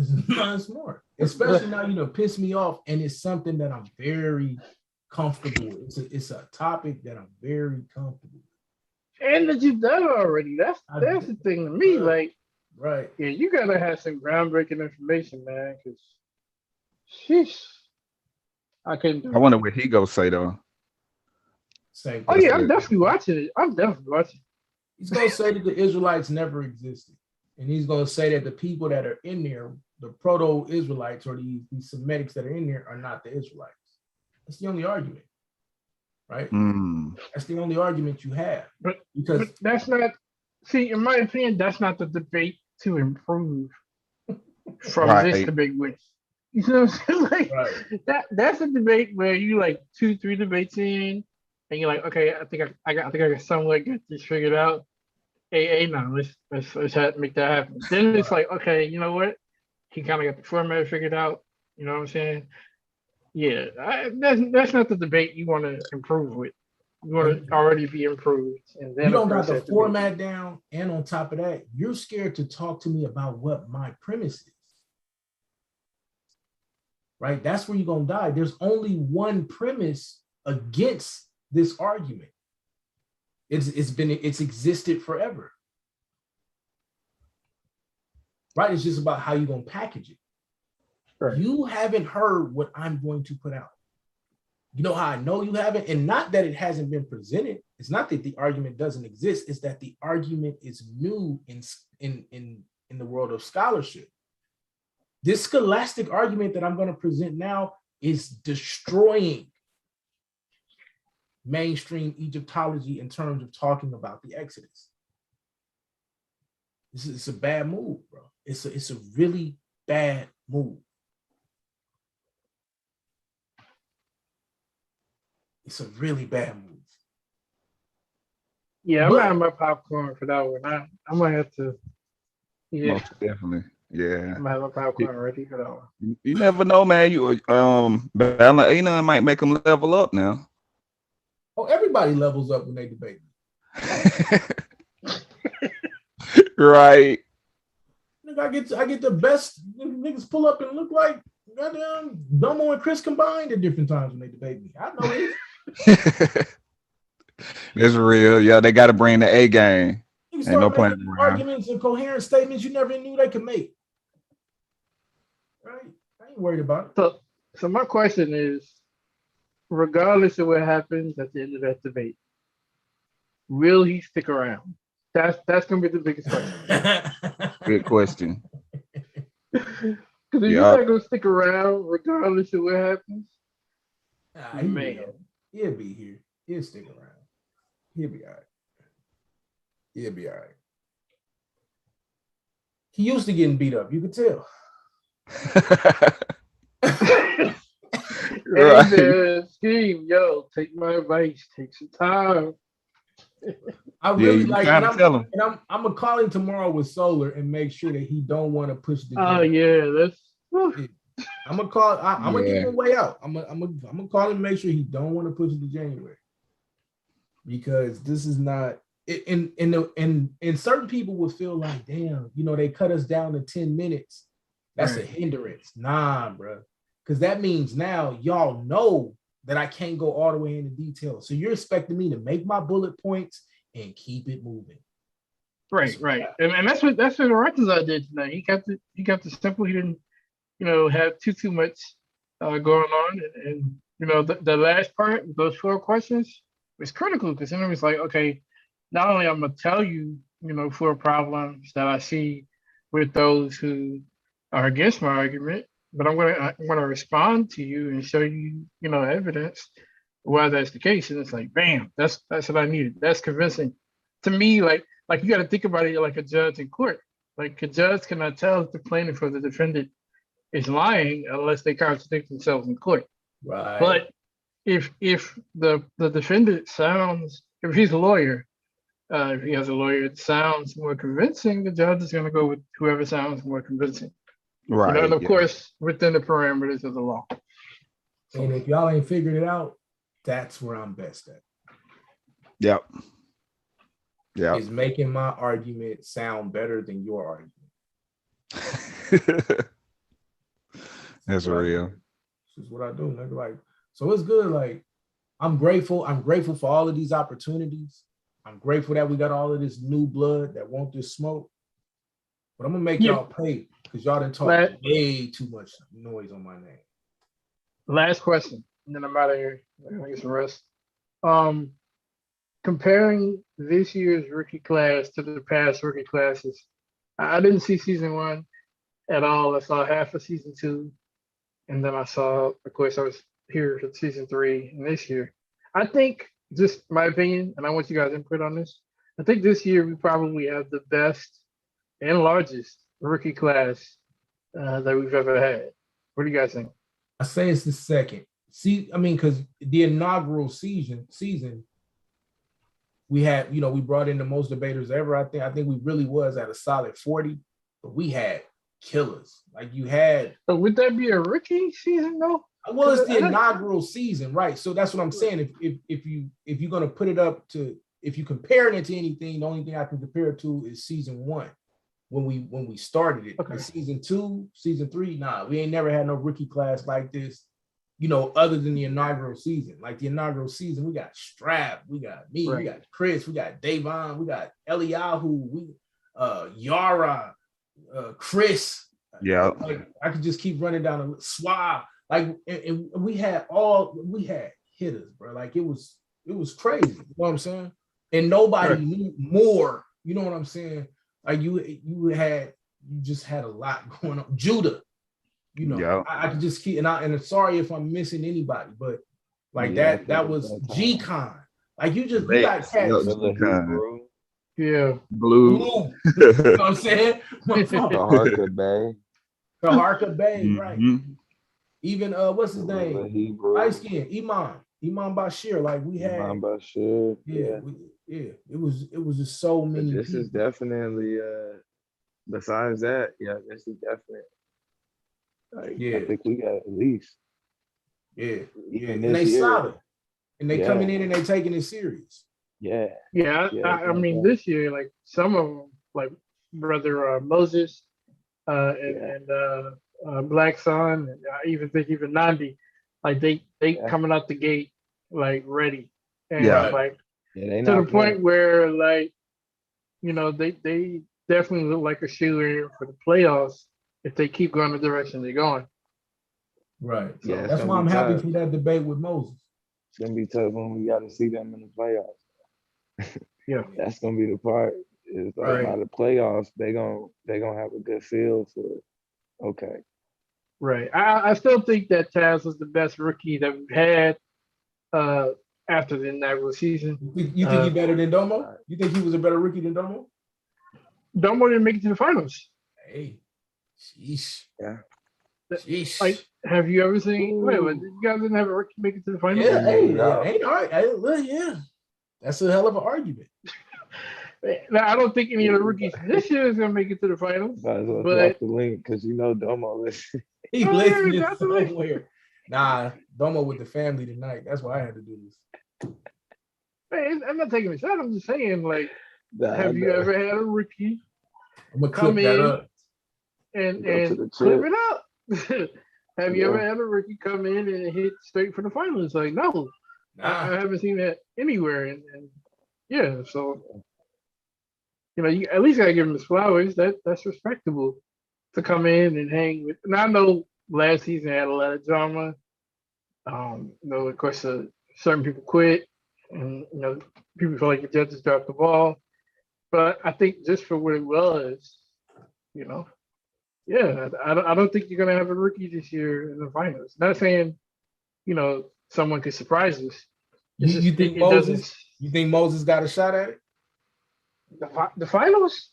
smart. Especially now, piss me off. And it's something that I'm very comfortable with. It's a topic that I'm very comfortable with. And that you've done already. That's the thing to me. Like, right. Yeah, you gotta have some groundbreaking information, man. Cause sheesh. I couldn't do it. I wonder what he go say though. Same. Oh yeah, I'm definitely watching it. He's gonna say that the Israelites never existed. And he's going to say that the people that are in there, the proto-Israelites or these Semitics that are in there are not the Israelites. That's the only argument, right? That's the only argument you have. But that's not, see, in my opinion, that's not the debate to improve from this debate with. You know what I'm saying? Like, that's a debate where you like 2-3 debates in, and you're like, okay, I think I got somewhat get this figured out. Hey, now let's make that happen. Then it's like, okay, you know what? He kind of got the format figured out. You know what I'm saying? Yeah, that's not the debate you want to improve with. You want to already be improved, and then you don't got the format down. And on top of that, you're scared to talk to me about what my premise is. Right? That's where you're gonna die. There's only one premise against this argument. It's existed forever. Right? It's just about how you're gonna package it. Right. You haven't heard what I'm going to put out. You know how I know you haven't? And not that it hasn't been presented. It's not that the argument doesn't exist, it's that the argument is new in the world of scholarship. This scholastic argument that I'm going to present now is destroying mainstream Egyptology in terms of talking about the Exodus. It's a bad move, bro. It's a really bad move. It's a really bad move. Yeah, I'm having my popcorn for that one. I might have to. Yeah, most definitely. Yeah, I'm having my popcorn ready for that one. You never know, man. You Bella A9 might make them level up now. Oh, everybody levels up when they debate. Right. I get the best niggas pull up and look like goddamn Domo and Chris combined at different times when they debate me. I know it. It's real. Yeah, they got to bring the A game. You start making arguments and coherent statements you never knew they could make. Right? I ain't worried about it. So my question is, regardless of what happens at the end of that debate, will he stick around? That's gonna be the biggest question. Good question. Because if you're not gonna stick around regardless of what happens, man, he'll be here. He'll stick around. He'll be all right. He'll be all right. He used to getting beat up. You could tell. Right. Hey, SKEEM, yo, take my advice. Take some time. I really like, and I'm gonna call him tomorrow with Solar and make sure that he don't want to push the. Oh yeah, that's. I'm gonna call. I'm gonna give him a way out. I'm gonna call him and make sure he don't want to push it to January, because this is not. and certain people would feel like, damn, you know, they cut us down to 10 minutes. That's a hindrance. Nah, bro. Because that means now y'all know that I can't go all the way into detail. So you're expecting me to make my bullet points and keep it moving. Right. And that's what AHRATAZA did tonight. He kept it simple. He didn't, you know, have too much going on. And you know, the last part, those 4 questions, was critical because then it was like, okay, not only I'm gonna tell you, you know, 4 problems that I see with those who are against my argument, but I'm gonna respond to you and show you, you know, evidence why that's the case. And it's like, bam, that's what I needed. That's convincing to me. Like you got to think about it like a judge in court. Like a judge cannot tell if the plaintiff or the defendant is lying unless they contradict themselves in court. Right. But if the defendant sounds, if he's a lawyer, if he has a lawyer that sounds more convincing, the judge is going to go with whoever sounds more convincing. Right. You know, and of course, within the parameters of the law. And if y'all ain't figured it out, that's where I'm best at. Yep. Is making my argument sound better than your argument. That's real. This is what I do. Nigga. Like, so it's good. Like, I'm grateful. I'm grateful for all of these opportunities. I'm grateful that we got all of this new blood that want this smoke. But I'm gonna make y'all pay because y'all done talk way too much noise on my name. Last question, and then I'm out of here. I'm gonna get some rest. Comparing this year's rookie class to the past rookie classes, I didn't see season 1 at all. I saw half of season 2, and then I saw, of course, I was here for season 3 and this year. I think, just my opinion, and I want you guys' input on this. I think this year we probably have the best and largest rookie class that we've ever had. What do you guys think? I say it's the second. See, I mean, because the inaugural season, we had, you know, we brought in the most debaters ever. I think we really was at a solid 40, but we had killers. Like you had. But would that be a rookie season though? Well, it's the inaugural season, right? So that's what I'm saying. If you're gonna put it up to, if you comparing it to anything, the only thing I can compare it to is season 1 when we started it. Okay. Season 2, season 3, nah, we ain't never had no rookie class like this. You know, other than the inaugural season. Like the inaugural season, we got Strap, we got me, we got Chris, we got Davon, we got Eliyahu, we Yara, Chris. Yeah. Like I could just keep running down the Swab. Like and we had hitters, bro. Like it was crazy. You know what I'm saying? And nobody knew more. You know what I'm saying? Like you just had a lot going on. Judah. You know, I could just keep, and sorry if I'm missing anybody, but like that was G-Con. Like you got cats. Blue. You know what I'm saying? The Harka Bay, right. Even what's his name? Light skin, Iman Bashir. Like we had Iman Bashir. It was just so many. But this is definitely besides that, this is definite. Like, I think we got at least. And they solid. And they coming in and they taking it serious. I mean, this year, like some of them, like Brother Moses and Black Sun, and I even think even Nandi, like they coming out the gate like ready. And to the point where like, you know, they definitely look like a shoe-in for the playoffs if they keep going the direction they're going. Right. So that's why I'm happy for that debate with Moses. It's gonna be tough when we got to see them in the playoffs. That's gonna be the part. Is like by the playoffs, they gonna have a good feel for it. Okay. Right. I still think that Taz was the best rookie that we've had after the inaugural season. You think he's better than Domo? You think he was a better rookie than Domo? Domo didn't make it to the finals. Hey. Sheesh. Yeah. Sheesh. Like, have you ever seen? Wait, you guys didn't have a rookie make it to the finals? Yeah, ain't all right. Yeah, that's a hell of an argument. Now, I don't think any of the rookies this year is gonna make it to the finals. But the link because you know Domo listen. He listening somewhere. Nah, Domo with the family tonight. That's why I had to do this. Man, I'm not taking a shot. I'm just saying, like, Have you ever had a rookie I'm gonna come clip that in up. and Go to the clip tip. it up? Have you ever Yeah. had a rookie come in and hit straight for the finals? Like, no, I Nah, haven't seen that anywhere. And yeah, so you at least gotta give him his flowers. That's respectable to come in and hang with. And I know last season had a lot of drama. Of course, certain people quit, and people feel like the judges dropped the ball. But I think just for what it was, you know, yeah, I don't think you're gonna have a rookie this year in the finals. Not saying someone could surprise us. It's you just think it doesn't. Moses? You think Moses got a shot at it? The finals.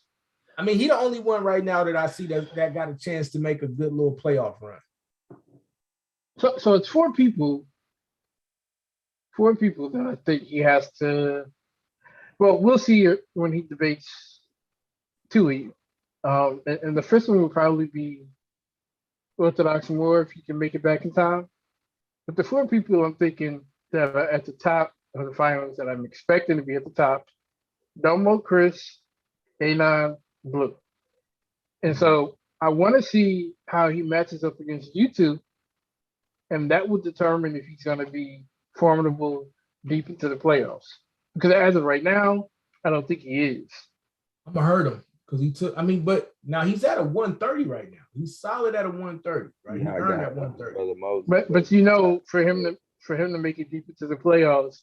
I mean, he the only one right now that I see that got a chance to make a good little playoff run. So it's four people that I think he has to. Well, we'll see when he debates Tui. And the first one will probably be Orthodox Moore if he can make it back in time. But the four people I'm thinking that are at the top of the finals that I'm expecting to be at the top: Domo, Chris, A9, Blue. And so I want to see how he matches up against you two, and that will determine if he's going to be formidable deep into the playoffs. Because as of right now, I don't think he is. I'm gonna hurt him because he took. I mean, but now he's at a 130 right now. He's solid at a 130, right? Yeah, he I earned got that 130. Brother Moses. But for him to make it deep into the playoffs,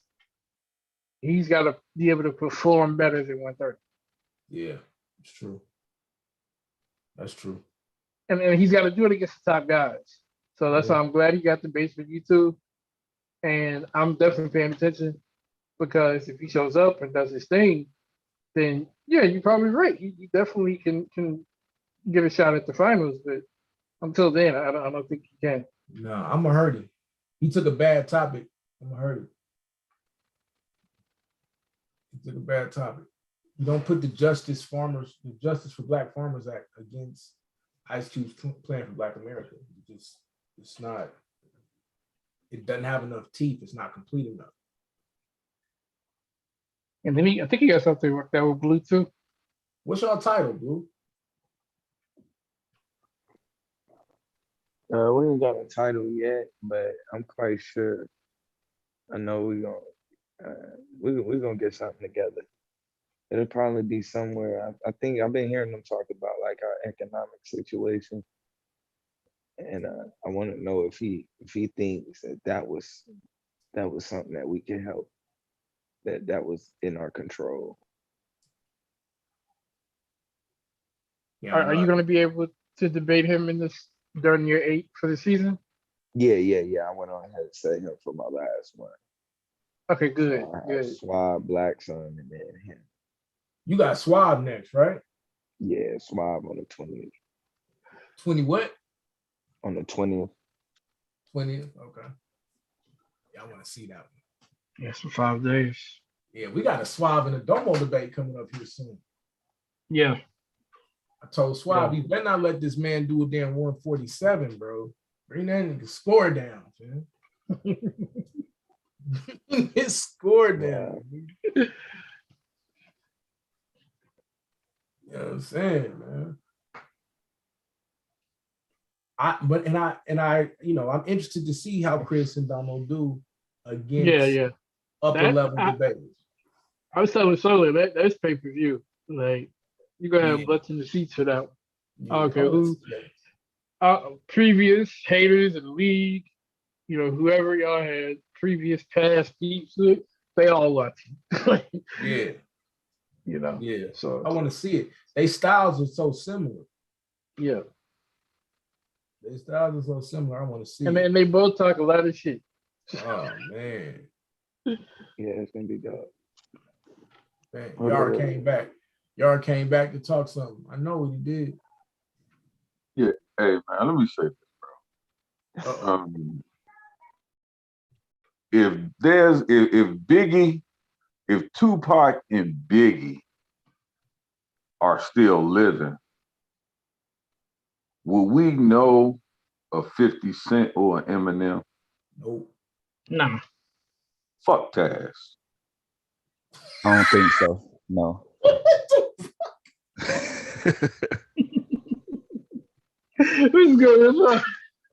he's got to be able to perform better than 130. Yeah, it's true. That's true. And he's got to do it against the top guys. So that's why I'm glad he got the base with you two. And I'm definitely paying attention because if he shows up and does his thing, then yeah, you're probably right. He definitely can get a shot at the finals. But until then, I don't think he can. No, I'm gonna hurt him. He took a bad topic. I'm gonna hurt him. He took a bad topic. You don't put the Justice for Black Farmers Act against Ice Cube's plan for Black America. It's not. It doesn't have enough teeth. It's not complete enough. And then I think he got something worked out with Blue too. What's your title, Blue? We ain't got a title yet, but I'm quite sure. I know we're gonna get something together. It'll probably be somewhere. I think I've been hearing them talk about like our economic situation, and I want to know if he thinks that was something that we can help, that was in our control. Yeah, Are you going to be able to debate him in this during your 8 for the season? Yeah. I went on ahead and set him for my last one. Okay, good. So Good. Swab, Black Sun, and then him. You got Swab next, right? Yeah, Swab on the 20th. 20 what? On the 20th. 20th. Okay. Yeah, I want to see that one. Yes, for 5 days. Yeah, we got a Swab and a Domo debate coming up here soon. Yeah. I told Swab, you better not let this man do a damn 147, bro. Bring that nigga score down, man. His score down. You know what I'm saying, man? I'm interested to see how Chris and Domo do against upper level debaters. I was telling Solo that's pay-per-view. Like you're gonna have butts in the seats for that one. Okay, previous haters of the league, whoever y'all had previous past beefs with, they all watching. Yeah. Yeah. So I want to see it. Their styles are so similar. Yeah. Their styles are so similar. I want to see and it. And they both talk a lot of shit. Oh man. Yeah, it's gonna be dope. Man, Yara came back. Yara came back to talk something. I know what he did. Yeah. Hey man, let me say this, bro. If Tupac and Biggie are still living, will we know a 50 Cent or an Eminem? Nope. Nah. Fuck Taz. I don't think so. No. Who's good?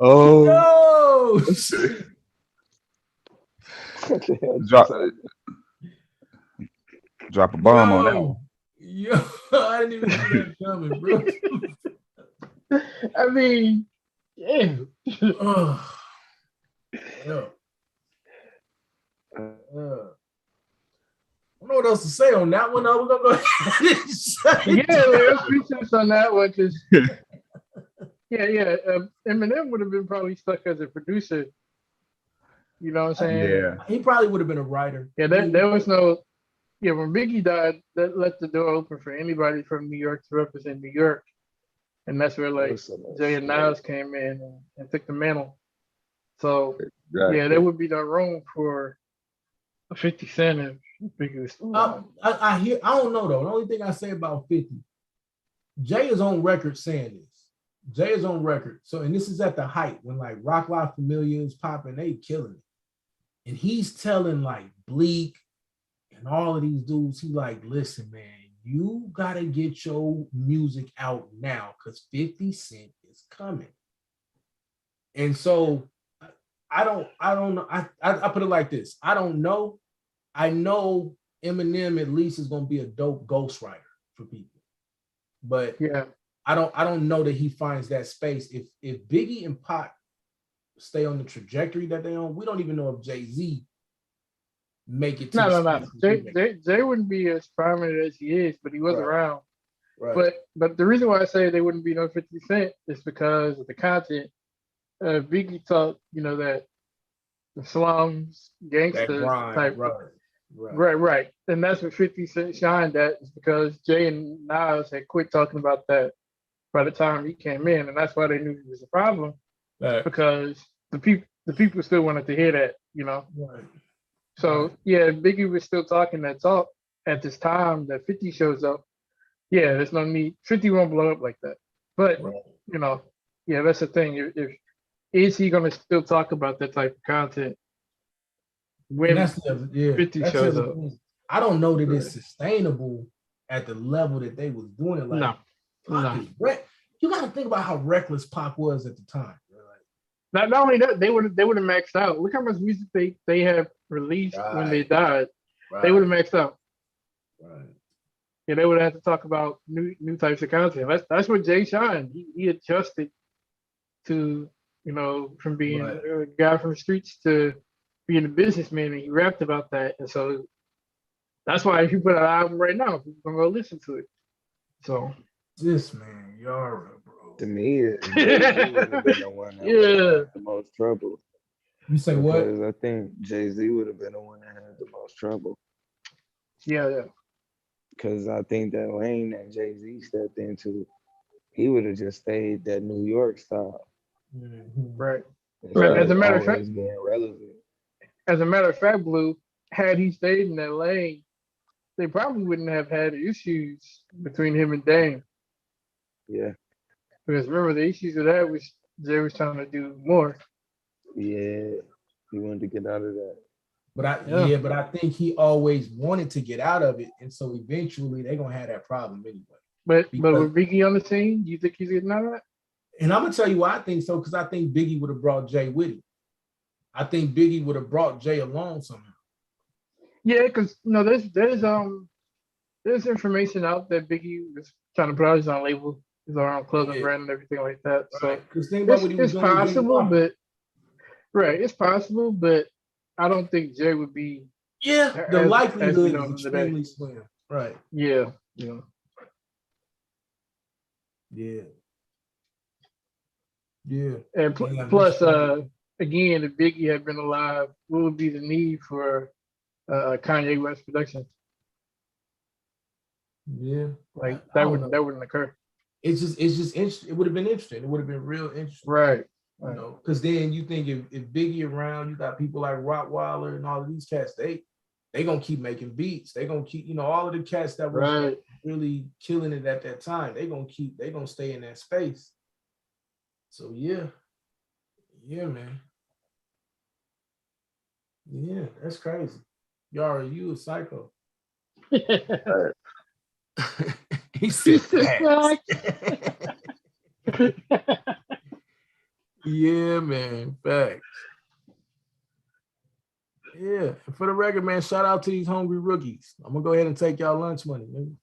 Oh, Yo, shit. What the hell drop, you drop a bomb on that one. Yo, I didn't even see that coming, bro. I mean, yeah. Oh, yeah. say? I don't know what else to say on that one. We're gonna go ahead and shut it Yeah, down. let's research on that one. Cause yeah. Eminem would have been probably stuck as a producer. You know what I'm saying? Yeah. He probably would have been a writer. Yeah, there was no. Yeah, when Biggie died, that left the door open for anybody from New York to represent New York, and that's where like Jay and Nas came in and took the mantle. So yeah, there would be no room for a 50 Cent if Biggie was still alive. I hear. I don't know though. The only thing I say about 50, Jay is on record saying this. Jay is on record. So, and this is at the height when like Rock La Familia is popping, they killing it, and he's telling like Bleak and all of these dudes, he like, listen, man, you gotta get your music out now because 50 Cent is coming. And so I don't know. I put it like this. I don't know. I know Eminem at least is gonna be a dope ghostwriter for people. But yeah, I don't know that he finds that space. If Biggie and Pac stay on the trajectory that they on, we don't even know if Jay-Z make it to no. Jay wouldn't be as prominent as he is, but he was around. Right. But the reason why I say they wouldn't be no 50 Cent is because of the content. Biggie taught, that the slums, gangsters type. Right. And that's what 50 Cent shined at, is because Jay and Nas had quit talking about that by the time he came in, and that's why they knew he was a problem. Right. Because the people still wanted to hear that, Right. So yeah, Biggie was still talking that talk at this time that 50 shows up. Yeah, there's no need. 50 won't blow up like that. But yeah, that's the thing. If is he gonna still talk about that type of content when 50 shows up? I don't know that it's sustainable at the level that they was doing it. Like, no. You got to think about how reckless Pac was at the time. Not only that, they would have maxed out. Look how much music they have released when they died. Right. They would have maxed out. Right. Yeah, they would have to talk about new types of content. That's what Jay shined. He adjusted to, from being a guy from the streets to being a businessman, and he rapped about that. And so that's why if you put an album right now, people gonna go listen to it. So this man, Yara, bro. To me, Jay-Z would have been the one that would have had the most trouble. You say what? Because I think Jay-Z would have been the one that had the most trouble. Yeah. Because I think that lane that Jay-Z stepped into, he would have just stayed that New York style. Mm-hmm. Right. As a matter of fact, being relevant. As a matter of fact, Blue, had he stayed in that lane, they probably wouldn't have had issues between him and Dame. Yeah. Because remember, the issues with that was Jay was trying to do more. Yeah, he wanted to get out of that. But I think he always wanted to get out of it, and so eventually they're gonna have that problem anyway. But with Biggie on the scene, do you think he's getting out of that? And I'm gonna tell you why I think so, because I think Biggie would have brought Jay with him. I think Biggie would have brought Jay along somehow. Yeah, because there's information out that Biggie was trying to put out his own label, his own clothing brand, and everything like that. Right. So it's possible, but it's possible, but I don't think Jay would be. Yeah, the likelihood is extremely slim. Right. Yeah. Yeah. And plus, again, if Biggie had been alive, what would be the need for Kanye West production? Yeah, like that wouldn't occur. It's just interesting. It would have been interesting. It would have been real interesting, right? Because then you think if Biggie around, you got people like Rottweiler and all of these cats. They gonna keep making beats. They gonna keep all of the cats that were really killing it at that time. They gonna stay in that space. So yeah, man. Yeah, that's crazy. Yara, you a psycho. He said facts. Yeah, man, facts. Yeah, and for the record, man, shout out to these hungry rookies. I'm gonna go ahead and take y'all lunch money, man.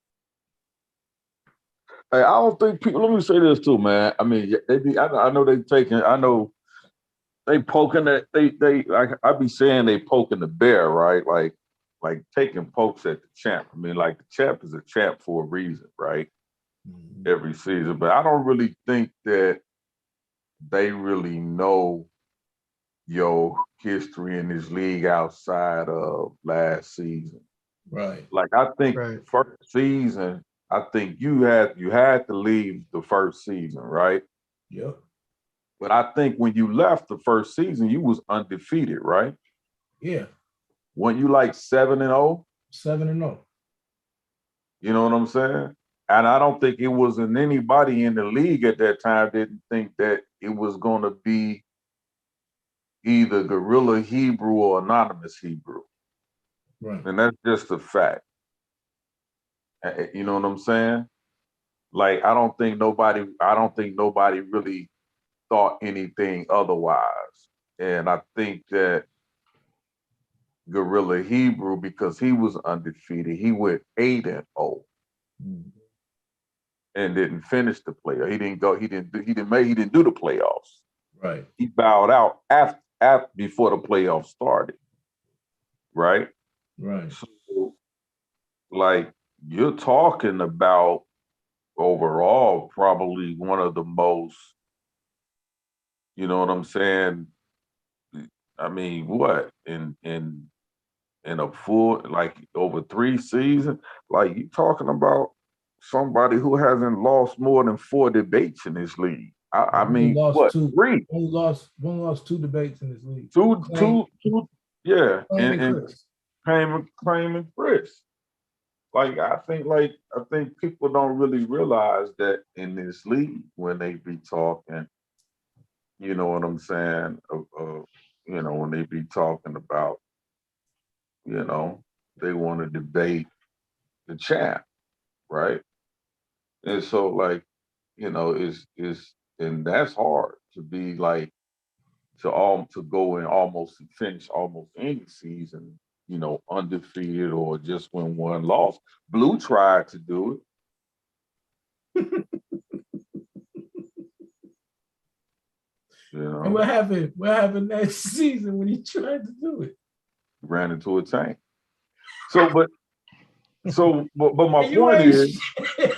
Hey, I don't think people. Let me say this too, man. I mean, they be. I know they taking. I know they poking at. They. Like I be saying, they poking the bear, right? Like taking pokes at the champ. I mean, like the champ is a champ for a reason, right? Mhm. Every season, but I don't really think that they really know your history in this league outside of last season. Right. Like I think Right. first season, I think you had to leave the first season, right? Yep. But I think when you left the first season, you was undefeated, right? Yeah. Weren't you like 7-0? 7-0. You know what I'm saying? And I don't think it wasn't anybody in the league at that time didn't think that it was going to be either Guerrilla Hebrew or Anonymous Hebrew. Right. And that's just a fact. You know what I'm saying? Like, I don't think nobody really thought anything otherwise. And I think that Guerrilla Hebrew, because he was undefeated, he went 8-0 Mhm. and didn't finish the playoff. He didn't do the playoffs. Right. He bowed out after before the playoffs started. Right? Right. So, like, you're talking about overall probably one of the most, you know what I'm saying? I mean, what in a full, like, over 3 seasons, like, you talking about somebody who hasn't lost more than 4 debates in this league. I Only mean, lost what, two. 3? Only lost 2 debates in this league. Two, Claim yeah, and and Chris. claiming Chris. Like, I think people don't really realize that in this league when they be talking, you know what I'm saying? When they be talking about, they want to debate the champ, right? And so, like, is and that's hard to be like to go and almost finish almost any season, undefeated or just win one loss. Blue tried to do it, And what happened? What happened next season when he tried to do it? ran into a tank. But my And you point ain't is, shit.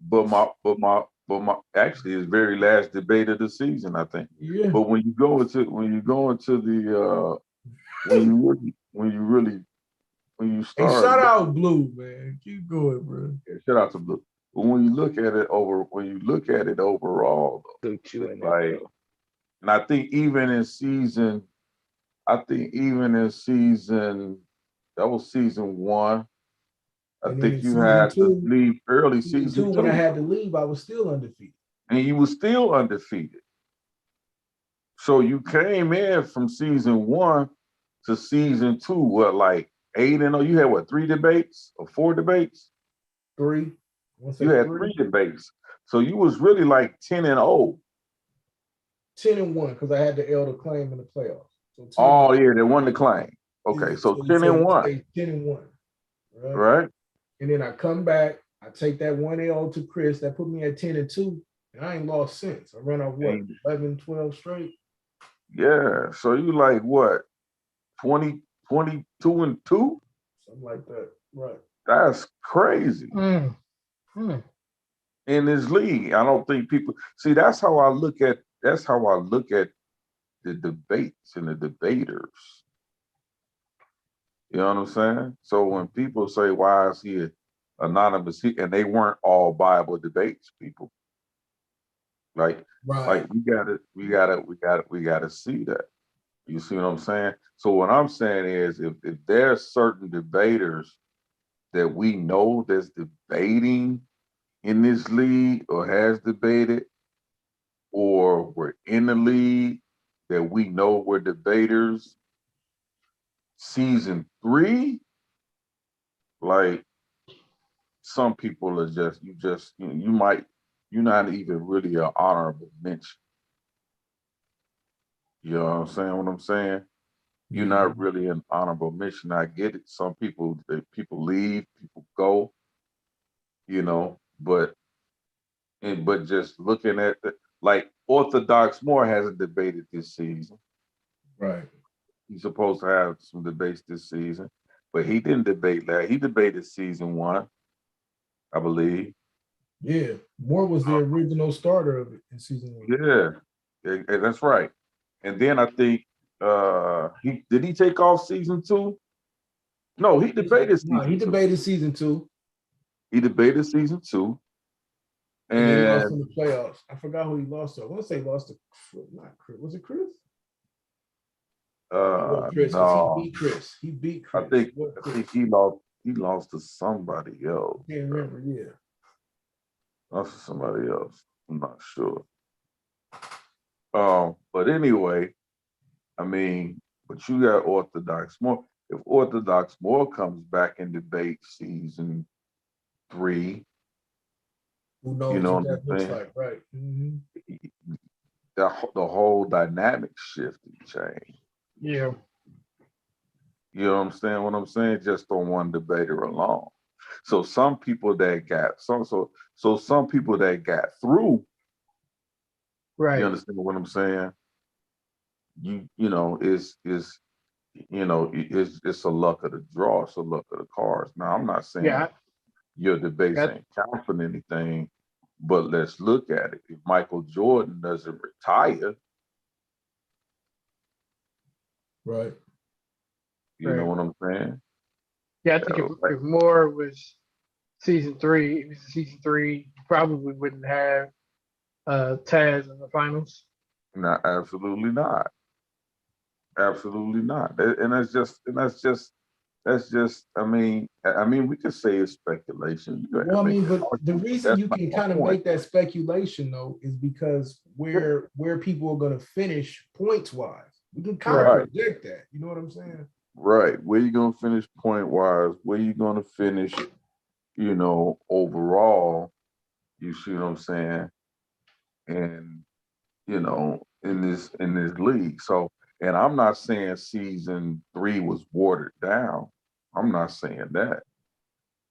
but my actually his very last debate of the season, I think. Yeah. But when you go into the when you Hey, start shout looking, out Blue, man. Keep going, bro. shout out to Blue. But when you look at it overall, Look you in that, like, bro. and I think even in season, that was season 1. I And then think in you season had to 2, leave early season when I 2, had to leave, I was still undefeated. and you were still undefeated. So you came in from season 1 to season 2, what, like 8-0? You had what, 3 debates or 4 debates? 3. You had 3 debates. So you was really like 10-0. 10-1 because I had the elder claim in the playoffs. So 10 Oh yeah, they won the claim. Okay, yeah, so 10-1. 10-1. Right? Right? And then I come back, I take that 1L to Chris, that put me at 10-2, and I ain't lost since. I run off what, 11, 12 straight? Yeah. So you like what, 20, 22-2? Something like that. Right. That's crazy. Mm. In this league, I don't think people see. That's how I look at the debates and the debaters. You know what I'm saying? So when people say, "Why is he anonymous?" And they weren't all Bible debates, people. Like Right. we gotta see that. You see what I'm saying? So what I'm saying is, if there's certain debaters that we know that's debating in this league or has debated, or we're in the league that we know we're debaters, season 3, like, some people are just you're not even really an honorable mention. You know what I'm saying? What I'm saying? You're not really an honorable mention. I get it. Some people leave, people go, you know, but just looking at like Orthodox Moore hasn't debated this season. Right. He's supposed to have some debates this season, but he didn't debate that. He debated season 1, I believe. Yeah, Moore was the original starter of it in season 1. Yeah, that's right. And then I think he take off season 2? No, he debated season 2. He debated season 2. He debated season 2. And then he lost in the playoffs. I forgot who he lost to. I want to say he lost to not Chris. Was it Chris? Chris, no. He beat Chris. He beat Chris. I think he lost to somebody else. I can't remember, yeah. Lost to somebody else. I'm not sure. But anyway, I mean, but you got Orthodox Moore. If Orthodox Moore comes back and debates season 3, who knows you know what what that I'm looks saying? like, right? The whole dynamic shift and change. Yeah. You know what I'm saying? What I'm saying, just on one debater alone. So some people that got some people that got through. Right. You understand what I'm saying? You know, it's a luck of the draw, it's a luck of the cards. Now I'm not saying your debates ain't count for anything, but let's look at it. If Michael Jordan doesn't retire, right? You know what I'm saying? Yeah, I think if Moore was season 3, you probably wouldn't have Taz in the finals. No, absolutely not. Absolutely not. And that's just. I mean, we could say it's speculation. Well, I mean, but the reason you can kind of make that speculation though is because where people are going to finish points wise, we can kind of predict that. You know what I'm saying? Right. Where you going to finish point wise? Where you going to finish? You know, overall. You see what I'm saying? And you know, in this league. So, and I'm not saying season 3 was watered down. I'm not saying that.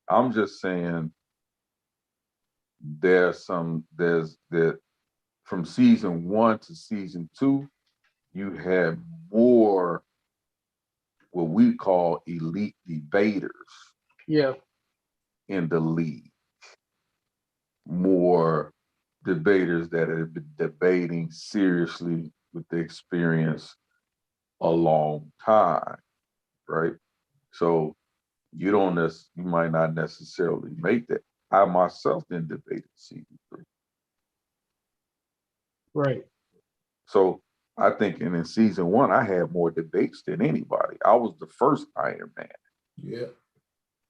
I'm just saying there's that from season 1 to season 2, you had more what we call elite debaters. Yeah. In the league. More debaters that have been debating seriously with the experience a long time, right? So you might not necessarily make that. I myself didn't debate season 3. Right. So I think in season 1, I had more debates than anybody. I was the first Iron Man. Yeah.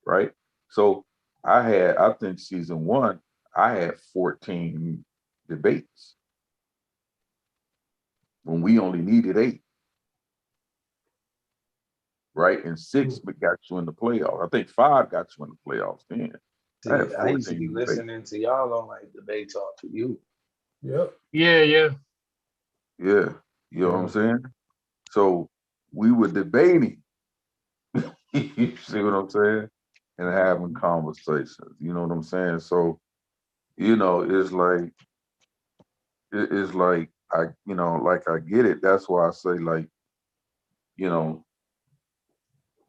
Right. So I think season 1, I had 14 debates when we only needed 8. Right, and 6 got you in the playoffs. I think 5 got you in the playoffs then. See, I used to be listening to y'all on like debate talk to you. Yep. Yeah. Yeah. You know what I'm saying? So we were debating. You see what I'm saying? And having conversations. You know what I'm saying? So, you know, it's like I get it. That's why I say, like, you know,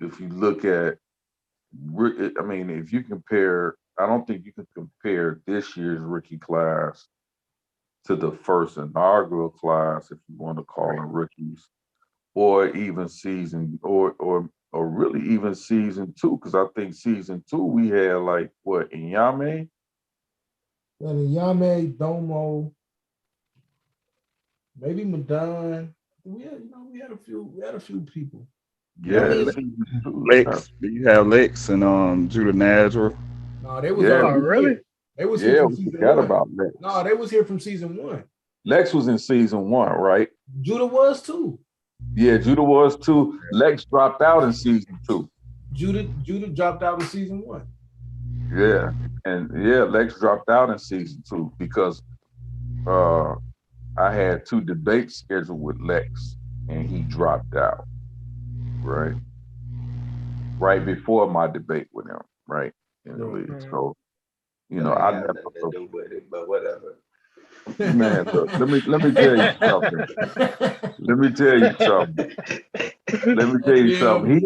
if you look at, I mean, if you compare, I don't think you can compare this year's rookie class to the first inaugural class, if you want to call them rookies, or even season, or really even season 2, because I think season 2 we had like what, Inyame? Inyame, Domo, maybe Madon. We had a few people. Yeah, Lex. You have Lex and Judah Nazareth. No, they was already here. They was here from season 1. About Lex. No, they was here from season 1. Lex was in season 1, right? Judah was too. Yeah, Judah was too. Lex dropped out in season 2. Judah dropped out in season 1. Yeah. And yeah, Lex dropped out in season 2 because I had 2 debates scheduled with Lex, and he dropped out. Right before my debate with him, right in the league. So, you know, I never do with it, but whatever. Man, look, let me tell you something. Let me tell you something. Let me tell you something.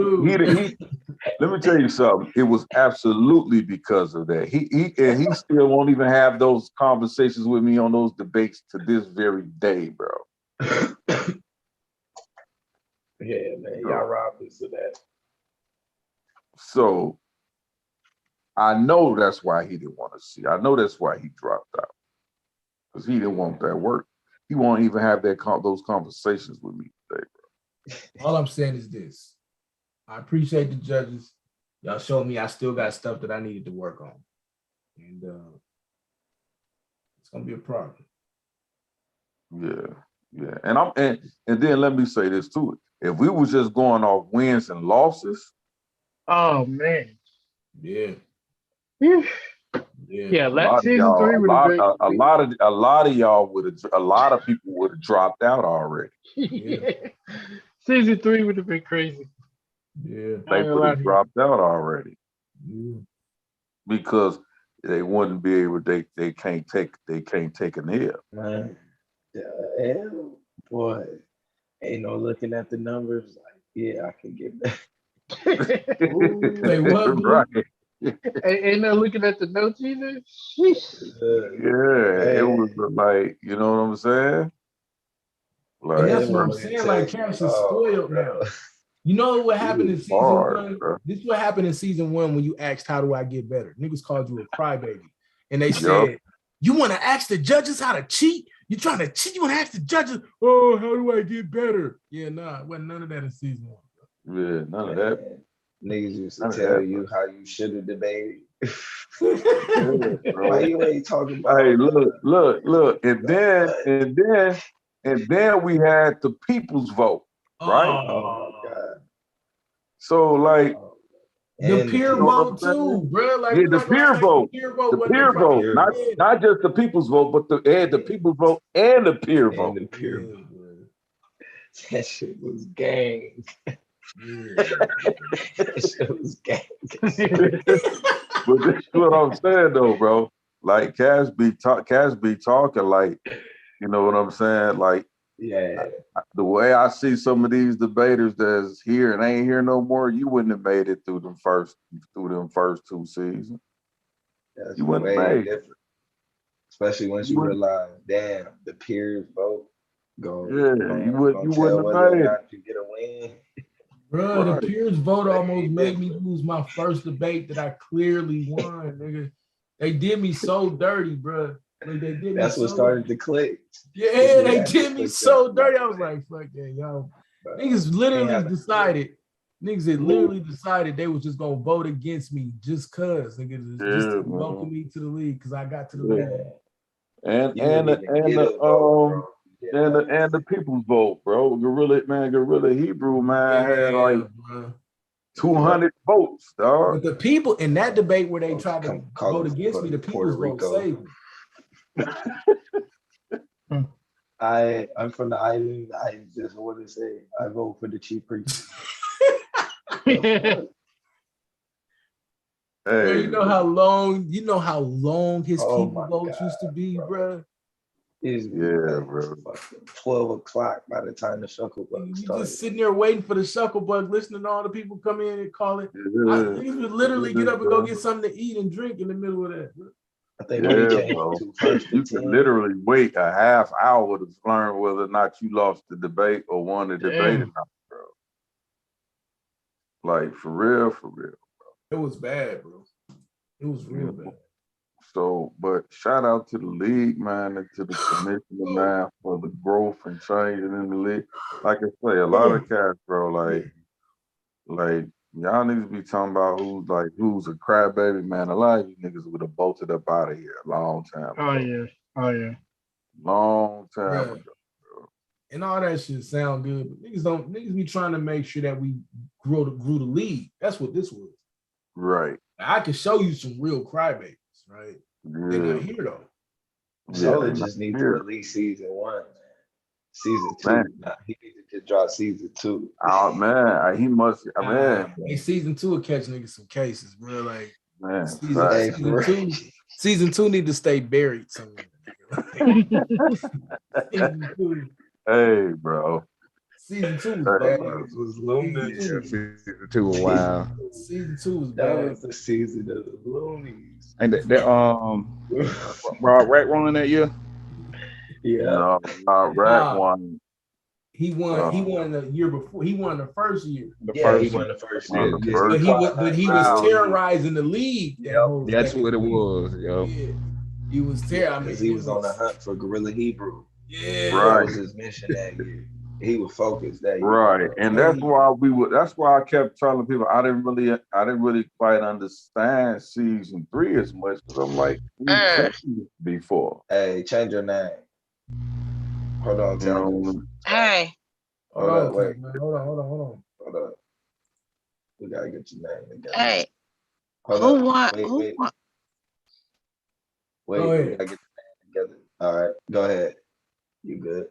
Let me tell you something. It was absolutely because of that. He still won't even have those conversations with me on those debates to this very day, bro. Yeah, man, y'all robbed us of that. So I know that's why he didn't want to see. I know that's why he dropped out. Because he didn't want that work. He won't even have those conversations with me today, bro. All I'm saying is this. I appreciate the judges. Y'all showed me I still got stuff that I needed to work on. And it's gonna be a problem. Yeah. And then let me say this too. If we was just going off wins and losses. Oh man. Yeah. Yeah, last season 3 would have been a lot of y'all would have, a lot of people would have dropped out already. Yeah. Season 3 would have been crazy. Yeah, they would have dropped out already. Yeah. Because they wouldn't be able. They can't take an L. Man, L, boy, ain't no looking at the numbers. Like, yeah, I can get that. They what? Right. Ain't no looking at the notes either. Yeah, it was like, you know what I'm saying? Like, and that's what I'm saying. Like, Cash is spoiled now. You know what happened in season 1? Bro. This is what happened in season 1 when you asked, "How do I get better?" Niggas called you a crybaby, and they said, "You want to ask the judges how to cheat? You trying to cheat? You want to ask the judges, oh, how do I get better?" Yeah, nah, it wasn't none of that in season 1. Bro. Yeah, none of that. Niggas used to tell you how you should have debated. Why you ain't talking about? Hey, look, and then we had the people's vote, right? Oh my God. So like the peer vote too, bro. Like, yeah, the peer vote. The peer vote, not just the people's vote, but the people's vote and the peer vote. The peer vote. That shit was gang. That shit was gang. But that's what I'm saying though, bro. Like Cash be talking like, you know what I'm saying? Like, yeah. The way I see some of these debaters that's here and ain't here no more, you wouldn't have made it through them first 2 seasons. That's you wouldn't way have made different. Especially once you realize, damn, the peers vote go. Yeah, you wouldn't have made it. You get a win. Bro, the peers vote almost made me lose my first debate that I clearly won, nigga. They did me so dirty, bro. Like, they did That's me what started to click. Yeah, they did me so dirty. I was like, fuck that, y'all. Niggas literally decided. Niggas had literally decided they was just gonna vote against me just cause niggas just to welcome me to the league because I got to the league. And the people's vote, bro. Gorilla Hebrew, man, had like 200 votes, dog. But the people in that debate where they tried to vote against me, the people's vote saved me. I'm from the island. I just want to say I vote for the chief priest. Hey. Bro, you know how long his people votes used to be, bro. Bro. 12 o'clock by the time the Shucklebugs started. You just sitting there waiting for the Shucklebug, listening to all the people come in and call it. Niggas would literally get up and go get something to eat and drink in the middle of that. Bro. I think you could literally wait a half hour to learn whether or not you lost the debate or won the debate or not, bro. Like for real, bro. It was bad, bro. It was real bad. So, but shout out to the league, man, and to the commissioner, man, for the growth and change in the league. Like I say, a lot of cats, bro, like y'all niggas be talking about who's a crybaby, man. A lot of you niggas would have bolted up out of here a long time ago. Oh yeah. Long time ago. Bro. And all that shit sound good, but niggas be trying to make sure that we grew the league. That's what this was. Right. I can show you some real crybabies. right? They're not here though. Solar Yeah, just needs to here. release season 1, man. Season 2, Man. nah, he needs to just drop season 2. Oh man, he must. Man, Hey, season 2 will catch niggas some cases, bro. Like man. season, Right. Hey, season for 2, season 2 need to stay buried somewhere. Season 2. Hey, bro. Season 2 was Hey, bad. bro. was Looney. Yeah, season 2 a while. Season 2 was That bad. was the season of the Loonies. And that Rod Rat won that year. Yeah. No, Rat one. He won the year before. He won the first year. The Yeah, he first won the first Won year. the Yeah, first. But he was Wow. terrorizing the league. Yep. That's what it was, yo. Yeah, he was terrorizing. Because he was on the hunt for Gorilla Hebrew. Yeah, That Right. was his mission that year. He was focused that year. Right, and that's why that's why I kept telling people I didn't really quite understand season 3 as much, because I'm like, we've seen it before. Hey, change your name. Hold on, You know, tell us. Hey, Hold on, wait. Hold on. Hold on. We gotta get your name together. hey, Hold who up. won? Wait, Who wait. won? Wait, Go we ahead. gotta get your name together. All right, go ahead. You good?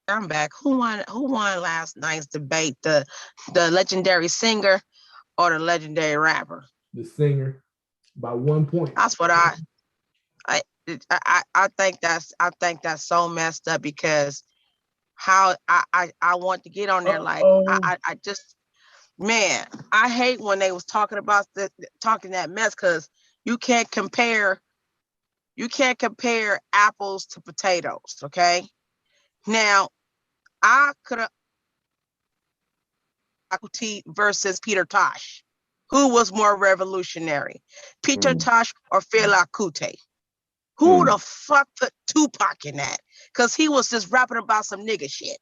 I'm back. Who won? Who won last night's debate? The legendary singer or the legendary rapper? The singer by 1 point. That's what I think that's so messed up, because how I want to get on there like I just, man, I hate when they was talking about talking that mess, because you can't compare apples to potatoes. Okay, now I could have versus Peter Tosh. Who was more revolutionary, Peter Tosh or Fela Kuti? Who the fuck put Tupac in that? Because he was just rapping about some nigga shit.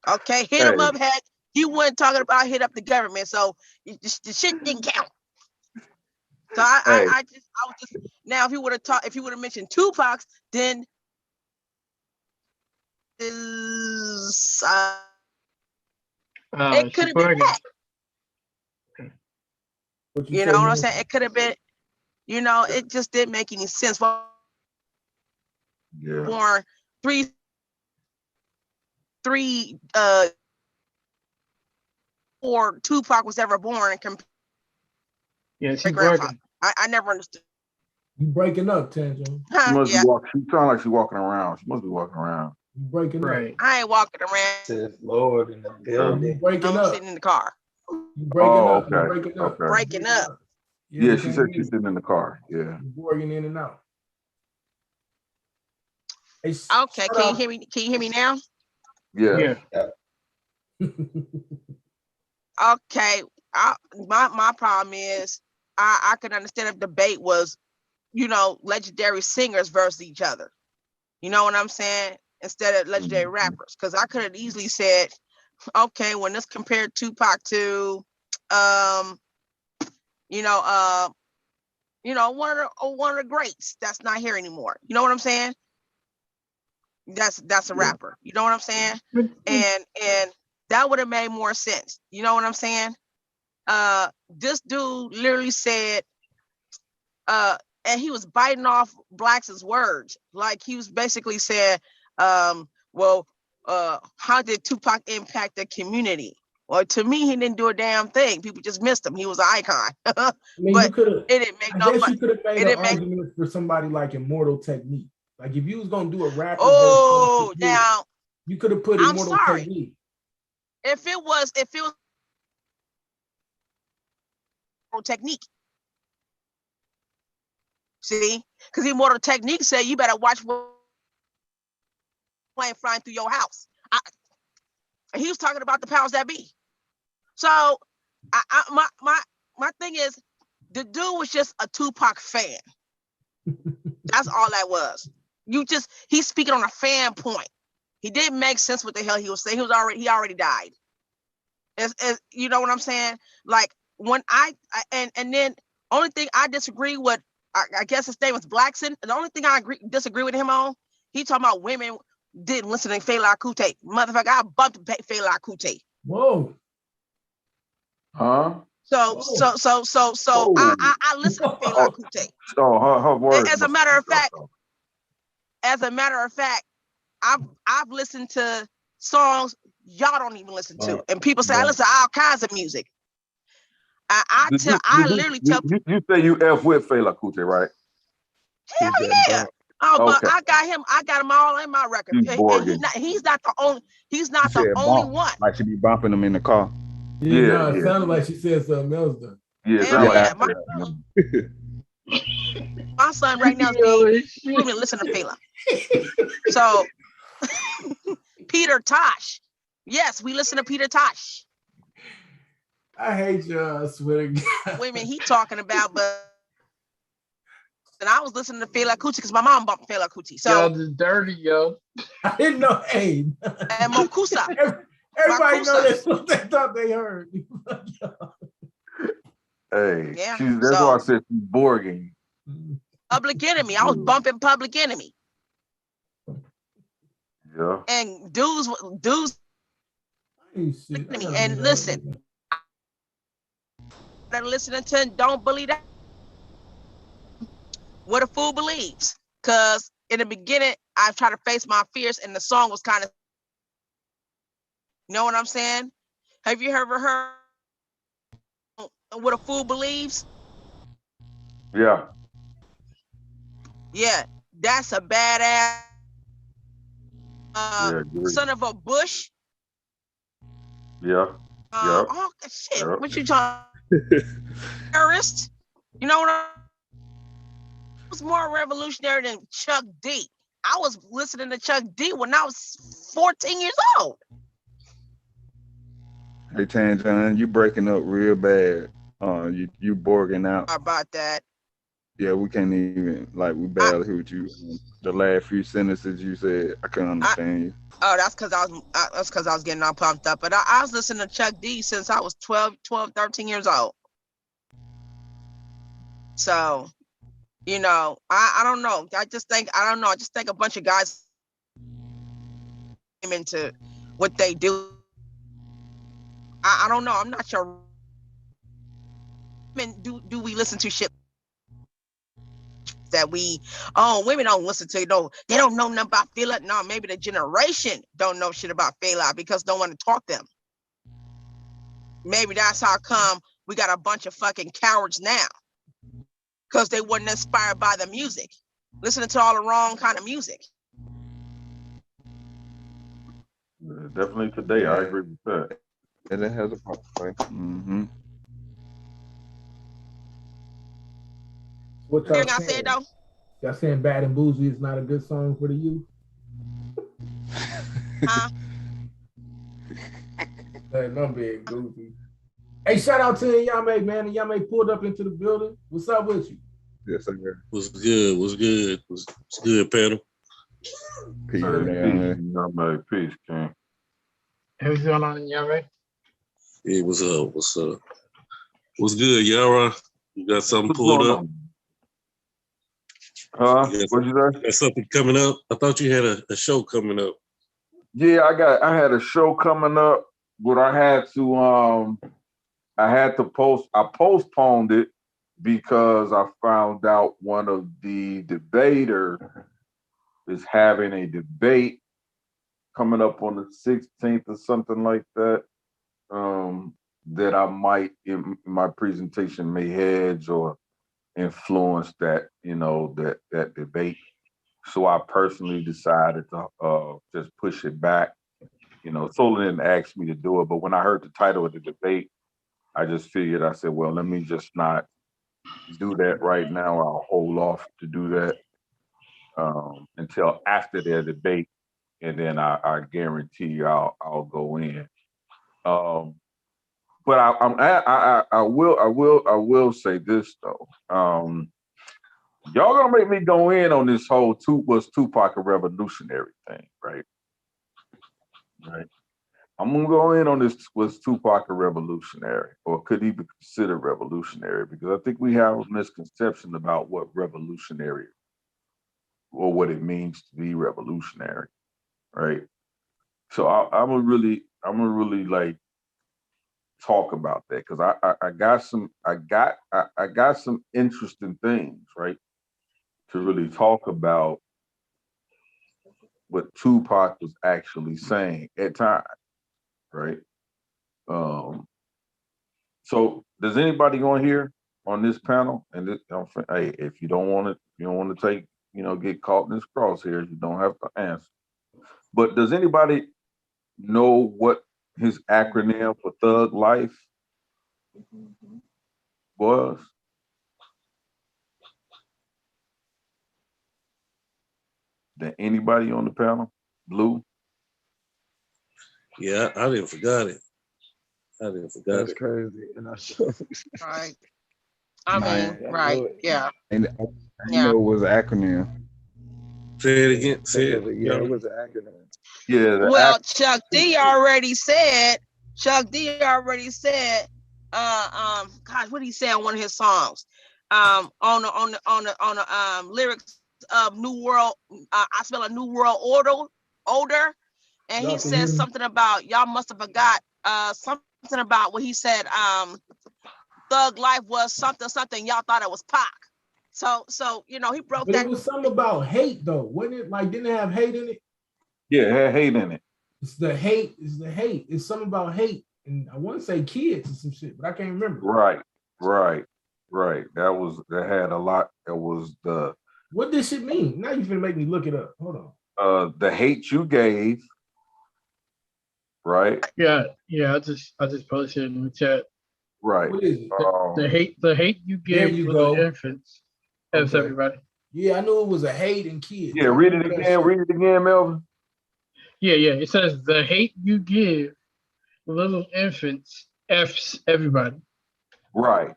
Okay, hit him up, head. He wasn't talking about hit up the government, so the shit didn't count. So I was just, now if he would have mentioned Tupac's, then is it could have been that. You know what I'm saying? It could have been, it just didn't make any sense. Born three or Tupac was ever born and grandfather. I never understood. You breaking up, Tangent. She must be walking. She sounds like she's walking around. She must be walking around. You breaking up. I ain't walking around. Says Lord in the building. I'm sitting in the car. You breaking up. Okay. You breaking up. Okay. Breaking up. Yeah, she said she's sitting in the car. Yeah. You're breaking in and out. Hey, okay, can you hear me? Can you hear me now? Yeah. Okay. My problem is I could understand if debate was, legendary singers versus each other. You know what I'm saying? Instead of legendary rappers. Because I could have easily said, okay, when this compared Tupac to one of the greats that's not here anymore. You know what I'm saying? That's a rapper. You know what I'm saying? And that would have made more sense. You know what I'm saying? This dude literally said, and he was biting off Blacks' words. Like he was basically saying, how did Tupac impact the community? Well, to me, he didn't do a damn thing. People just missed him. He was an icon. I mean, but it didn't make no sense. You could have made an argument for somebody like Immortal Technique. Like if you was gonna do a rapper, now you could have put Immortal Technique. If it was Technique. See, because Immortal Technique said you better watch what plane flying through your house. He was talking about the powers that be. So my thing is, the dude was just a Tupac fan. That's all that was. He's speaking on a fan point. He didn't make sense what the hell he was saying. He already died. You know what I'm saying? Like when and then only thing I disagree with, I guess his name was Blackson. The only thing I disagree with him on, he talking about women didn't listen to Fela Kuti. Motherfucker, I bumped Fela Kuti. Whoa. Huh? So I listen to Fela Kuti. Her words. As a matter of fact, I've listened to songs y'all don't even listen to, and people say I listen to all kinds of music. I literally tell people. You say you F with Fela Kuti, right? Hell yeah. But I got him all in my record. He's not the only. He's not the only one. Like she be bumping them in the car. Yeah, it sounded like she said something else though. Yeah, my son right now is being listen to Fela. So Peter Tosh. Yes, we listen to Peter Tosh. I hate you, I swear to God. Wait a minute, he talking about, but and I was listening to Fela Kuti because my mom bumped Fela Kuti. So y'all just dirty, yo. I didn't know. Hey, and Mokusa. Everybody know that's what they thought they heard. Hey, yeah. That's why I said she's Borging. Public Enemy. I was bumping Public Enemy. Yeah. And dudes. And listen, they're listening to Don't Believe That. What a Fool Believes. Because in the beginning, I tried to face my fears, and the song was kind of, you know what I'm saying? Have you ever heard What a Fool Believes? Yeah. Yeah, that's a badass son of a bush. Yeah. Oh shit! Yep. What you talking? Terrorist? You know what? I was more revolutionary than Chuck D. I was listening to Chuck D when I was 14 years old. Hey Tanjan, you breaking up real bad. You borging out. How about that? Yeah, we can't even we barely hear what you. The last few sentences you said, I couldn't understand you. Oh, that's because I was getting all pumped up. But I was listening to Chuck D since I was 12, 13 years old. So, you know, I don't know. I just think a bunch of guys came into what they do. I don't know. I'm not sure. Do we listen to shit that women don't listen to? No, they don't know nothing about Fela. No, maybe the generation don't know shit about Fela because no one taught them. Maybe that's how come we got a bunch of fucking cowards now, because they weren't inspired by the music, listening to all the wrong kind of music. Definitely today, I agree with that. And it has a part to play. Mm-hmm. What y'all I said though? Y'all saying Bad and Bougie is not a good song for the youth? Huh? Hey, I'm being goofy. Hey, shout out to Yame, man. Yame pulled up into the building. What's up with you? Yes, sir. What's good? What's good, panel? Peace, man. Peace, King. What's going on, Yara? Hey, what's up? What's good, Yara? You got something pulled up? What'd you say? You got something coming up? I thought you had a show coming up. Yeah, I had a show coming up, but I had to I postponed it because I found out one of the debaters is having a debate coming up on the 16th or something like that, that I might, in my presentation, may hedge or influence that, that debate. So I personally decided to just push it back. Sola didn't ask me to do it, but when I heard the title of the debate, I just figured, I said, well, let me just not do that right now. I'll hold off to do that until after their debate, and then I guarantee you I'll go in. But I will say this though. Y'all gonna make me go in on this whole was Tupac a revolutionary thing, right? Right. I'm gonna go in on this. Was Tupac a revolutionary, or could he be considered revolutionary? Because I think we have a misconception about what revolutionary or what it means to be revolutionary, right? So I'm gonna really like talk about that because I got some interesting things, right, to really talk about what Tupac was actually saying at times, right? So does anybody on here on this panel? And this, hey, if you don't want to take, get caught in this crosshairs, you don't have to answer. But does anybody know what his acronym for Thug Life was? Did anybody on the panel? Blue? Yeah, I didn't forgot it. That's crazy. And Right. I mean, Man, right. Yeah. and I Yeah. know it was an acronym. Say it again. Say it. Yeah, it was an acronym. Yeah. Well, Chuck D already said, gosh, what did he say on one of his songs? On the lyrics of New World, I smell a New World odor. And he said something about y'all must have forgot something about what he said. Thug Life was something y'all thought it was Pac. So he broke But that. it was something about hate though, wasn't it? Like, didn't it have hate in it? Yeah, it had hate in it. It's the hate. It's something about hate. And I want to say kids or some shit, but I can't remember. Right. That had a lot. It was What this shit mean? Now you're gonna make me look it up. Hold on. The hate you gave. Right. Yeah. I just posted it in the chat. Right. What is it? The hate you give little infants. That's everybody. Yeah, I knew it was a hate in kids. Yeah, read it again, Melvin. Yeah. It says the hate you give little infants F's everybody. Right.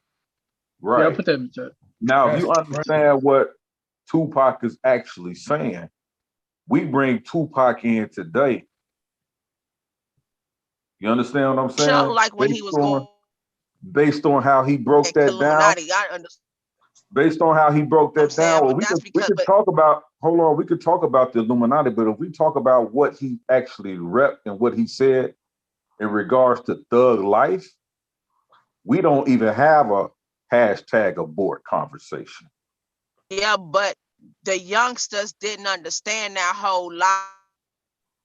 Yeah, I'll put that in the chat. Now, if you understand what Tupac is actually saying, we bring Tupac in today. You understand what I'm saying? So like when he was going based on how he broke that down. I understand. Based on how he broke that down, well, we could talk about. Hold on, we could talk about the Illuminati, but if we talk about what he actually repped and what he said in regards to thug life, we don't even have a #abort conversation. Yeah, but the youngsters didn't understand that whole lot.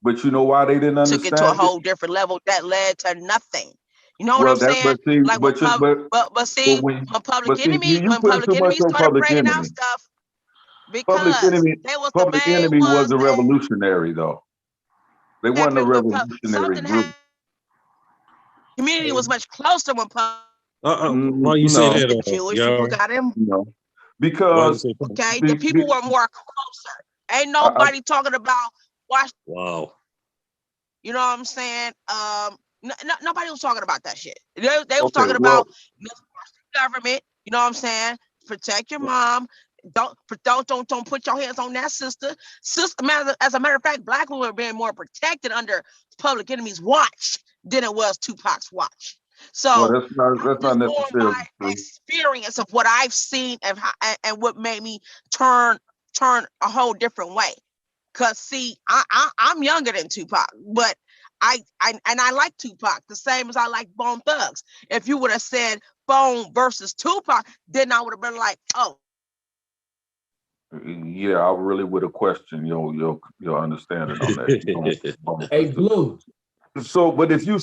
But you know why they didn't understand? Took it to a whole different level that led to nothing. You know what I'm saying? Like when Public Enemy started bringing out stuff, because they was Public the main Enemy ones was a revolutionary though. They wasn't a revolutionary group. Community was much closer when why you say that? Jewish people got him. No, because the people were more closer. Ain't nobody talking about watch. Wow. You know what I'm saying? Nobody was talking about that shit. They was talking about government. You know what I'm saying? Protect your mom. Don't put your hands on that sister. As a matter of fact, black women were being more protected under Public Enemy's watch than it was Tupac's watch. So that's not necessarily my experience of what I've seen and what made me turn a whole different way. Cause see, I'm younger than Tupac, but I like Tupac the same as I like Bone Thugs. If you would have said Bone versus Tupac, then I would have been like, oh. Yeah, I really would have questioned your understanding on that. Hey, Blue. So, but if you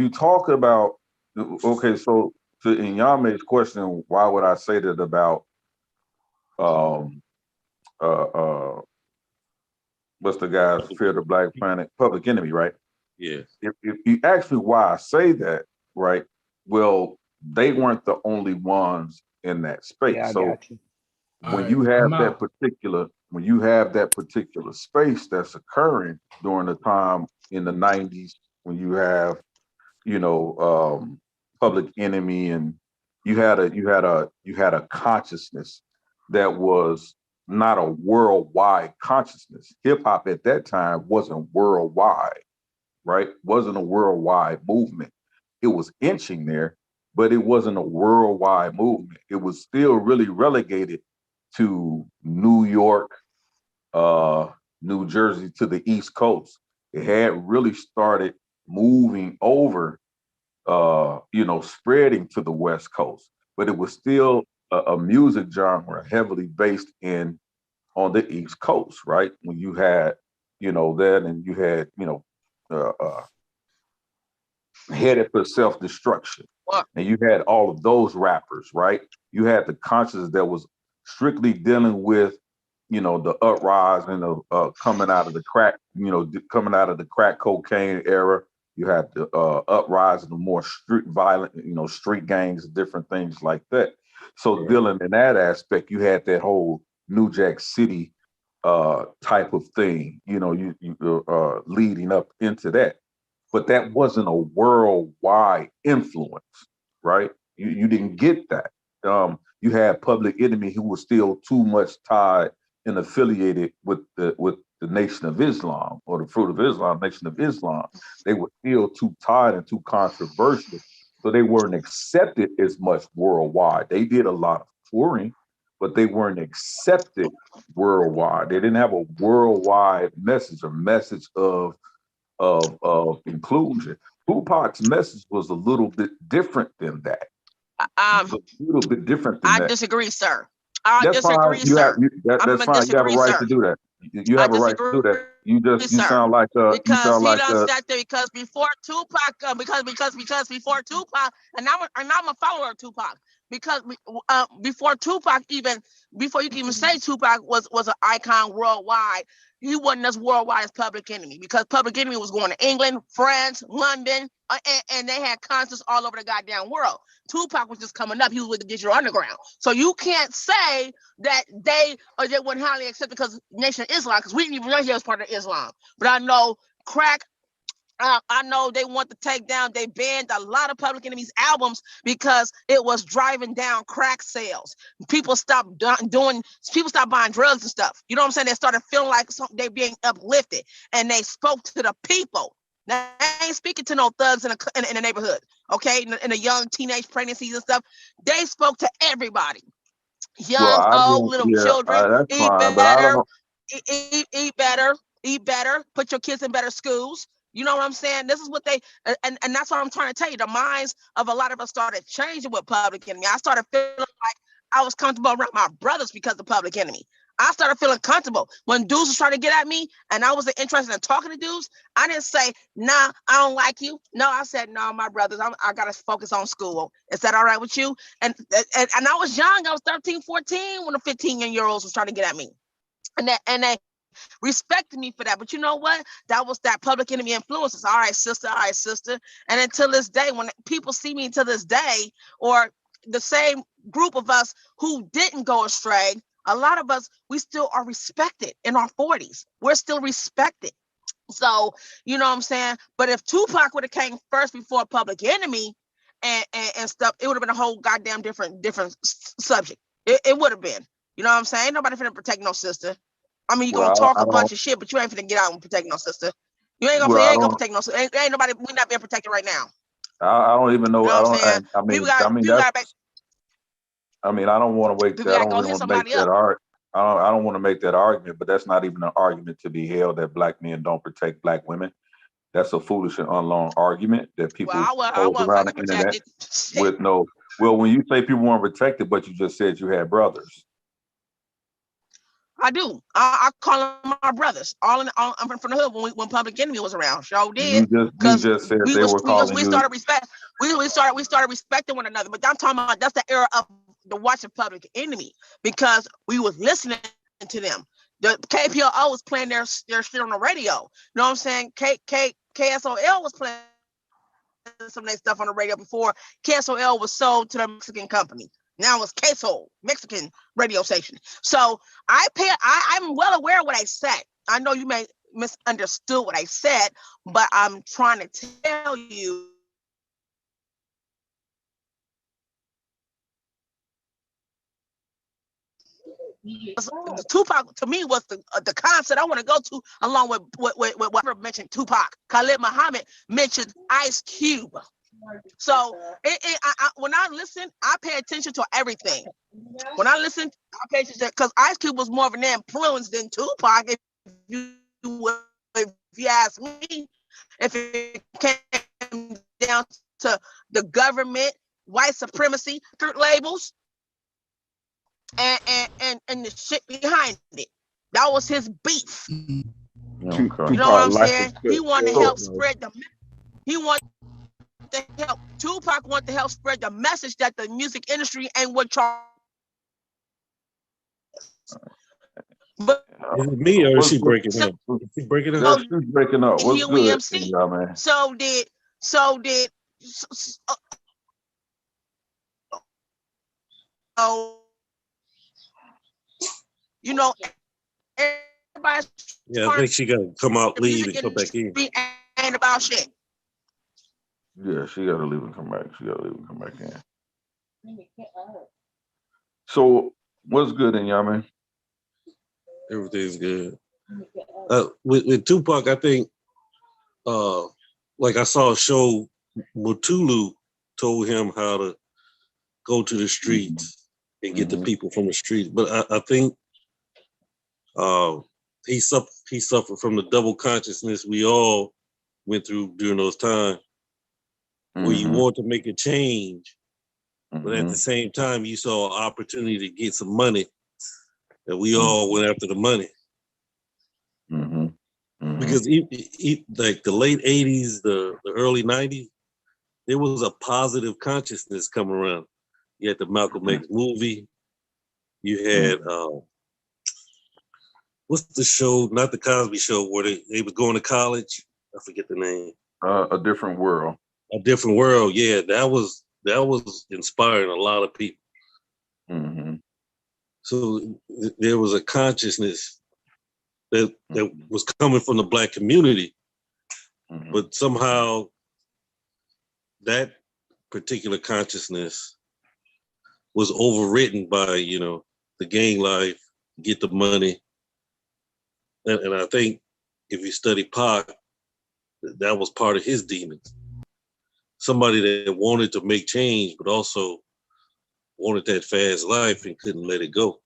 talk about, okay, so to Inyame's question, why would I say that about what's the guy's Fear the Black Planet, Public Enemy, right? Yeah. If you ask me why I say that, right? Well, they weren't the only ones in that space. Yeah, I so got you. when you have that particular space that's occurring during the time in the 90s, when you have, Public Enemy, and you had a consciousness that was not a worldwide consciousness. Hip hop at that time wasn't worldwide, right? Wasn't a worldwide movement. It was inching there, but it wasn't a worldwide movement. It was still really relegated to New York, New Jersey, to the East Coast. It had really started moving over spreading to the West Coast, but it was still a music genre heavily based on the East Coast, right? When you had, that, and you had, Headed for Self-Destruction, and you had all of those rappers, right? You had the consciousness that was strictly dealing with, the uprising of coming out of the crack, coming out of the crack cocaine era. You had the uprising of more street violent, street gangs, different things like that. So dealing in that aspect, you had that whole New Jack City type of thing, leading up into that. But that wasn't a worldwide influence, right? You didn't get that. You had Public Enemy, who was still too much tied and affiliated with the Nation of Islam, or the Fruit of Islam, Nation of Islam. They were still too tied and too controversial, so they weren't accepted as much worldwide. They did a lot of touring, but they weren't accepted worldwide. They didn't have a worldwide message, a message of inclusion. Tupac's message was a little bit different than that. A little bit different than I that. disagree, sir. I That's disagree, fine. sir. That's fine. You have a right to do that. You have a right to do that. You sound like because he done sat there because before Tupac, because before Tupac, and I'm a follower of Tupac, because before Tupac, before you can even say Tupac was an icon worldwide, he wasn't as worldwide as Public Enemy, because Public Enemy was going to England, France, London, and they had concerts all over the goddamn world. Tupac was just coming up. He was with the Digital Underground. So you can't say that they weren't highly accepted because Nation of Islam, because we didn't even know he was part of Islam. But I know crack. I know they want to take down. They banned a lot of Public Enemy's albums because it was driving down crack sales. People stopped buying drugs and stuff. You know what I'm saying? They started feeling like they being uplifted, and they spoke to the people. Now, I ain't speaking to no thugs in the neighborhood, okay? In the young teenage pregnancies and stuff. They spoke to everybody. Young, old, little children. That's Eat fine, but I better. don't. Eat better. Eat better. Put your kids in better schools. You know what I'm saying? This is what they, and that's what I'm trying to tell you. The minds of a lot of us started changing with Public Enemy. I started feeling like I was comfortable around my brothers because of Public Enemy. I started feeling comfortable when dudes was trying to get at me, and I wasn't interested in talking to dudes. I didn't say, nah, I don't like you. No, I said, no, my brothers, I got to focus on school. Is that all right with you? And I was young. I was 13, 14 when the 15-year-olds was trying to get at me. And they respected me for that. But you know what? That was that Public Enemy influences. All right, sister. All right, sister. And until this day, when people see me to this day, or the same group of us who didn't go astray, a lot of us, we still are respected in our 40s. We're still respected. So, you know what I'm saying? But if Tupac would have came first before Public Enemy and stuff, it would have been a whole goddamn different subject. It would have been. You know what I'm saying? Ain't nobody finna protect no sister. I mean, you're gonna talk a bunch of shit, but you ain't finna get out and protect no sister. You ain't gonna protect no sister. Ain't nobody, we not being protected right now. I don't even know. You know what I'm saying? I don't want to make that. I don't really want to make that I don't want to make that argument, but that's not even an argument to be held that black men don't protect black women. That's a foolish and unlearned argument that people hold around the internet with no. Well, when you say people weren't protected, but you just said you had brothers. I do. I call them my brothers. I'm from the hood when Public Enemy was around. Sure did. You just said they were calling you. We started respecting one another. But I'm talking about that's the era of the watching Public Enemy, because we was listening to them. The KPLO was playing their shit on the radio. You know what I'm saying? KSOL was playing some of their stuff on the radio before KSOL was sold to the Mexican company. Now it's Queso, Mexican radio station. So I'm well aware of what I said. I know you may misunderstood what I said, but I'm trying to tell you. Tupac to me was the concert I want to go to, along with whatever mentioned Tupac. Khalid Muhammad mentioned Ice Cube. So when I listen, I pay attention to everything. When I listen, I pay attention because Ice Cube was more of an influence than Tupac. If you ask me, if it came down to the government, white supremacy, labels, and the shit behind it. That was his beef. You know what I'm saying? He wanted to help spread the. He wanted to help. Tupac wanted to help spread the message that the music industry ain't what y'all. But is it me or is she breaking up? Is she breaking up? She's breaking up. What's good, y'all, man? So did you know, everybody's Yeah, I think she got to come out, leave, and come back in. Ain't about shit. Yeah, she got to leave and come back. She got to leave and come back in. So, what's good in y'all, man? Everything's good. With Tupac, I think, like I saw a show, Mutulu told him how to go to the streets and get the people from the streets. But I think he suffered from the double consciousness we all went through during those times, where you want to make a change, but at the same time you saw an opportunity to get some money, and we all went after the money. Because like the late 80s, the early 90s, there was a positive consciousness coming around. You had the Malcolm X movie. You had what's the show? Not the Cosby Show, where they was going to college. I forget the name. A Different World. A Different World. Yeah, that was inspiring a lot of people. So there was a consciousness that was coming from the Black community, but somehow that particular consciousness was overwritten by, the gang life, get the money. And I think if you study Pac, that was part of his demons. Somebody that wanted to make change, but also wanted that fast life and couldn't let it go.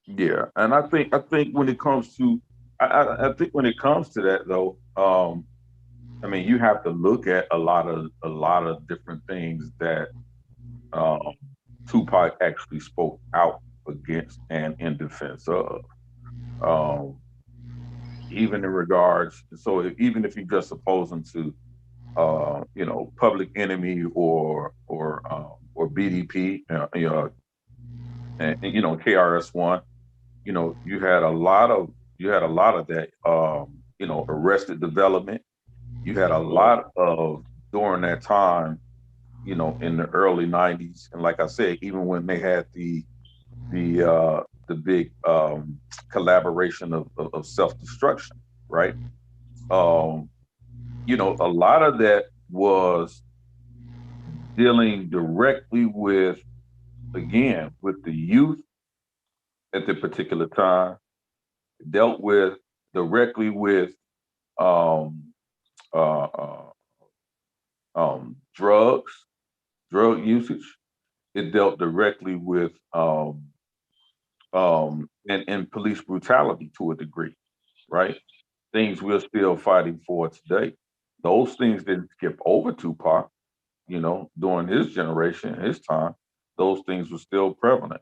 Yeah, and I think when it comes to that though, I mean, you have to look at a lot of different things that Tupac actually spoke out against and in defense of. Even in regards, so even if you just oppose him to, Public Enemy or BDP, and KRS-One, you had a lot of that, Arrested Development. You had a lot of during that time, in the early 90s, and like I said, even when they had the big collaboration of self-destruction, right? A lot of that was dealing directly with the youth at the particular time, dealt with directly with drug usage. It dealt directly with and police brutality to a degree, right? Things we're still fighting for today. Those things didn't skip over Tupac, during his generation, his time. Those things were still prevalent.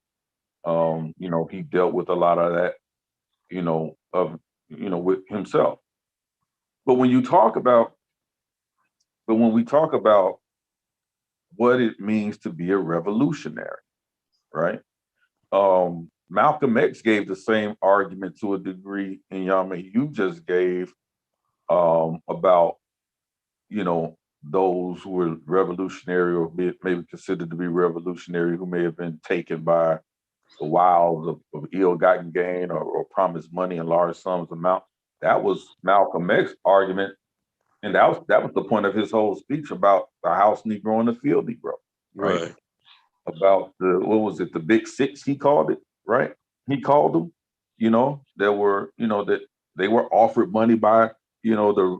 He dealt with a lot of that, with himself. But when we talk about what it means to be a revolutionary, right? Malcolm X gave the same argument to a degree, and you just gave about those who were revolutionary or maybe considered to be revolutionary, who may have been taken by the wiles of ill-gotten gain or promised money in large sums amount. That was Malcolm X's argument, and that was the point of his whole speech about the house Negro and the field Negro, right? About the Big Six, he called it, right? He called them, there were, that they were offered money by, the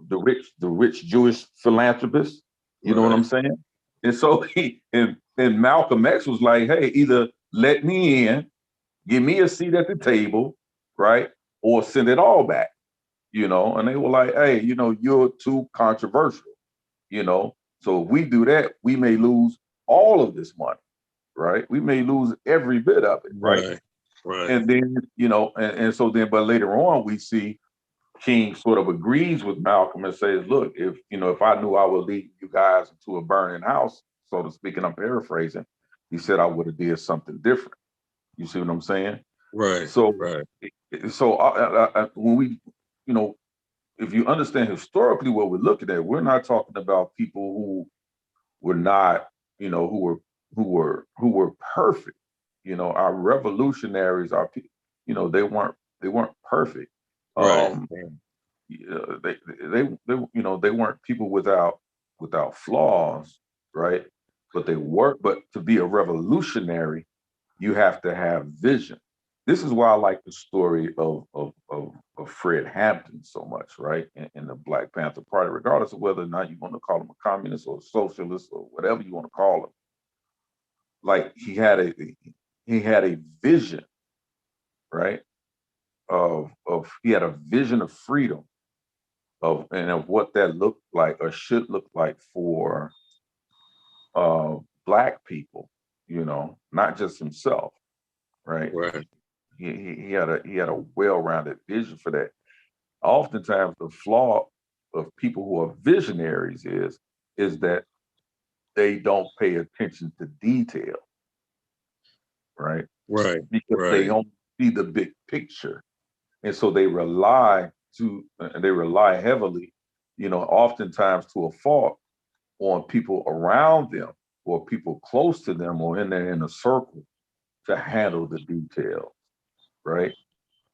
rich Jewish philanthropists, you know what I'm saying? And so and Malcolm X was like, hey, either let me in, give me a seat at the table, right? Or send it all back, and they were like, hey, you're too controversial. you know. So if we do that, we may lose all of this money, right? We may lose every bit of it, right? Right. And then, you know, and so then, but later on, we see King sort of agrees with Malcolm and says, look, if, you know, if I knew I would lead you guys into a burning house, so to speak, and I'm paraphrasing, he said I would have did something different. You see what I'm saying? Right. So, right. so when we, you know, if you understand historically what we're looking at, we're not talking about people who were not, you know, who were perfect. You know, our revolutionaries, you know, they weren't perfect. Right. They you know, they weren't people without flaws, right? But to be a revolutionary, you have to have vision. This is why I like the story of Fred Hampton so much, right? In the Black Panther Party, regardless of whether or not you want to call him a communist or a socialist or whatever you want to call him. Like he had a vision, right? He had a vision of freedom of what that looked like or should look like for Black people, you know, not just himself, right? Right. He had a well-rounded vision for that. Oftentimes, the flaw of people who are visionaries is that they don't pay attention to detail, right? Right. Because they don't see the big picture, and so they rely heavily, you know, oftentimes to a fault, on people around them or people close to them or in their inner circle to handle the details, right?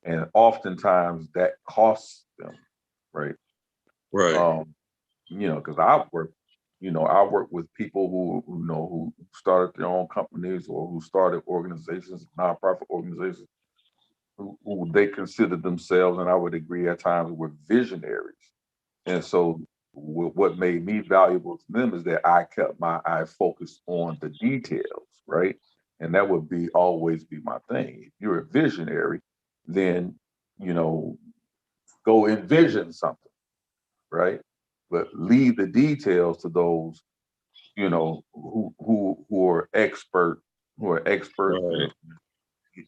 And oftentimes that costs them, right? Right. You know, because I work with people who started their own companies or who started organizations, nonprofit organizations, who they considered themselves, and I would agree at times, were visionaries. And so what made me valuable to them is that I kept my eye focused on the details, right? And that would always be my thing. If you're a visionary, then, you know, go envision something, right? But leave the details to those, you know, who are experts Right.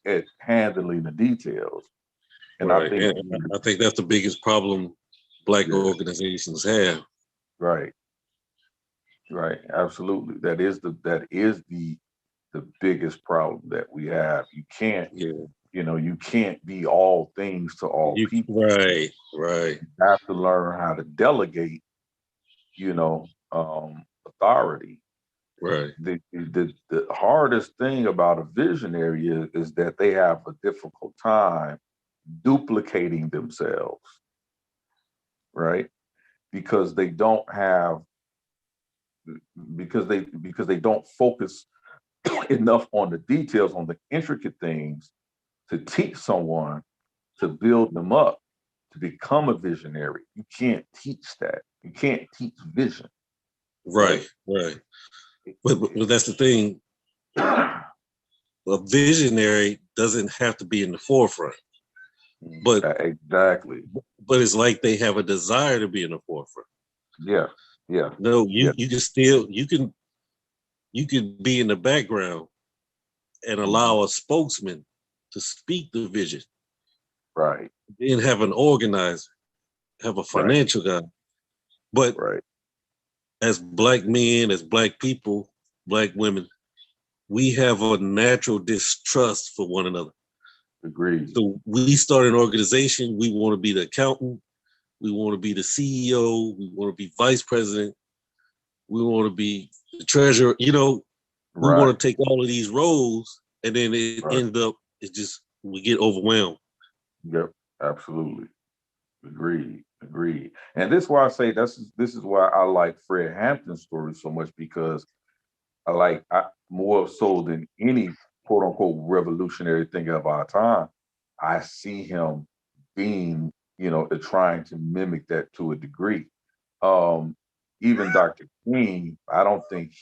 at handling the details. And I Right. think, And I think that's the biggest problem Black yeah, organizations have. right, absolutely. That is the biggest problem that we have. You can't, Yeah. you know, you can't be all things to all people. Right. You have to learn how to delegate, you know, authority. Right. The hardest thing about a visionary is that they have a difficult time duplicating themselves, right? Because they don't have because they don't focus enough on the details, on the intricate things to teach someone, to build them up to become a visionary. You can't teach that. You can't teach vision. Right. But that's the thing. A visionary doesn't have to be in the forefront, but exactly. But it's like they have a desire to be in the forefront. Yeah. No, you can still you can be in the background and allow a spokesman to speak the vision. Right. Then have an organizer, have a financial guy. But as Black men, as Black people, Black women, we have a natural distrust for one another. Agreed. So we start an organization, we want to be the accountant, we want to be the CEO, we want to be vice president, we want to be the treasurer, you know, we want to take all of these roles, and then it ends up, we get overwhelmed. Yep, absolutely. Agreed. And this is why I say this is why I like Fred Hampton's story so much, because I more so than any quote unquote revolutionary thing of our time, I see him being, you know, trying to mimic that to a degree. Even Dr. King, I don't think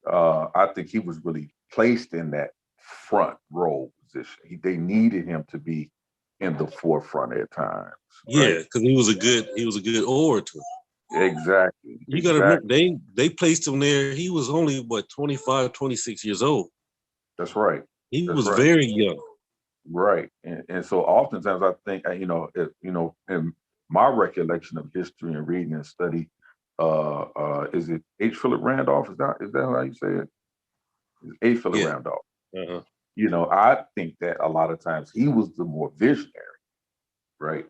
I think he was really placed in that front row position. They needed him to be in the forefront at times. Yeah, because he was a good orator. Exactly. You got to remember, they placed him there. He was only, what, 25, 26 years old. That's right. He That's was right. very young. Right. And so oftentimes I think, in my recollection of history and reading and study, is it H. Philip Randolph? Is that how you say it? It's H. Philip Yeah. Randolph. Uh-huh. I think that a lot of times he was the more visionary, right?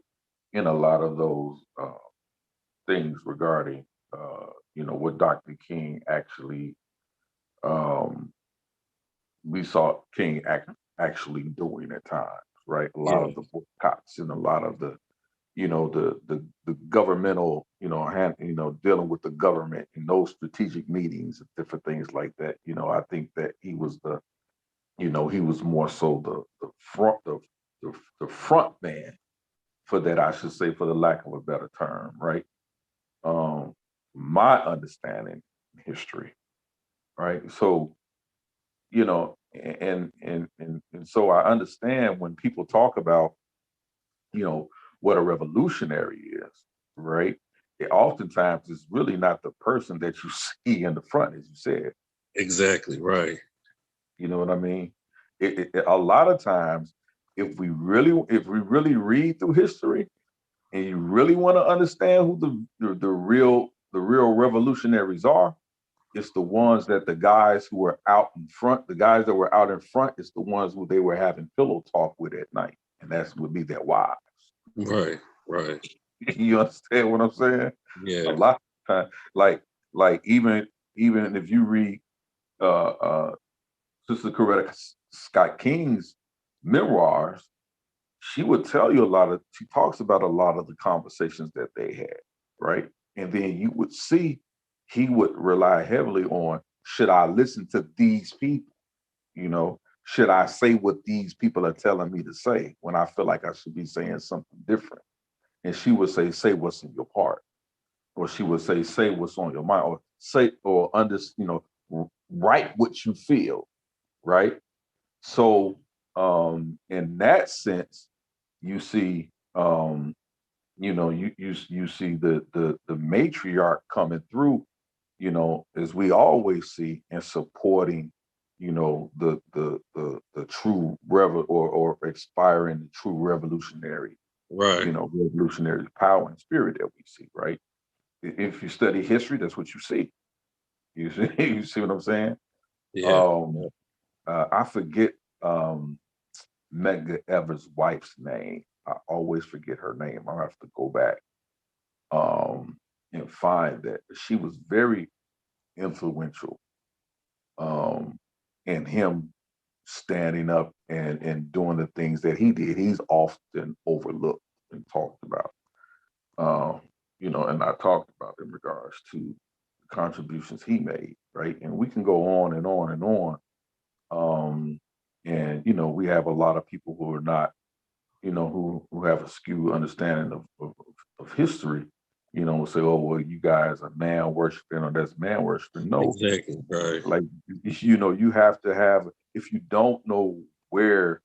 In a lot of those things regarding, what Dr. King actually, we saw King actually doing at times, right? A lot of the boycotts and a lot of the, the governmental, dealing with the government in those strategic meetings and different things like that. I think that he was he was more so the front man for that, I should say, for the lack of a better term, right? My understanding history, right? So, and so I understand when people talk about, what a revolutionary is, right? It oftentimes is really not the person that you see in the front, as you said. Exactly, right. You know what I mean? A lot of times, if we really read through history, and you really want to understand who the real revolutionaries are, it's the ones that the guys who were out in front, the guys that were out in front, it's the ones who they were having pillow talk with at night, and that would be their wives. Right. You understand what I'm saying? Yeah. A lot of times, like even if you read Sister Coretta Scott King's memoirs, she would tell you she talks about a lot of the conversations that they had, right? And then you would see he would rely heavily on, should I listen to these people? Should I say what these people are telling me to say when I feel like I should be saying something different? And she would say what's in your heart. Or she would say what's on your mind, or write what you feel, right? So in that sense, you see, you see the matriarch coming through, as we always see, and supporting, the true or expiring the true revolutionary, Right. revolutionary power and spirit that we see, right? If you study history, that's what you see. You see what I'm saying? Yeah. I forget Medgar Evers' wife's name. I always forget her name. I'll have to go back and find that. She was very influential in him standing up and doing the things that he did. He's often overlooked and talked about. And I talked about in regards to the contributions he made, right? And we can go on and on and on. And we have a lot of people who are not, who have a skewed understanding of history, say, oh, well, you guys are man worshiping, or that's man worshiping. No, Exactly, right. like, you have to have, if you don't know where,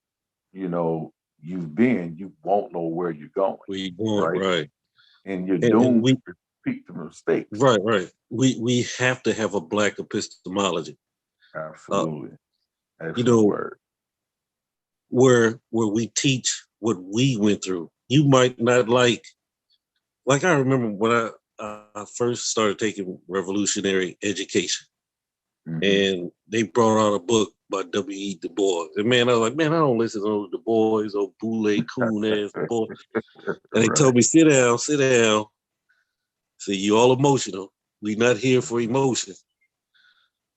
you've been, you won't know where you're going. Where you going, right. And you're doomed to repeat the mistakes. Right. We have to have a Black epistemology. Absolutely. Excellent word. Where we teach what we went through. You might not like I remember when I first started taking revolutionary education, and they brought out a book by W.E. Du Bois. And man, I was like, man, I don't listen to those Du Bois, those boule coon ass boy. And they told me, sit down. See, you all emotional. We're not here for emotion.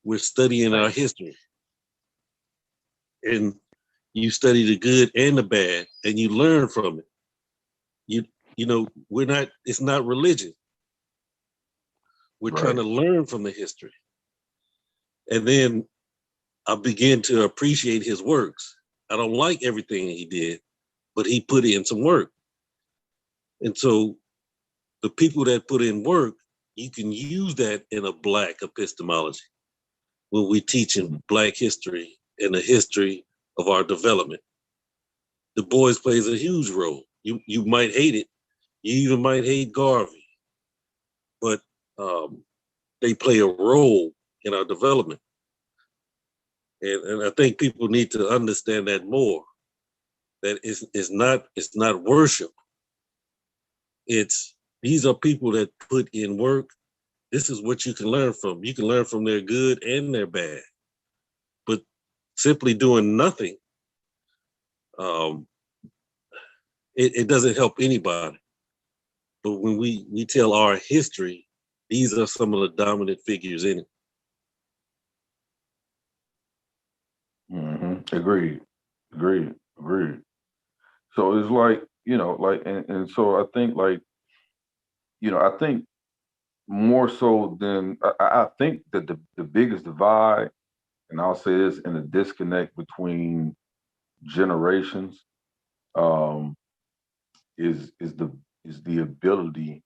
We're studying our history. And you study the good and the bad, and you learn from it. It's not religion. We're trying to learn from the history. And then I began to appreciate his works. I don't like everything he did, but he put in some work. And so the people that put in work, you can use that in a Black epistemology when we're teaching Black history and the history of our development. Du Bois plays a huge role. You might hate it. You even might hate Garvey. But they play a role in our development. And I think people need to understand that more. That it's not worship. These are people that put in work. This is what you can learn from. You can learn from their good and their bad. But simply doing nothing, it doesn't help anybody. But when we tell our history, these are some of the dominant figures in it. Agreed. So it's like, and so I think I think more so than I think that the biggest divide, and I'll say this, in the disconnect between generations, is the ability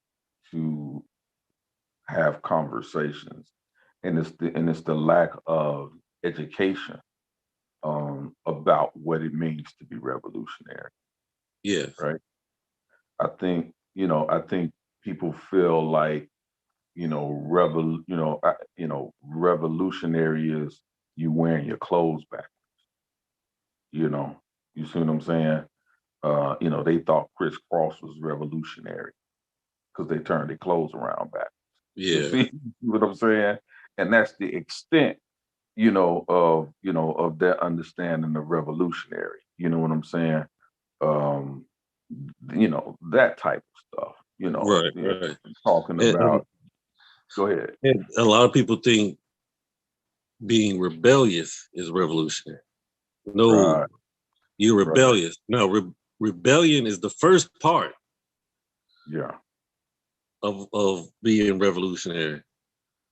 to have conversations, and it's the lack of education about what it means to be revolutionary. Yeah. Right. I think people feel like revolutionary is you wearing your clothes backwards. You see what I'm saying? They thought crisscross was revolutionary because they turned their clothes around back. Yeah. You see what I'm saying? And that's the extent, of their understanding of revolutionary. You know what I'm saying? That type of stuff. Right. Talking about. Go ahead. And a lot of people think being rebellious is revolutionary. No, Right. you're rebellious. Right. No, rebellion is the first part. Yeah. Of being revolutionary.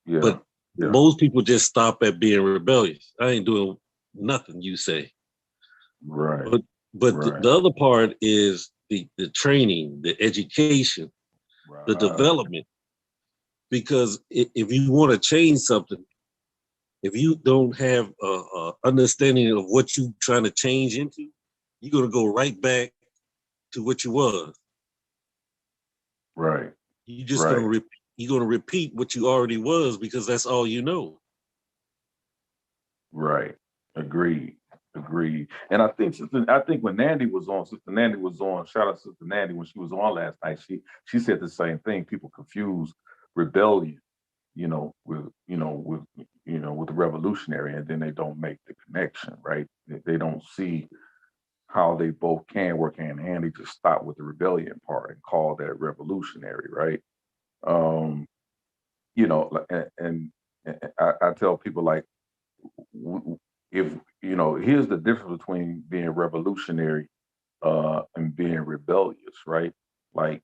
Yeah. But most people just stop at being rebellious. I ain't doing nothing you say. Right. But the other part is the training, the education, the development. Because if you want to change something, if you don't have a understanding of what you're trying to change into, you're going to go right back to what you was. Right. You're just going to repeat what you already was because that's all you know. Right. Agreed. And I think when Nandy was on, Sister Nandy was on, shout out to Sister Nandy when she was on last night, she said the same thing. People confuse rebellion, with the revolutionary, and then they don't make the connection, right? They don't see how they both can work hand in hand. They just stop with the rebellion part and call that revolutionary, right? And I tell people, like, if here's the difference between being revolutionary and being rebellious, right? Like,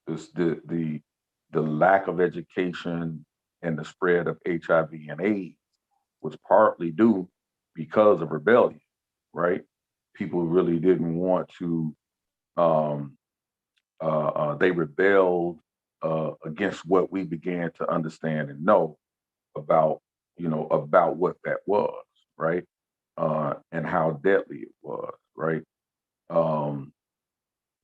it's the lack of education and the spread of HIV and AIDS was partly due because of rebellion, right? People really didn't want to. They rebelled against what we began to understand and know about what that was, right? And how deadly it was, right?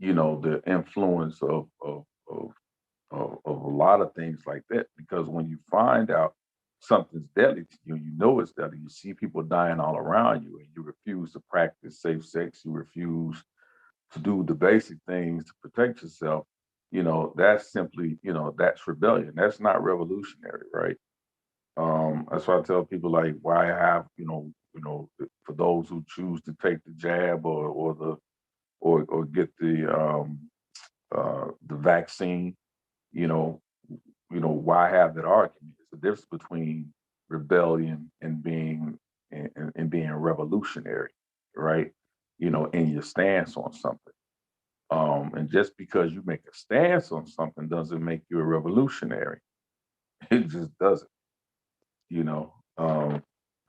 The influence of a lot of things like that, because when you find out something's deadly to you, you know it's deadly. You see people dying all around you, and you refuse to practice safe sex. You refuse to do the basic things to protect yourself. That's simply, that's rebellion. That's not revolutionary, right? That's why I tell people, like, why have, for those who choose to take the jab or get the vaccine, why have that argument? It's the difference between rebellion and being revolutionary, right? In your stance on something. And just because you make a stance on something doesn't make you a revolutionary. It just doesn't, And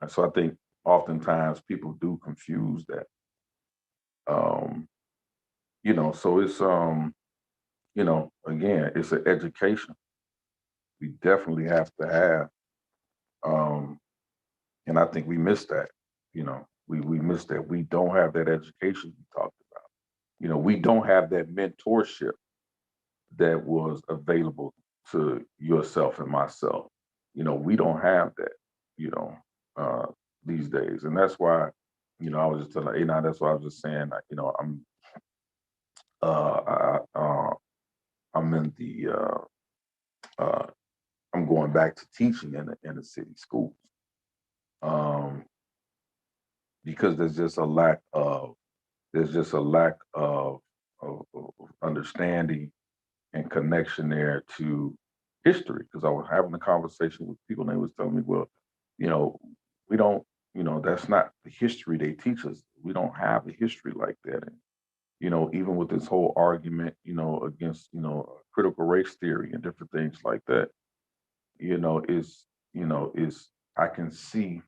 so I think oftentimes people do confuse that. So it's again, it's an education we definitely have to have. And I think we miss that. We miss that. We don't have that education we talked about. We don't have that mentorship that was available to yourself and myself. We don't have that, these days. And that's why, I was just telling A9, that's why I was just saying, I'm in I'm going back to teaching in the inner city schools. Because there's just a lack of of understanding and connection there to history. Because I was having a conversation with people and they was telling me, well, we don't, that's not the history they teach us. We don't have a history like that. And, even with this whole argument, against, critical race theory and different things like that, is I can see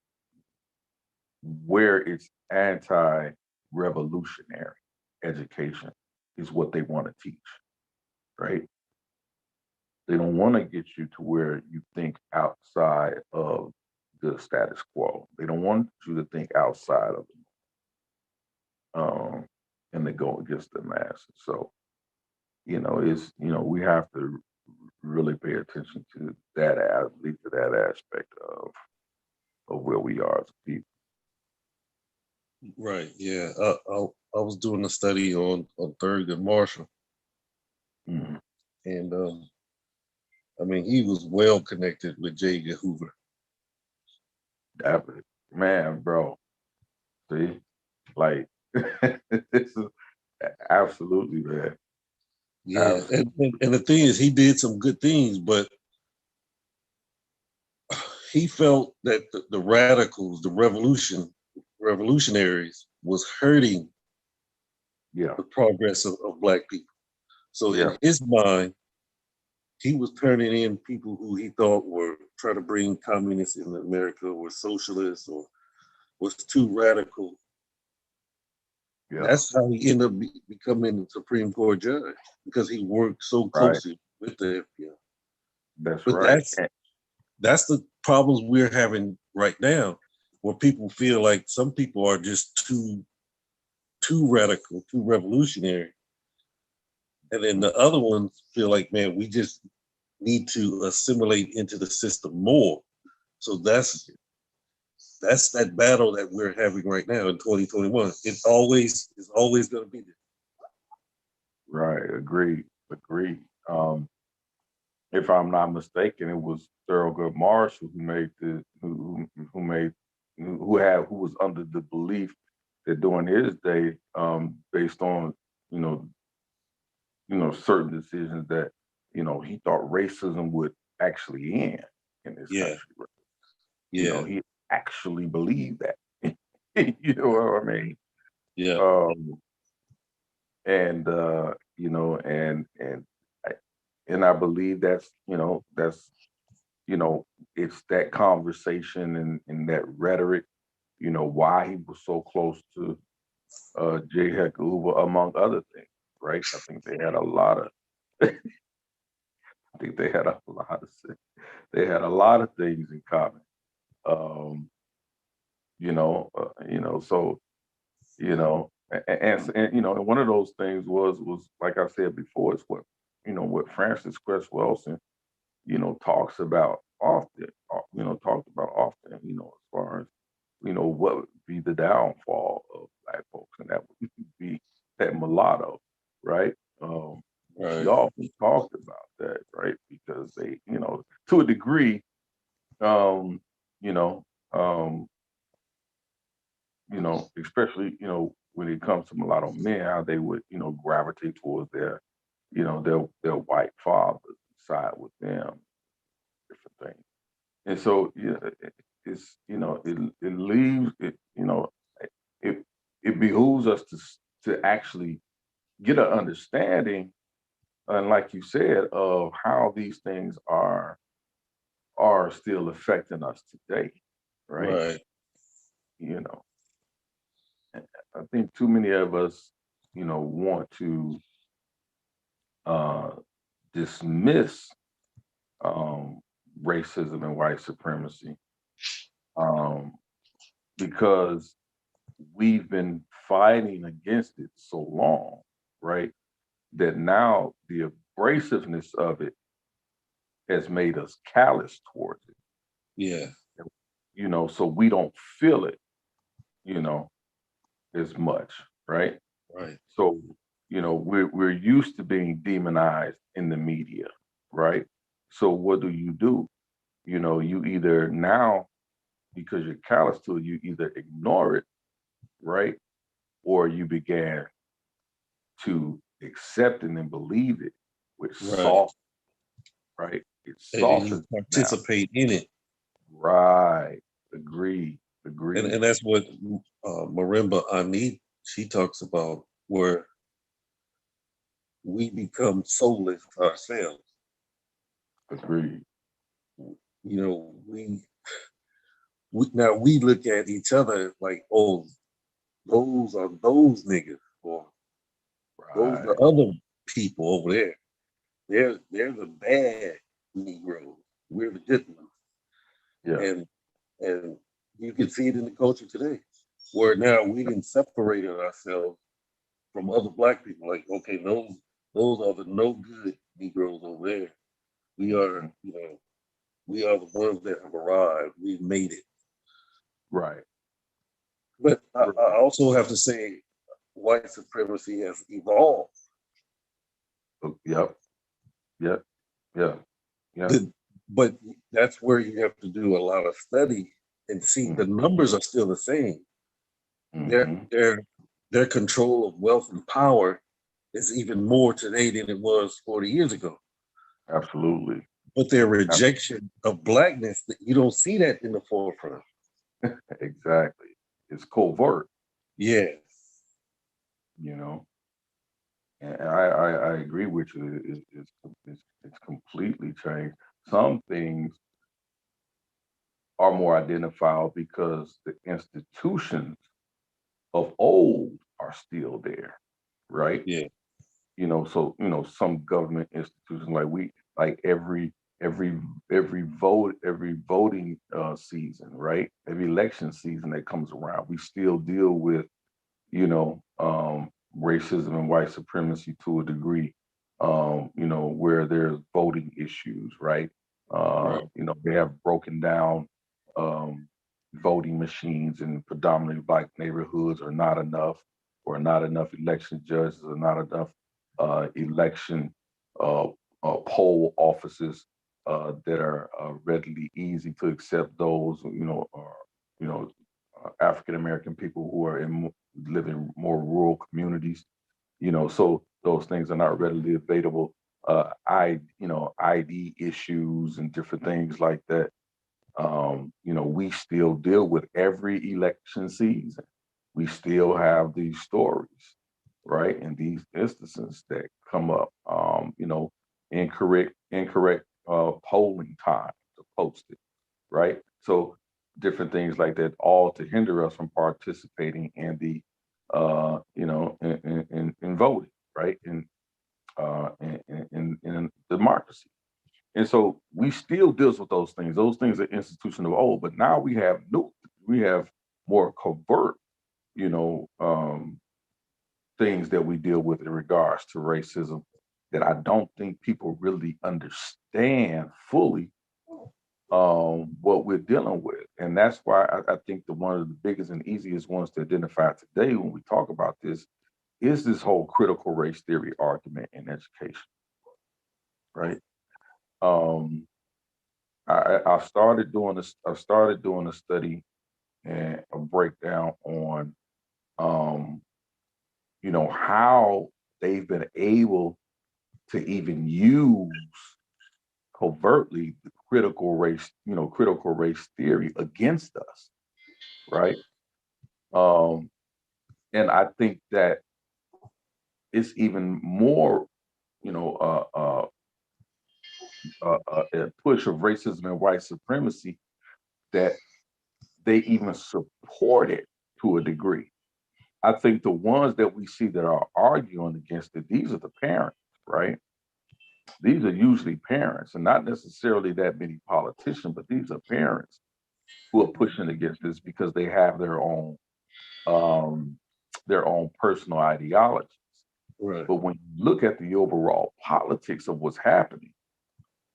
where it's anti-revolutionary education is what they want to teach, right? They don't want to get you to where you think outside of the status quo. They don't want you to think outside of it, and they go against the masses. So, we have to really pay attention to that aspect of where we are as people. Right. Yeah. I was doing a study on Thurgood Marshall, Mhm. and he was well connected with J. Edgar Hoover. Definitely. Man, bro. See, like this is absolutely, man. Yeah, and the thing is, he did some good things, but he felt that the radicals, the revolutionaries, was hurting the progress of Black people. So in his mind, he was turning in people who he thought were trying to bring communists in America, or socialists, or was too radical. Yeah. That's how he ended up becoming the Supreme Court judge, because he worked so closely with the FBI. That's But right. that's the problems we're having right now, where people feel like some people are just too radical, too revolutionary. And then the other ones feel like, man, we just need to assimilate into the system more. So that's that battle that we're having right now in 2021. It's always going to be there. Right. Agreed. If I'm not mistaken, it was Thurgood Marshall who was under the belief that during his day, based on certain decisions that he thought racism would actually end in this country. Yeah. He actually believed that. You know what I mean? Yeah. And I believe that's it's that conversation and that rhetoric, why he was so close to J. Heck Hoover, among other things, right? I think they had a lot of things in common. So and one of those things was like I said before, it's what Francis Cress Welsing talks about often, as far as what would be the downfall of Black folks, and that would be that mulatto, right? He often talked about that, right? Because they, to a degree, especially, when it comes to mulatto men, how they would, gravitate towards their white fathers, side with them, different things. And so, it's, it leaves it, it behooves us to actually get an understanding, and like you said, of how these things are still affecting us today, right? I think too many of us, want to dismiss racism and white supremacy, because we've been fighting against it so long, right? That now the abrasiveness of it has made us callous towards it. Yeah. You know, so we don't feel it, you know, as much, right? Right. So, you know, we're used to being demonized in the media, right? So what do? You know, you either now, because you're callous to it, you either ignore it, right? Or you began to accept it and believe it, which Right. soft, right? It And you softens now. participate in it. Right. Agree. And that's what Marimba Ani, she talks about, where we become soulless ourselves. Agreed. You know, we now we look at each other like, oh, those are those niggas, or those are other people over there. They're the bad Negroes. We're the good ones. Yeah. And you can see it in the culture today, where now we didn't separate ourselves from other Black people. Like, okay, those are the no good Negroes over there. We are, you know, we are the ones that have arrived. We've made it. Right. But I also have to say, white supremacy has evolved. Yep. Yeah. But that's where you have to do a lot of study and see the numbers are still the same. Their control of wealth and power is even more today than it was 40 years ago. Absolutely. But their rejection of Blackness, you don't see that in the forefront. Exactly. It's covert. Yes. You know, and I agree with you. It's completely changed. Some things are more identifiable because the institutions of old are still there, right? Yeah. You know, so you know, some government institutions like every voting season, right? Every election season that comes around, we still deal with, you know, racism and white supremacy to a degree. You know, where there's voting issues, right? You know, they have broken down voting machines in predominantly Black neighborhoods are not enough, or not enough election judges, or not enough election poll offices that are readily easy to accept those, you know, African American people who are live in more rural communities, you know, so those things are not readily available. ID issues and different things like that. You know, we still deal with every election season. We still have these stories, right? And these instances that come up, you know, incorrect polling time to post it, right? So different things like that, all to hinder us from participating in the, you know, in voting, right? In democracy. And so we still deals with those things. Those things are institutional of old, but now we have more covert, you know, things that we deal with in regards to racism that I don't think people really understand fully what we're dealing with. And that's why I think one of the biggest and easiest ones to identify today when we talk about this is this whole critical race theory argument in education, right? I started doing this. I started doing a study and a breakdown on, you know, how they've been able to even use covertly the critical race theory against us, right? And I think that it's even more, you know, a push of racism and white supremacy that they even support it to a degree. I think the ones that we see that are arguing against it, these are the parents, right? These are usually parents, and not necessarily that many politicians, but these are parents who are pushing against this because they have their own personal ideologies. Right. But when you look at the overall politics of what's happening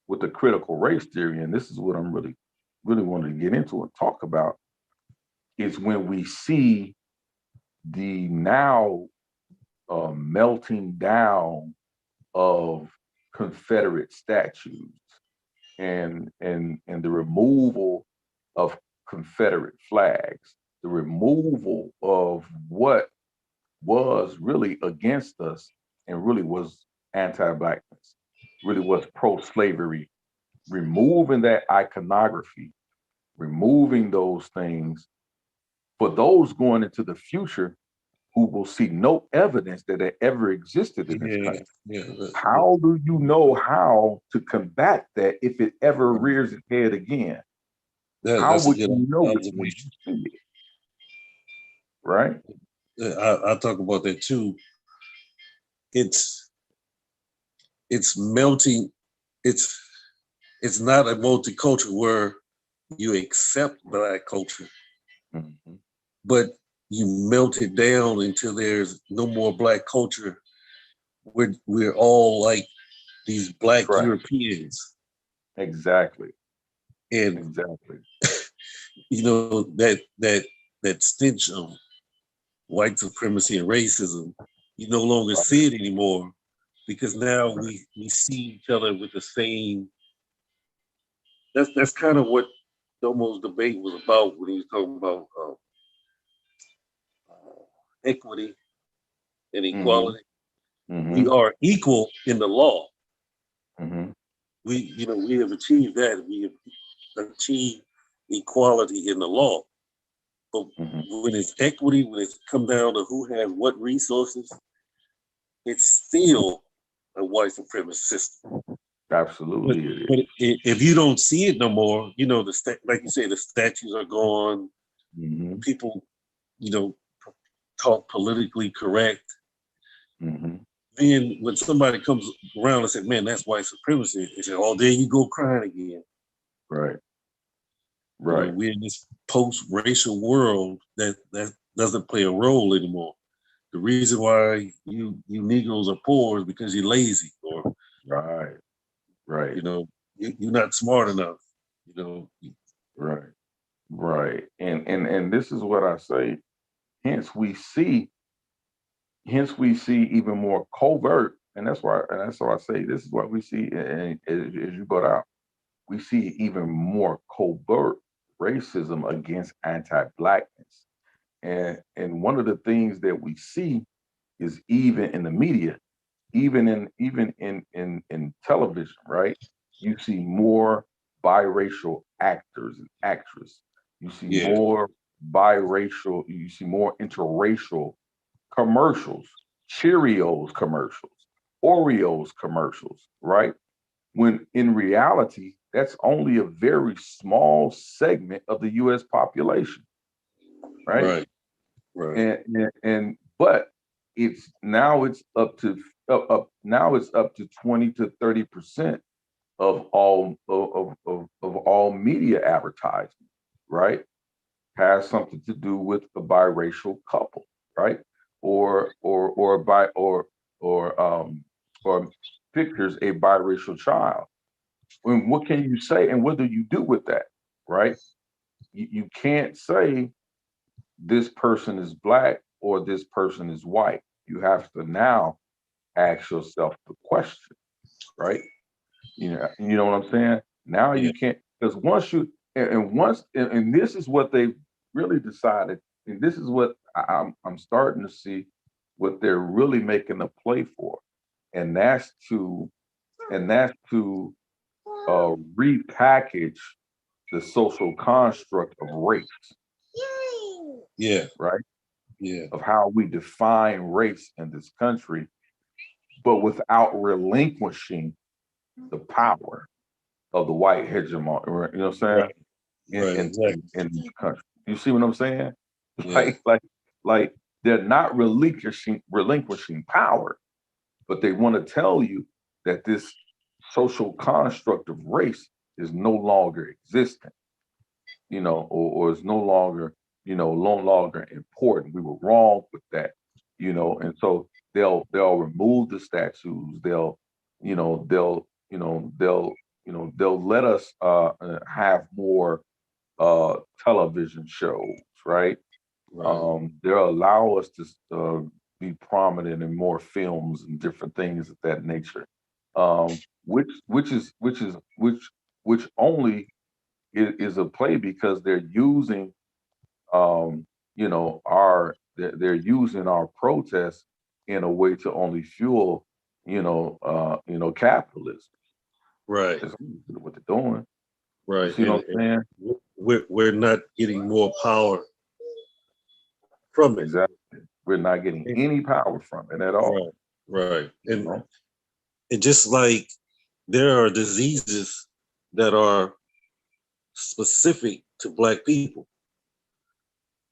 with the critical race theory, and this is what I'm really wanting to get into and talk about, is when we see the now melting down of Confederate statues and the removal of Confederate flags, the removal of what was really against us and really was anti-blackness, really was pro-slavery, removing that iconography, removing those things for those going into the future who will see no evidence that it ever existed in this country. Yeah. How do you know how to combat that if it ever rears its head again? How That's a would good you know it when observation. you see it? Right? I talk about that too. It's melting. It's not a multicultural where you accept Black culture, but you melt it down until there's no more Black culture. We're all like these Black Europeans. Exactly. And exactly. You know, that stench of white supremacy and racism, you no longer see it anymore, because now we see each other with the same. That's kind of what Domo's debate was about when he was talking about equity and equality. We are equal in the law. We have achieved that. We have achieved equality in the law. But when it's equity, when it's come down to who has what resources, it's still a white supremacist system. Absolutely. But if you don't see it no more, you know, like you say, the statues are gone. People, talk politically correct. Then when somebody comes around and says, "Man, that's white supremacy," they say, "Oh, there you go crying again." Right. We're in this post-racial world that doesn't play a role anymore. The reason why you Negroes are poor is because you're lazy, or right. You're not smart enough. Right. And this is what I say. Hence we see even more covert, and that's why I say this is what we see. And as you brought out, we see even more covert racism against anti-blackness. And one of the things that we see is even in the media, even in television, right? You see more biracial actors and actresses. You see more biracial, you see more interracial commercials, Cheerios commercials, Oreos commercials, right? When in reality, that's only a very small segment of the US population, right? But it's up to 20 to 30% of all media advertising, right? Has something to do with a biracial couple, right? Or pictures a biracial child. What can you say and what do you do with that, right? You can't say this person is Black or this person is white. You have to now ask yourself the question, right? You know what I'm saying? Now you can't, because once you and this is what they really decided, and this is what I'm starting to see what they're really making a play for, and that's to repackage the social construct of race. Right? Of how we define race in this country, but without relinquishing the power of the white hegemon. You know what I'm saying? In this country. You see what I'm saying? Like they're not relinquishing power, but they want to tell you that this social construct of race is no longer existent, or is no longer important. We were wrong with that, and so they'll remove the statues. They'll let us have more television shows, right? They'll allow us to be prominent in more films and different things of that nature, which only is a play because they're using they're using our protests in a way to only fuel capitalism. Right. That's what they're doing. Right. You see what I'm saying? We're not getting more power from it. Exactly. We're not getting any power from it at all. Right. And just like there are diseases that are specific to Black people,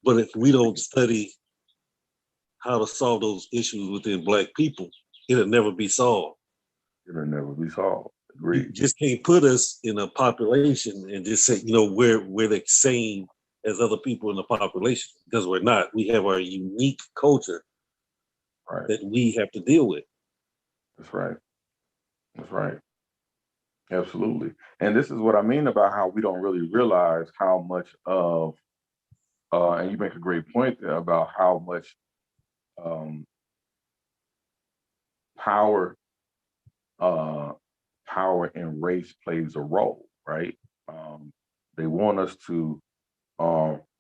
but if we don't study how to solve those issues within Black people, it'll never be solved. It'll never be solved. Agreed. You just can't put us in a population and just say, we're the same as other people in the population, because we're not. We have our unique culture that we have to deal with. That's right. That's right. Absolutely. And this is what I mean about how we don't really realize how much of, and you make a great point there about how much power and race plays a role, right? They want us to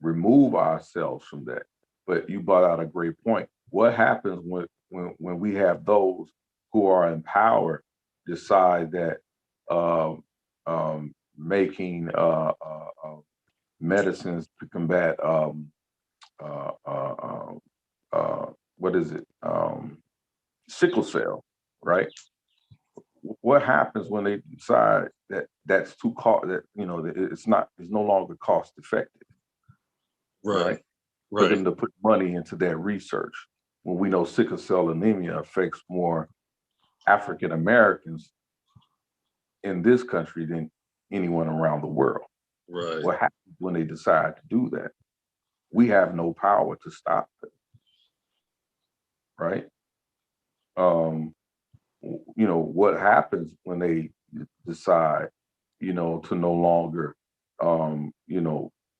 remove ourselves from that. But you brought out a great point. What happens when we have those who are in power decide that making medicines to combat what is it? Sickle cell, right? What happens when they decide that that's too that it's no longer cost effective, right? For them to put money into that research when we know sickle cell anemia affects more African Americans in this country than anyone around the world. Right. What happens when they decide to do that? We have no power to stop it, right? What happens when they decide, to no longer,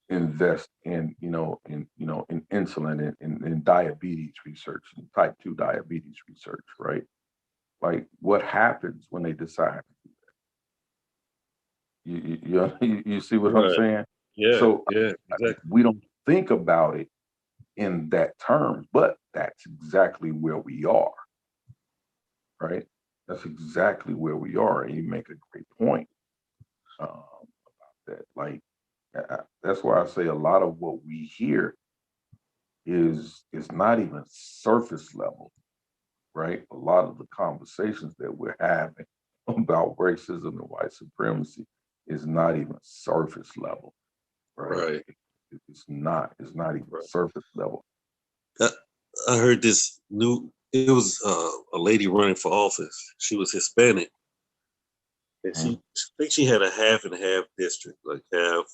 invest in insulin and in diabetes research and type 2 diabetes research, right? Like, what happens when they decide to do that? You see what I'm saying? Yeah. So exactly. We don't think about it in that terms, but that's exactly where we are, right? That's exactly where we are, and you make a great point about that. Like, that's why I say a lot of what we hear is not even surface level, right? A lot of the conversations that we're having about racism and white supremacy is not even surface level, right? It's not even surface level. I heard this it was a lady running for office. She was Hispanic. And I think she had a half and half district, like half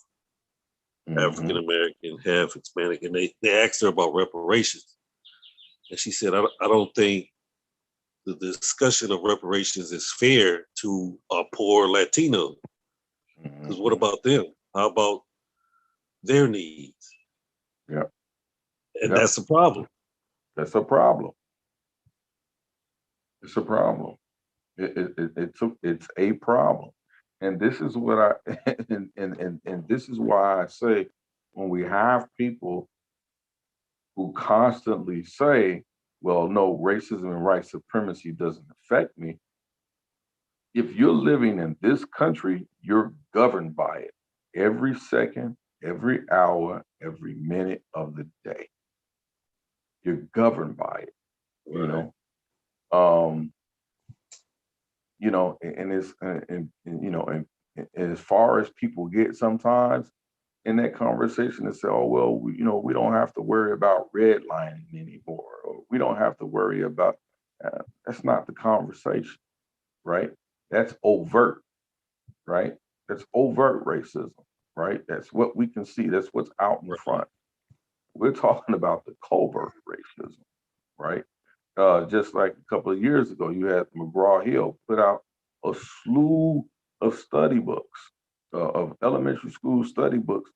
African American, half Hispanic. And they asked her about reparations. And she said, I don't think the discussion of reparations is fair to a poor Latino. Because what about them? How about their needs? Yeah. And that's a problem. That's a problem. It's a problem. It's a problem. And this is what and this is why I say, when we have people who constantly say, well, no, racism and white supremacy doesn't affect me. If you're living in this country, you're governed by it every second, every hour, every minute of the day. You're governed by it, and as far as people get sometimes in that conversation, and say, oh, well, we don't have to worry about redlining anymore, or we don't have to worry about, that's not the conversation, right? That's overt, right? That's overt racism, right? That's what we can see. That's what's out in front. We're talking about the covert racism, right? Just like a couple of years ago, you had McGraw-Hill put out a slew of study books, of elementary school study books,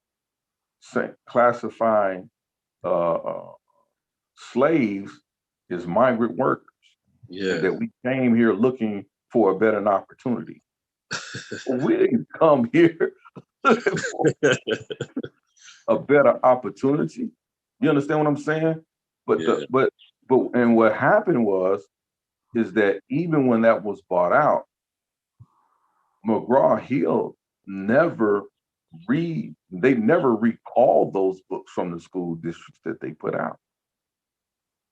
classifying slaves as migrant workers, and that we came here looking for a better opportunity. We didn't come here for a better opportunity. You understand what I'm saying? But and what happened is that even when that was bought out, McGraw-Hill never recalled those books from the school districts that they put out.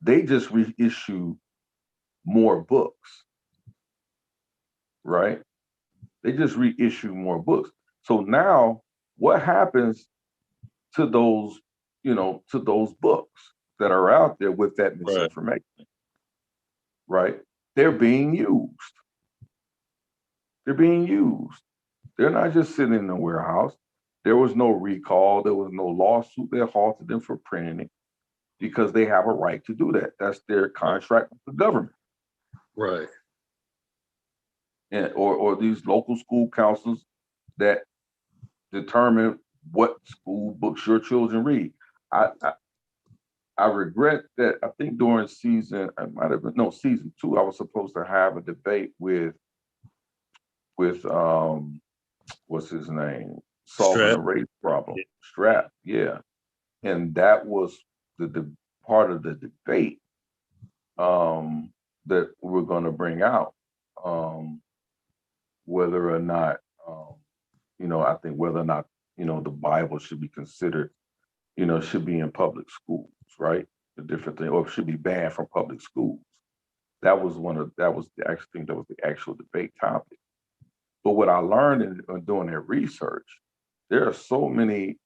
They just reissued more books, right? They just reissue more books. So now what happens to those, to those books that are out there with that misinformation, right? They're being used. They're being used. They're not just sitting in the warehouse. There was no recall. There was no lawsuit that halted them from printing it because they have a right to do that. That's their contract with the government. Right. And, or these local school councils that determine what school books your children read. I regret that. I think during season 2, I was supposed to have a debate with what's his name, solving the race problem, Strap, yeah. And that was the part of the debate that we're going to bring out, whether or not, I think whether or not, the Bible should be considered, should be in public schools, right? The different thing, or should be banned from public schools. That was the actual debate topic. But what I learned in doing that research, there are so many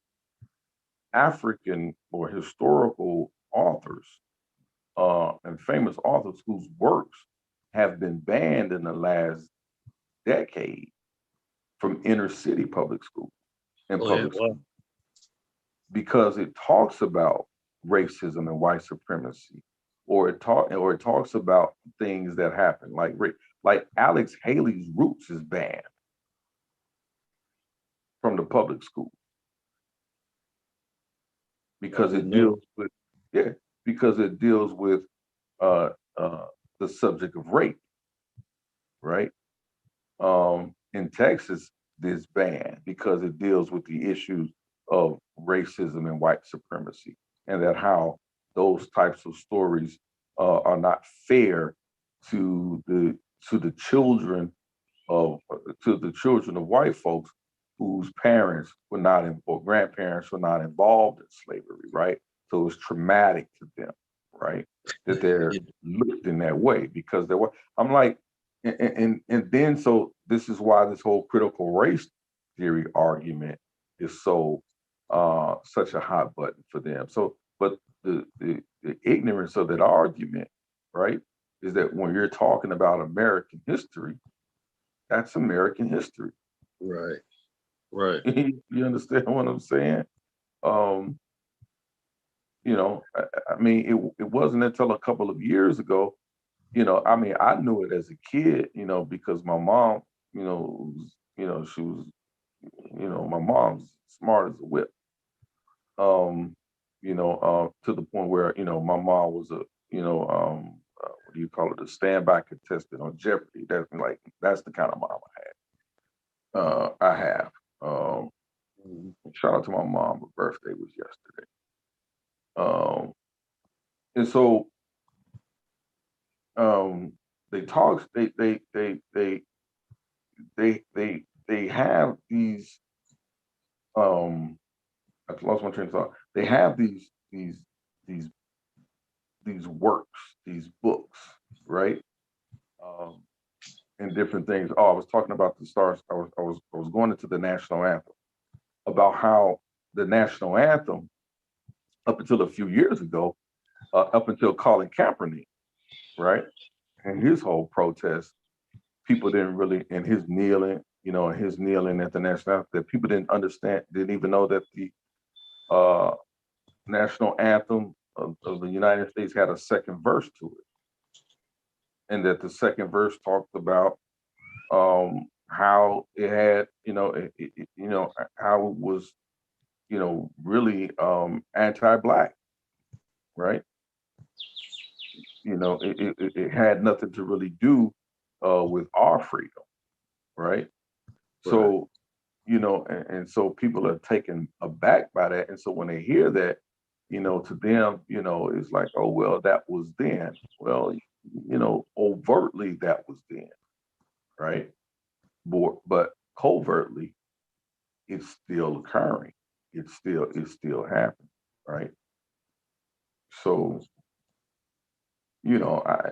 African or historical authors and famous authors whose works have been banned in the last decade from inner city public schools and public schools because it talks about racism and white supremacy, or it talks about things that happen, like Alex Haley's Roots is banned from the public school because it deals with the subject of rape, right? In Texas, this banned because it deals with the issues of racism and white supremacy, and that how those types of stories are not fair to the children of white folks whose parents were not or grandparents were not involved in slavery, right? So it's traumatic to them, right? That they're looked in that way because they were. I'm like, and then so this is why this whole critical race theory argument is so such a hot button for them. So, but the ignorance of that argument, right, is that when you're talking about American history, that's American history. Right. Right. You understand what I'm saying? I mean, it wasn't until a couple of years ago, I mean, I knew it as a kid, because my mom, she was, my mom's smart as a whip. To the point where, my mom was a, what do you call it, a standby contestant on Jeopardy. That's the kind of mom I have. Shout out to my mom. Her birthday was yesterday. And so they have these I lost my train of thought. They have these works, these books, right? And different things. Oh, I was talking about the stars. I was going into the national anthem, about how the national anthem, up until a few years ago, up until Colin Kaepernick, right, and his whole protest, people didn't really, and his kneeling at the national anthem, that people didn't understand, didn't even know that the national anthem of the United States had a second verse to it. and that the second verse talked about how it had, how it was, really anti-black, right? It had nothing to really do with our freedom, right? So, and so people are taken aback by that. And so when they hear that, to them, it's like, oh, well, that was then. Well, overtly that was then, right? But covertly, it's still occurring. It's still happening, right? So, I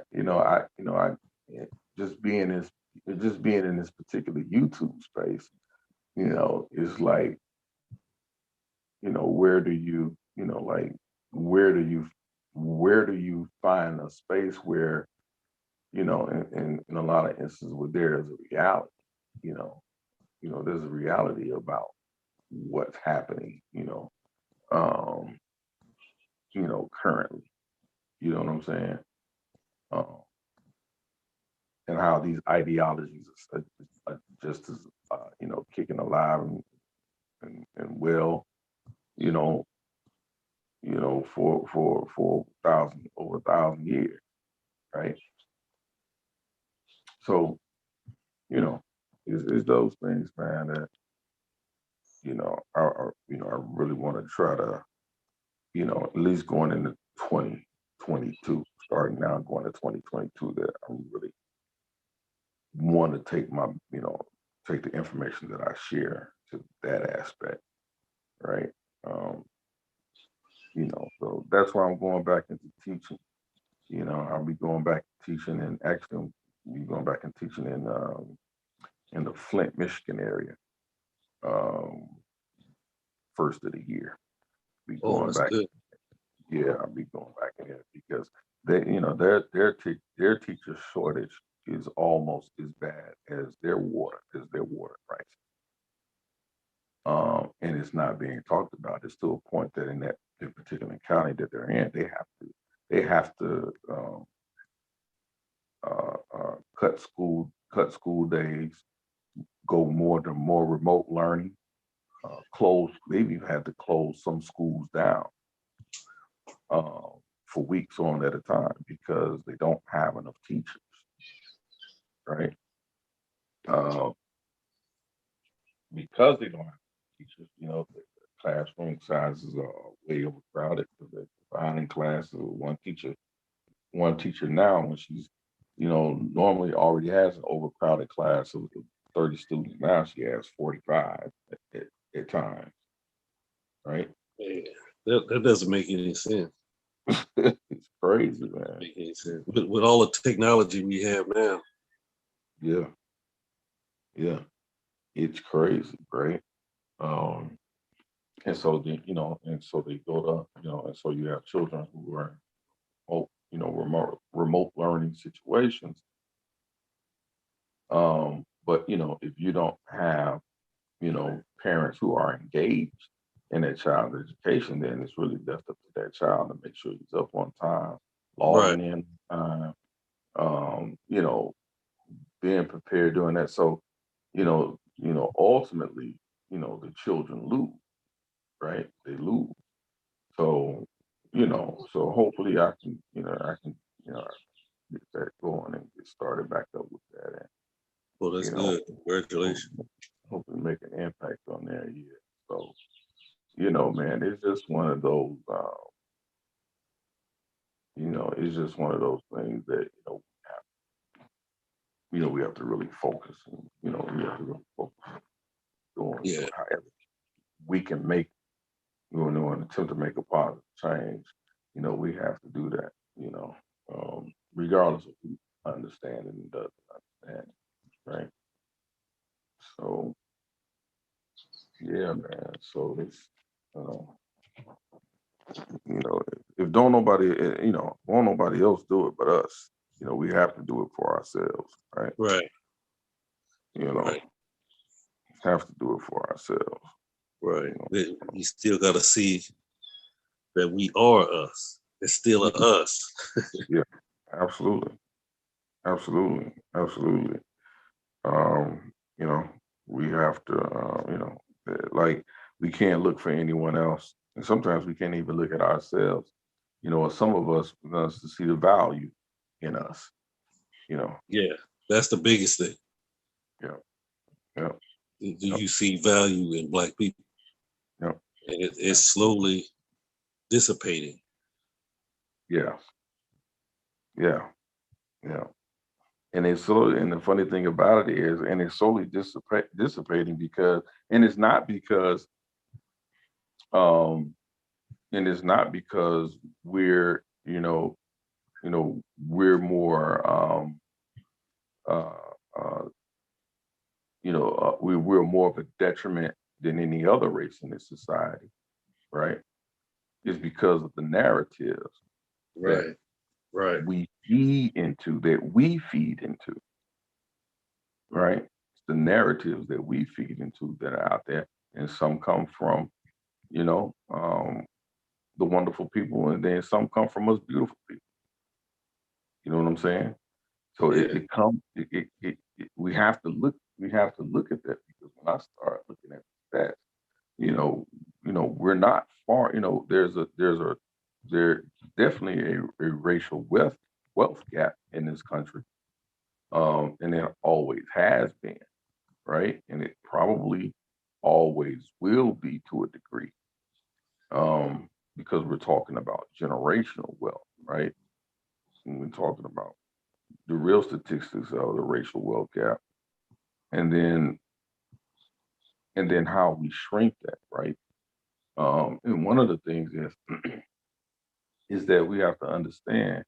just being in this particular YouTube space, is like, where do you, like, where do you find a space where, in a lot of instances where there is a reality, there's a reality about what's happening, currently, you know what I'm saying? And how these ideologies are just as, kicking alive and well, for over 1,000 years, right? So, it's those things, man, that, I really want to try to, at least going into 2022, starting now going to 2022, that I really want to take take the information that I share to that aspect, right? So that's why I'm going back into teaching. I'll be going back teaching, and actually be going back and teaching in the Flint, Michigan area, first of the year. Be going back. Good. Yeah, I'll be going back in there because their teacher shortage is almost as bad as their water prices. And it's not being talked about. It's to a point that in that particular county that they're in, they have to cut school days, go to more remote learning, close. They've even had to close some schools down for weeks on at a time because they don't have enough teachers, right? Because they don't have teachers, the classroom sizes are way overcrowded. They're finding classes with one teacher now, when she's, normally already has an overcrowded class of 30 students. Now she has 45 at times, right? Yeah, that doesn't make any sense. It's crazy, man. Make any sense. With all the technology we have now. Yeah, it's crazy, right? And so and so they go to, and so you have children who are, remote learning situations. But if you don't have, parents who are engaged in that child's education, then it's really left up to that child to make sure he's up on time, logging in time, being prepared doing that. So, ultimately, the children lose, right? They lose. So, so hopefully I can get that going and get started back up with that. And, Well, that's good. Congratulations. Hopefully make an impact on there. Yeah. So, man, it's just one of those, it's just one of those things that, we have to really focus and, we have to really focus on however we can make, an attempt to make a positive change. We have to do that, regardless of who understands and doesn't understand, right? So, yeah, man. So it's, if don't nobody, won't nobody else do it but us. We have to do it for ourselves, right? Right. Have to do it for ourselves. Right. We still got to see that we are us. It's still a us. Yeah, absolutely. Absolutely, absolutely. You know, we have to, like we can't look for anyone else, and sometimes we can't even look at ourselves. You know, some of us wants to see the value in us. You know, Yeah, that's the biggest thing. yeah, yeah, Do you see value in Black people? yeah, And it's slowly dissipating. yeah, yeah, yeah. And it's so, and the funny thing about it is, and it's slowly dissipating because, and it's not because, um, and it's not because we're, we're more, uh, uh, we're more of a detriment than any other race in this society, right? It's because of the narratives that Right, right. we feed into, right? It's the narratives that we feed into that are out there, and some come from, you know, the wonderful people, and then some come from us beautiful people. You know what I'm saying? So Yeah, we have to look at that, because when I start looking at that, you know, we're not far. You know, there's definitely a racial wealth gap in this country, and there always has been, right? And it probably always will be to a degree, because we're talking about generational wealth, right? And we're talking about the real statistics of the racial wealth gap, and then how we shrink that, right? And one of the things is that we have to understand,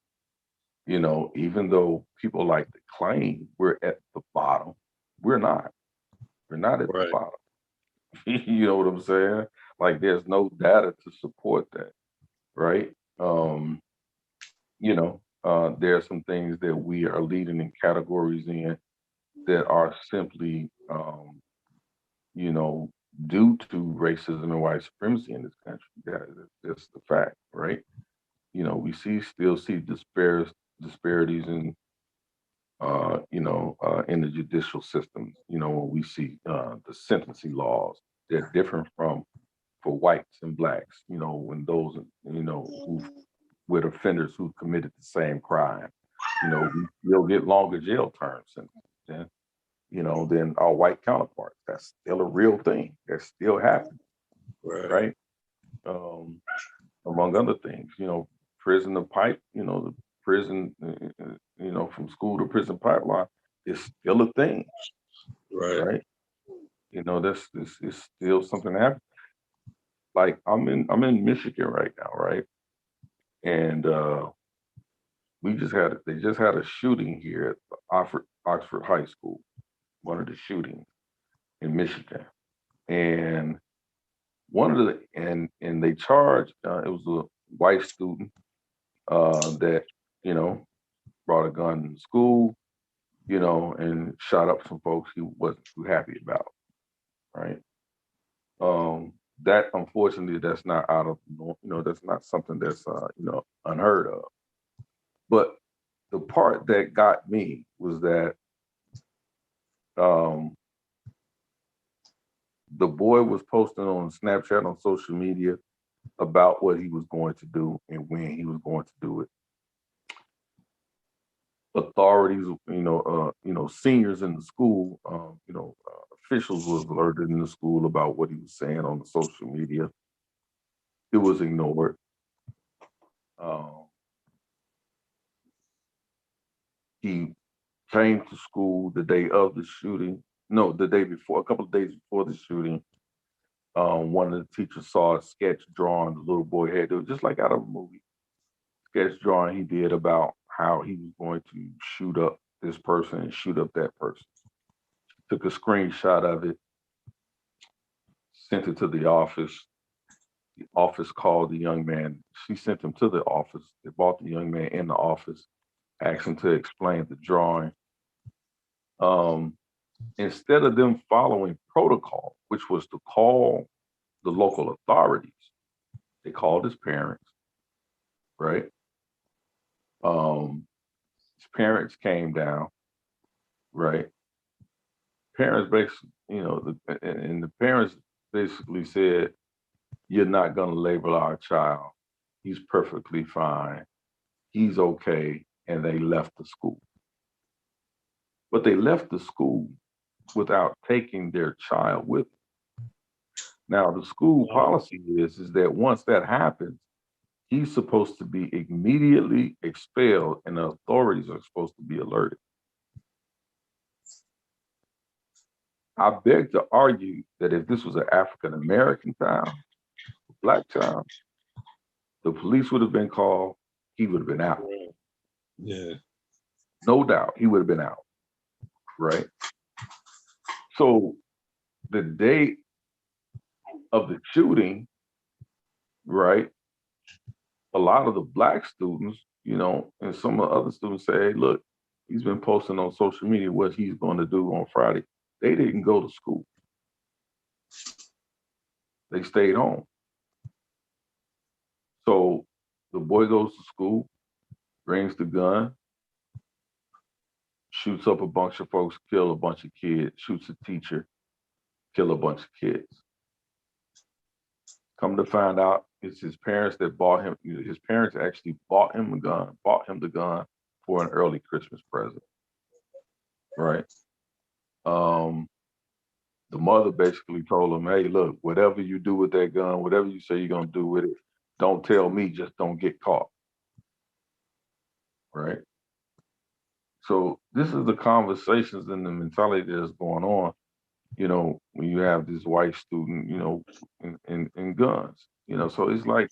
even though people like to claim we're at the bottom, we're not. We're not at the right. bottom. You know what I'm saying? Like there's no data to support that, right? There are some things that we are leading in categories in that are simply, you know, due to racism and white supremacy in this country. That's the fact, right? We still see disparities in the judicial systems. When we see the sentencing laws, they're different for whites and blacks. When those, who with offenders who committed the same crime, we still get longer jail terms than our white counterparts. That's still a real thing. That still happens, Right. right? Among other things, prison to pipe, the prison, from school to prison pipeline is still a thing, Right. right? This is still something that happens. Like I'm in Michigan right now, right? And they just had a shooting here at Oxford High School, one of the shootings in Michigan. And and they charged, it was a white student that, you know, brought a gun in school, and shot up some folks he wasn't too happy about, right? That unfortunately, that's not out of, that's not something that's, unheard of. But the part that got me was that um, the boy was posting on Snapchat, on social media, about what he was going to do and when he was going to do it. Authorities, seniors in the school, officials was alerted in the school about what he was saying on the social media. It was ignored. He came to school the day of the shooting. No, the day before, a couple of days before the shooting. One of the teachers saw a sketch drawing the little boy had. It was just like out of a movie. Sketch drawing he did about how he was going to shoot up this person and shoot up that person. Took a screenshot of it, sent it to the office. The office called the young man. She sent him to the office. They brought the young man in the office, asked him to explain the drawing. Instead of them following protocol, which was to call the local authorities, they called his parents, right? His parents came down, right? Parents basically, and the parents basically said, "You're not going to label our child. He's perfectly fine. He's okay," and they left the school. But they left the school without taking their child with them. Now, the school policy is that once that happens, he's supposed to be immediately expelled and the authorities are supposed to be alerted. I beg to argue that if this was an African-American child, Black child, the police would have been called, he would have been out. Yeah. No doubt, he would have been out, right? So the day of the shooting, right, a lot of the Black students, and some of the other students say, "Hey, look, he's been posting on social media what he's going to do on Friday." They didn't go to school. They stayed home. So the boy goes to school, brings the gun, shoots up a bunch of folks, kill a bunch of kids, shoots a teacher, kill a bunch of kids. Come to find out, it's his parents that bought him. His parents actually bought him the gun for an early Christmas present, right? The mother basically told him, "Hey, look, whatever you do with that gun, whatever you say you're gonna do with it, don't tell me, just don't get caught," right? So this is the conversations and the mentality that's going on, when you have this white student, in guns, so it's like,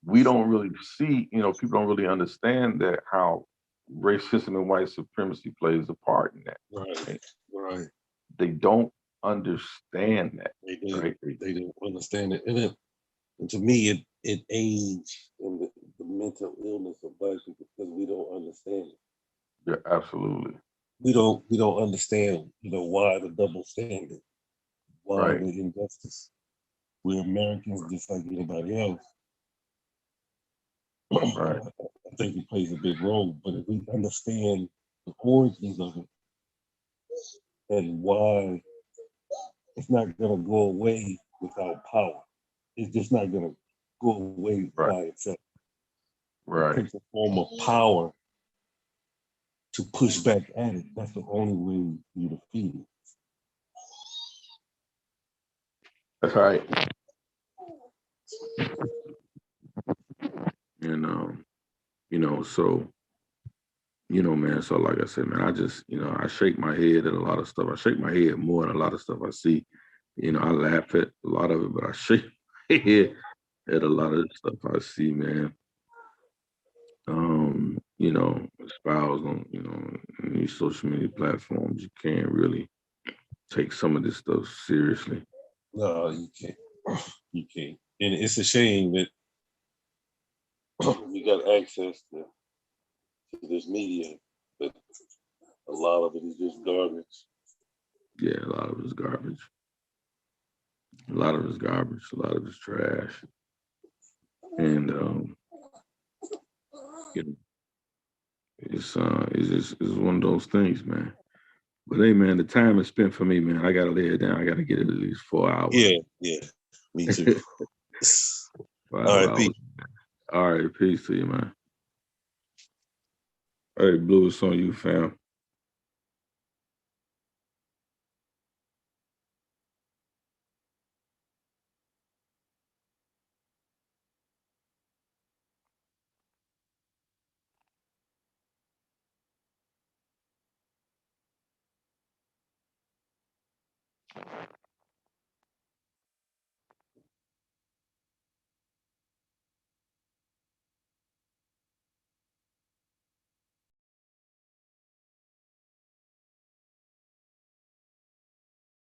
we don't really see, people don't really understand that how racism and white supremacy plays a part in that. Right. They don't understand that. They don't understand it. And to me, it aids in the mental illness of Black people because we don't understand it. Yeah, absolutely. We don't understand, why the double standard, why the injustice. We're Americans just like anybody else. Right. I think it plays a big role, but if we understand the origins of it and why it's not gonna go away without power. It's just not gonna go away by itself. Right. It takes a form of power to push back at it. That's the only way you defeat it. That's right. And so, man, so like I said, man, I just, I shake my head at a lot of stuff. I shake my head more at a lot of stuff I see. I laugh at a lot of it, but I shake my head at a lot of the stuff I see, man. Espoused on, these social media platforms, you can't really take some of this stuff seriously. No, you can't. You can't. And it's a shame that we got access to this media, but a lot of it is just garbage. Yeah, a lot of it is garbage. A lot of it is garbage. A lot of it is trash. And it's one of those things, man. But hey, man, the time is spent for me, man. I gotta lay it down. I gotta get it at least 4 hours. Yeah, me too. All right, peace. All right, peace to you, man. Hey, Blue, it's on you, fam.